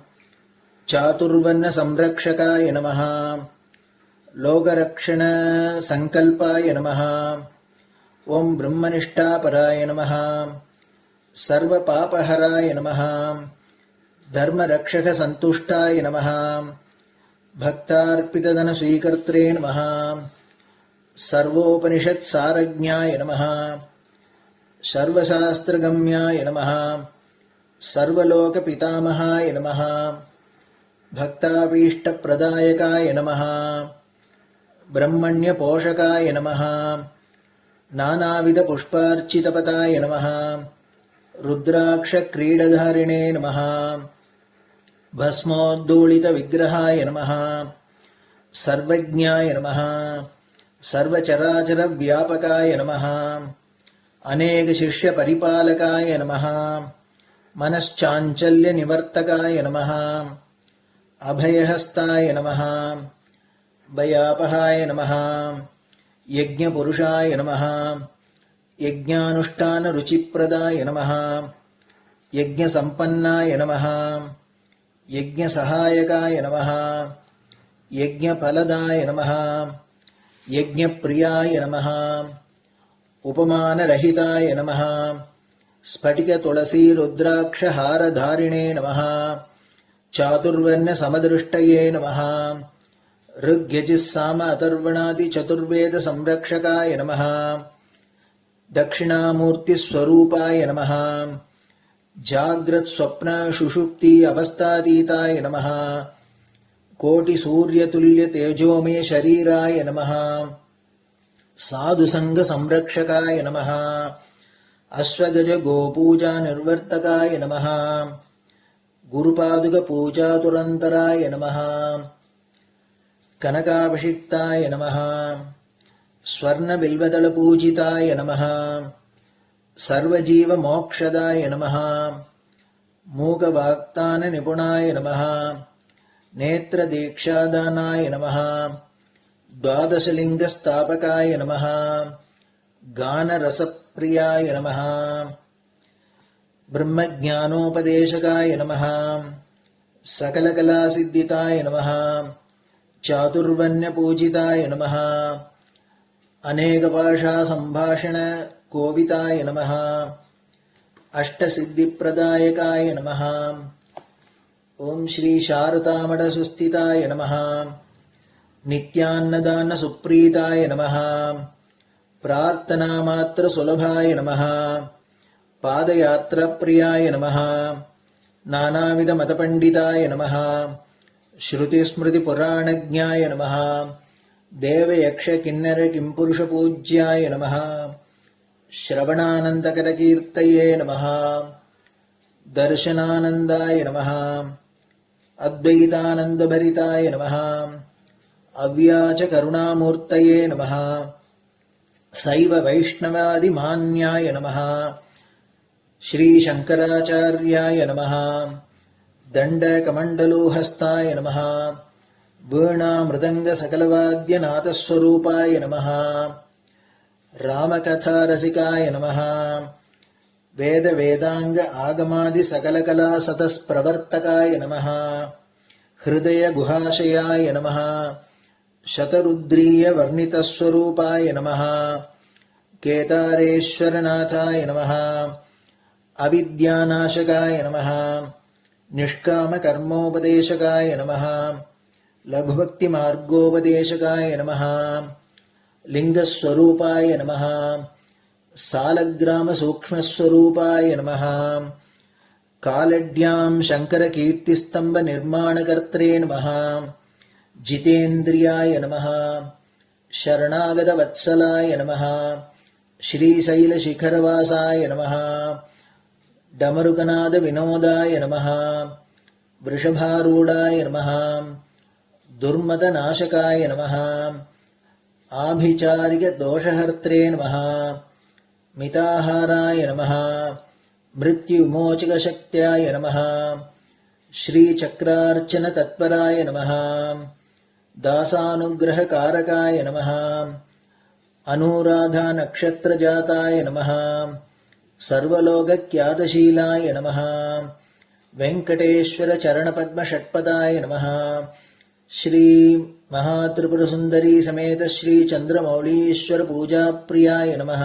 चातुर्वर्ण संरक्षकाय नमः. लोकरक्षण संकल्पाय नमः. ओम ब्रह्मनिष्ठापराय नमः. सर्वपापहराय नमः. धर्मरक्षक संतुष्टाय नमः. भक्तार्पितधन स्वीकर्त्रे नमः. सर्वोपनिषत् सारज्ञाय नमः. सर्वशास्त्रगम्याय नमः. सर्वलोक पितामहाय नमः. भक्ताभीष्ट प्रदायकाय नमः. ब्रह्मण्य पोषकाय नमः. नानाविध पुष्पार्चितपताय नमः. रुद्राक्ष क्रीडधारिणे नमः. भस्मोद्धूलित विग्रहाय नमः. सर्वज्ञाय नमः. सर्वचराचर व्यापकाय नमः. अनेक शिष्य परिपालकाय नमः. मनश्चाञ्चल्य निवर्तकाय नमः. अभयहस्ताय नमः. भयापहाय नमः. यज्ञपुरुषाय नमः. यज्ञानुष्ठान रुचिप्रदाय नमः. यज्ञसम्पन्नाय नमः. यज्ञसहायकाय नमः. यज्ञफलदाय नमः. यज्ञप्रियाय नमः. उपमानरहिताय नमः. स्फटिक तुलसी रुद्राक्ष हारधारिणे नमः. चातुर्वर्ण समदृष्टये नमः। ऋग्यजुस्साम अथर्वणादि चतुर्वेद संरक्षकाय नमः। दक्षिणामूर्तिस्वरूपाय नमः। जाग्रत् स्वप्न सुषुप्ति अवस्थातीताय नमः। कोटिसूर्यतुल्य तेजोमय शरीराय नमः। साधुसंग संरक्षकाय नमः। अश्वगज गोपूजा निर्वर्तकाय नमः। गुरुपादुक पूजातुरन्तराय नमः। कनकाभिषिक्ताय नमः। स्वर्णबिल्वदल पूजिताय नमः। सर्वजीव मोक्षदाय नमः। मूकवाक्तान निपुणाय नमः। नेत्रदीक्षादानाय नमः। द्वादशलिङ्गस्थापकाय नमः। गानरसप्रियाय नमः। ब्रह्मज्ञानोपदेशकाय नमः। सकलकलासिद्धिताय नमः। चातुर्वण्यपूजिताय नमः। अनेकभाषा संभाषण कोविताय नमः। अष्टसिद्धिप्रदायकाय नमः। ओम श्री शारदामठ सुस्थिताय नमः। नित्यान्नदान सुप्रीताय नमः। प्रार्थना मात्र सुलभाय नमः। पादयात्रा प्रियाय नमः। नानाविध मतपंडिताय नमः। श्रुति स्मृति पुराणज्ञाय नमः। देव यक्ष किन्नर किंपुरुष पूज्याय नमः। श्रवणानंदकर कीर्तये नमः। दर्शनानंदाय नमः। अद्वैतानंदभरिताय नमः। अव्याच करुणामूर्तये नमः। शैव वैष्णवादि मान्याय नमः। श्री शंकराचार्याय नमः। दंड कमंडलोहस्ताय नमः। वीणा मृदंग सकलवाद्य नाथस्वरूपाय नमः। रामकथा रसिकाय नमः। वेद वेदांग आगमादि सकलकला सतस्प्रवर्तकाय नमः। हृदय गुहाशयाय नमः। शतरुद्रीय वर्णितस्वरूपाय नमः। केदारेश्वरनाथाय नमः। अविद्यानाशकाय नमः। निष्कामकर्मोपदेशकाय नमः। लघुभक्तिमार्गोपदेशकाय नमः। लिंगस्वरूपाय नमः। सालग्राम सूक्ष्मस्वरूपाय नमः। कालड्यां शंकरकीर्तिस्तंभ निर्माणकर्त्रे नमः। जितेन्द्रियाय नमः। शरणागतवत्सलाय नमः। श्रीशैलशिखरवासाय नमः। डमरुकनाद विनोदाय नमः। वृषभारूढाय नमः। दुर्मदनाशकाय नमः। आभिचारिक दोषहर्त्रे नमः। मिताहाराय नमः। मृत्युमोचकशक्त्याय नमः। श्रीचक्रार्चन तत्पराय नमः। दासानुग्रहकारकाय नमः। अनुराधा नक्षत्रजाताय नमः। सर्वलोकख्यातशीलाय नमः। वेंकटेश्वर चरणपद्मषट्पदाय नमः। श्री महात्रिपुरसुंदरी समेत श्री चंद्रमौलीश्वर पूजा प्रियाय नमः।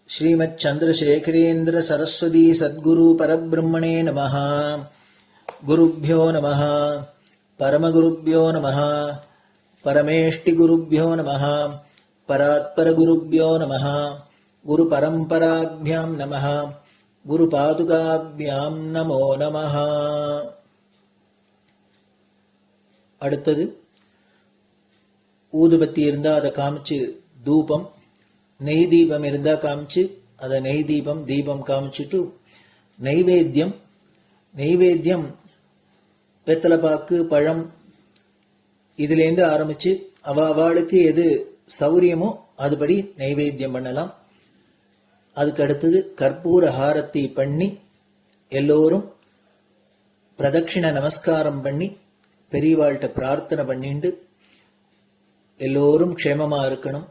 श्रीमच्चंद्रशेखरेन्द्र सरस्वती सद्गुरु परब्रह्मणे नमः। गुरुभ्यो नमः। परमगुरुभ्यो नमः। परमेष्टिगुरुभ्यो नमः। परात्परगुरुभ्यो नमः। गुरुपरम्पराभ्यां नमः। गुरुपादुकाभ्यां नमो नमः. அடுத்தது ஊதுபத்தி இருந்தா அதை காமிச்சு தூபம், நெய் தீபம் இருந்தா காமிச்சு அதை நெய் தீபம் தீபம் காமிச்சுட்டு நெய்வேத்தியம் வெத்தலைப்பாக்கு பழம் இதுலேருந்து ஆரம்பிச்சு அவளுக்கு எது சௌரியமோ அதுபடி நைவேத்தியம் பண்ணலாம். அதுக்கு அடுத்தது கற்பூர ஹாரத்தி பண்ணி எல்லோரும் பிரதட்சிண நமஸ்காரம் பண்ணி பெரியவாள்கிட்ட பிரார்த்தனை பண்ணிண்டு எல்லோரும் க்ஷேமமா இருக்கணும்,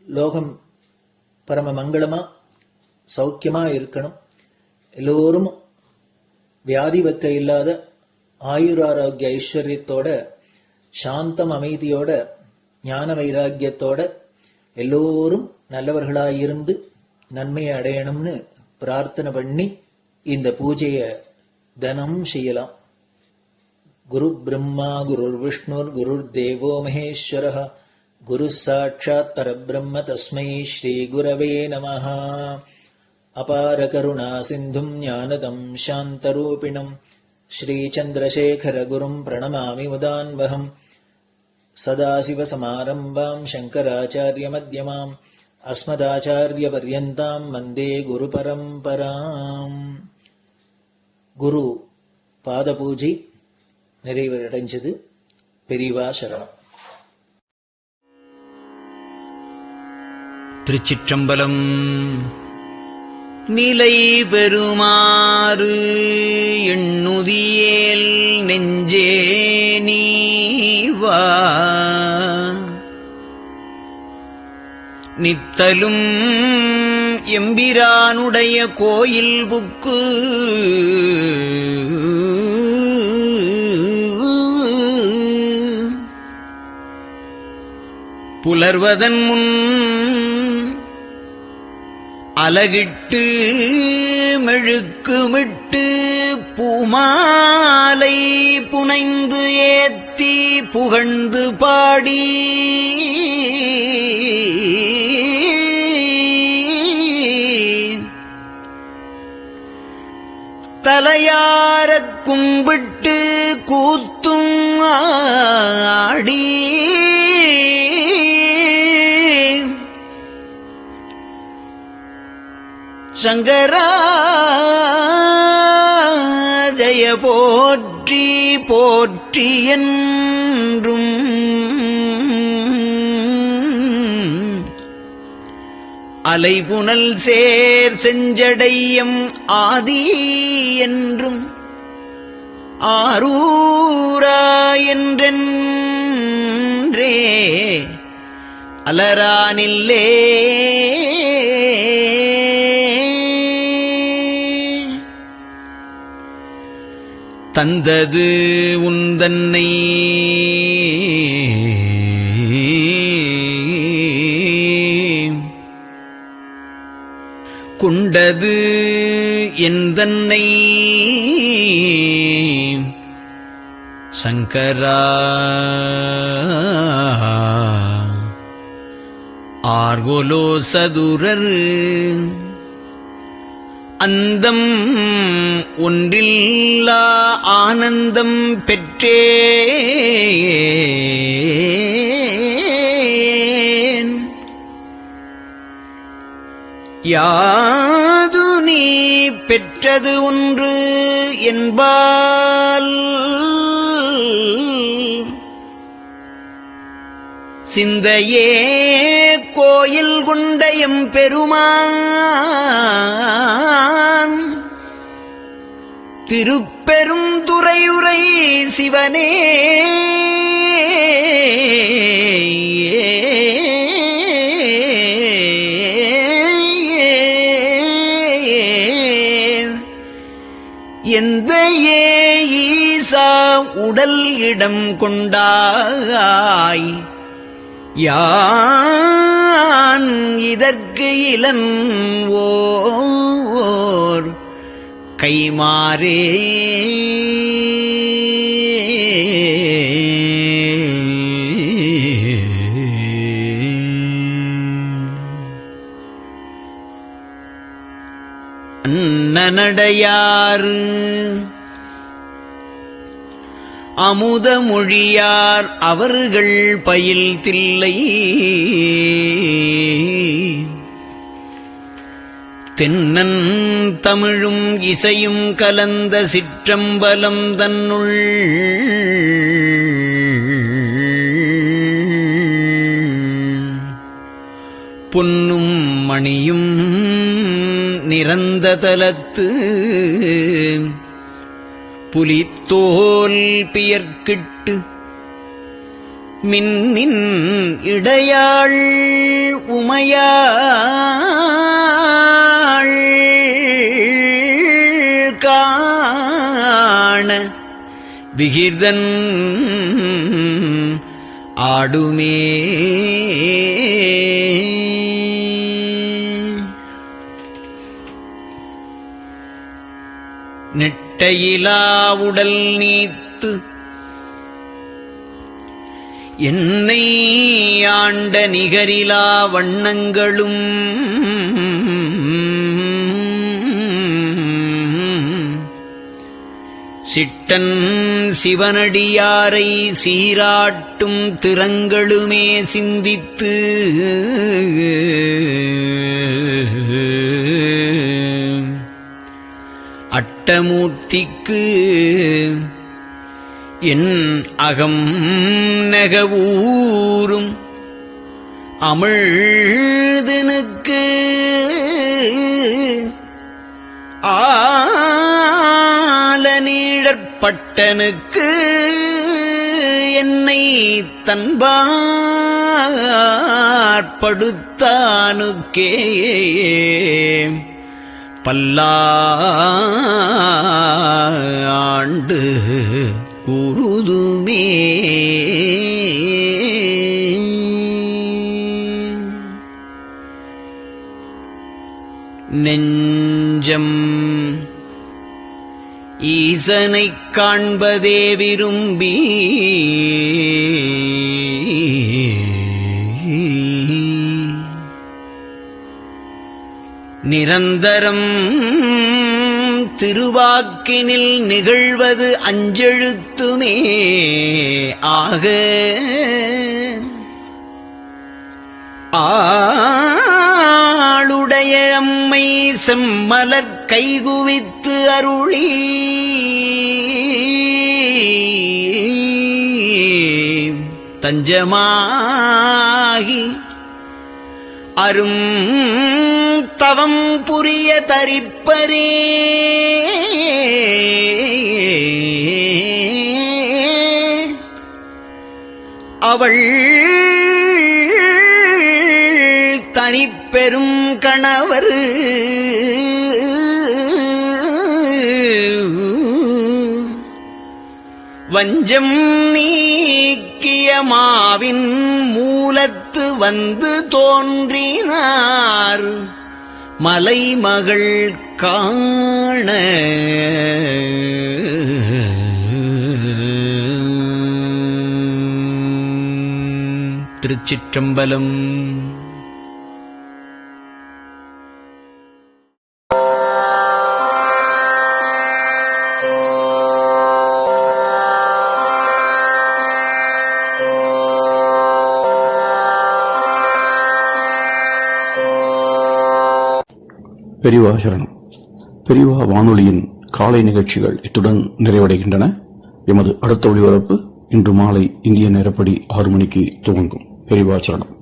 லோகம் பரம மங்களமா சௌக்கியமா இருக்கணும், எல்லோரும் வியாதி வெக்க இல்லாத ஆயுராரோக்கிய ஐஸ்வர்யத்தோட சாந்தம் அமைதியோட ஞான வைராக்கியத்தோட எல்லோரும் நல்லவர்களாயிருந்து நன்மையை அடையணும்னு பிரார்த்தனை பண்ணி இந்த பூஜையை தினம் செய்யலாம். குரு பிரம்மா குருர் விஷ்ணுர் குருர் தேவோ மகேஸ்வரः குரு சாட்சாத் பரபிரம்ம தஸ்மை ஸ்ரீ குரவே நமः. அபார கருணா சிந்தும் ஞானதம் சாந்தரூபிணம் ஸ்ரீ சந்திரசேகர குரும் பிரணமாமி முதான்வகம். சதாசிவசமாரம்பாம் சங்கராச்சார்ய மத்யமாம் அஸ்மதாச்சார்ய பர்யந்தாம் வந்தே குரு பரம்பராம். குரு பாத பூஜை நிறைவடைஞ்சது. பெரியவா சரணம். திருச்சிற்றம்பலம். நிலை பெறுமாறு எண்ணுதியேல் நெஞ்சே நீவா நித்தலும் எம்பிரானுடைய கோயில் புக்கு புலர்வதன் முன் அலகிட்டு மெழுக்குமிட்டு பூமாலை புனைந்து ஏத்தி புகழ்ந்து பாடி தலையாரக் கும்பிட்டு கூத்தும் ஆடி சங்கரா ஜய போற்றி போற்றி என்றும் அலைபுனல் சேர் செஞ்சடையம் ஆதி என்றும் ஆரூரா என்றென்றே அலரானில்லே தந்தது உந்தன்னை கொண்டது எந்தன்னை சங்கரா ஆர்கோலோ சதுரர் அந்தம் ஒன்றில்லா ஆனந்தம் பெற்றேன். யாது நீ பெற்றது ஒன்று என்பால் சிந்தையே கோயில் கொண்டயம் பெருமான் திருப்பெரும் துறையுரை சிவனே எந்த ஈசா உடல் இடம் கொண்டாய் யான் இதற்கு இலன் ஓர் கைமாறே அன்னநடையார் அமுத மொழியார் அவர்கள் பயில் தில்லை தென்னன் தமிழும் இசையும் கலந்த சிற்றம்பலம் தன்னுள் பொன்னும் மணியும் நிறந்த தலத்து புலித்தோல் பியர்க்கிட்டு மின்னின் இடையாள் உமையாள் காண விகிர்தன் ஆடுமே நெட் நெட்டையிலா உடல் நீத்து என்னை ஆண்ட நிகரிலா வண்ணங்களும் சிட்டன் சிவனடியாரை சீராட்டும் திறங்களுமே சிந்தித்து அட்டமூர்த்திக்கு என் அகம் நெகவூரும் அமிழ்தனுக்கு ஆலநீழற்பட்டனுக்கு என்னை தன்பாற்படுத்தானுக்கே பல்லாண்டு குருதுமே. நெஞ்சம் ஈசனைக் காண்பதே விரும்பி நிரந்தரம் திருவாக்கினில் நிகழ்வது அஞ்செழுத்துமே ஆக ஆளுடைய அம்மை செம்மலர் கைகுவித்து அருளி தஞ்சமாகி அரும் தவம் புரிய தரிப்பரே அவள் தனிப்பெரும் கணவர் வஞ்சம் நீக்கிய மாவின் மூலத்து வந்து தோன்றினார் மலைமகள் காண திருச்சிற்றம்பலம். பெரியவா சரணம். பெரியவா வானொலியின் காலை நிகழ்ச்சிகள் இத்துடன் நிறைவடைகின்றன. எமது அடுத்த ஒளிபரப்பு இன்று மாலை இந்திய நேரப்படி 6 மணிக்கு துவங்கும். பெரியவா சரணம்.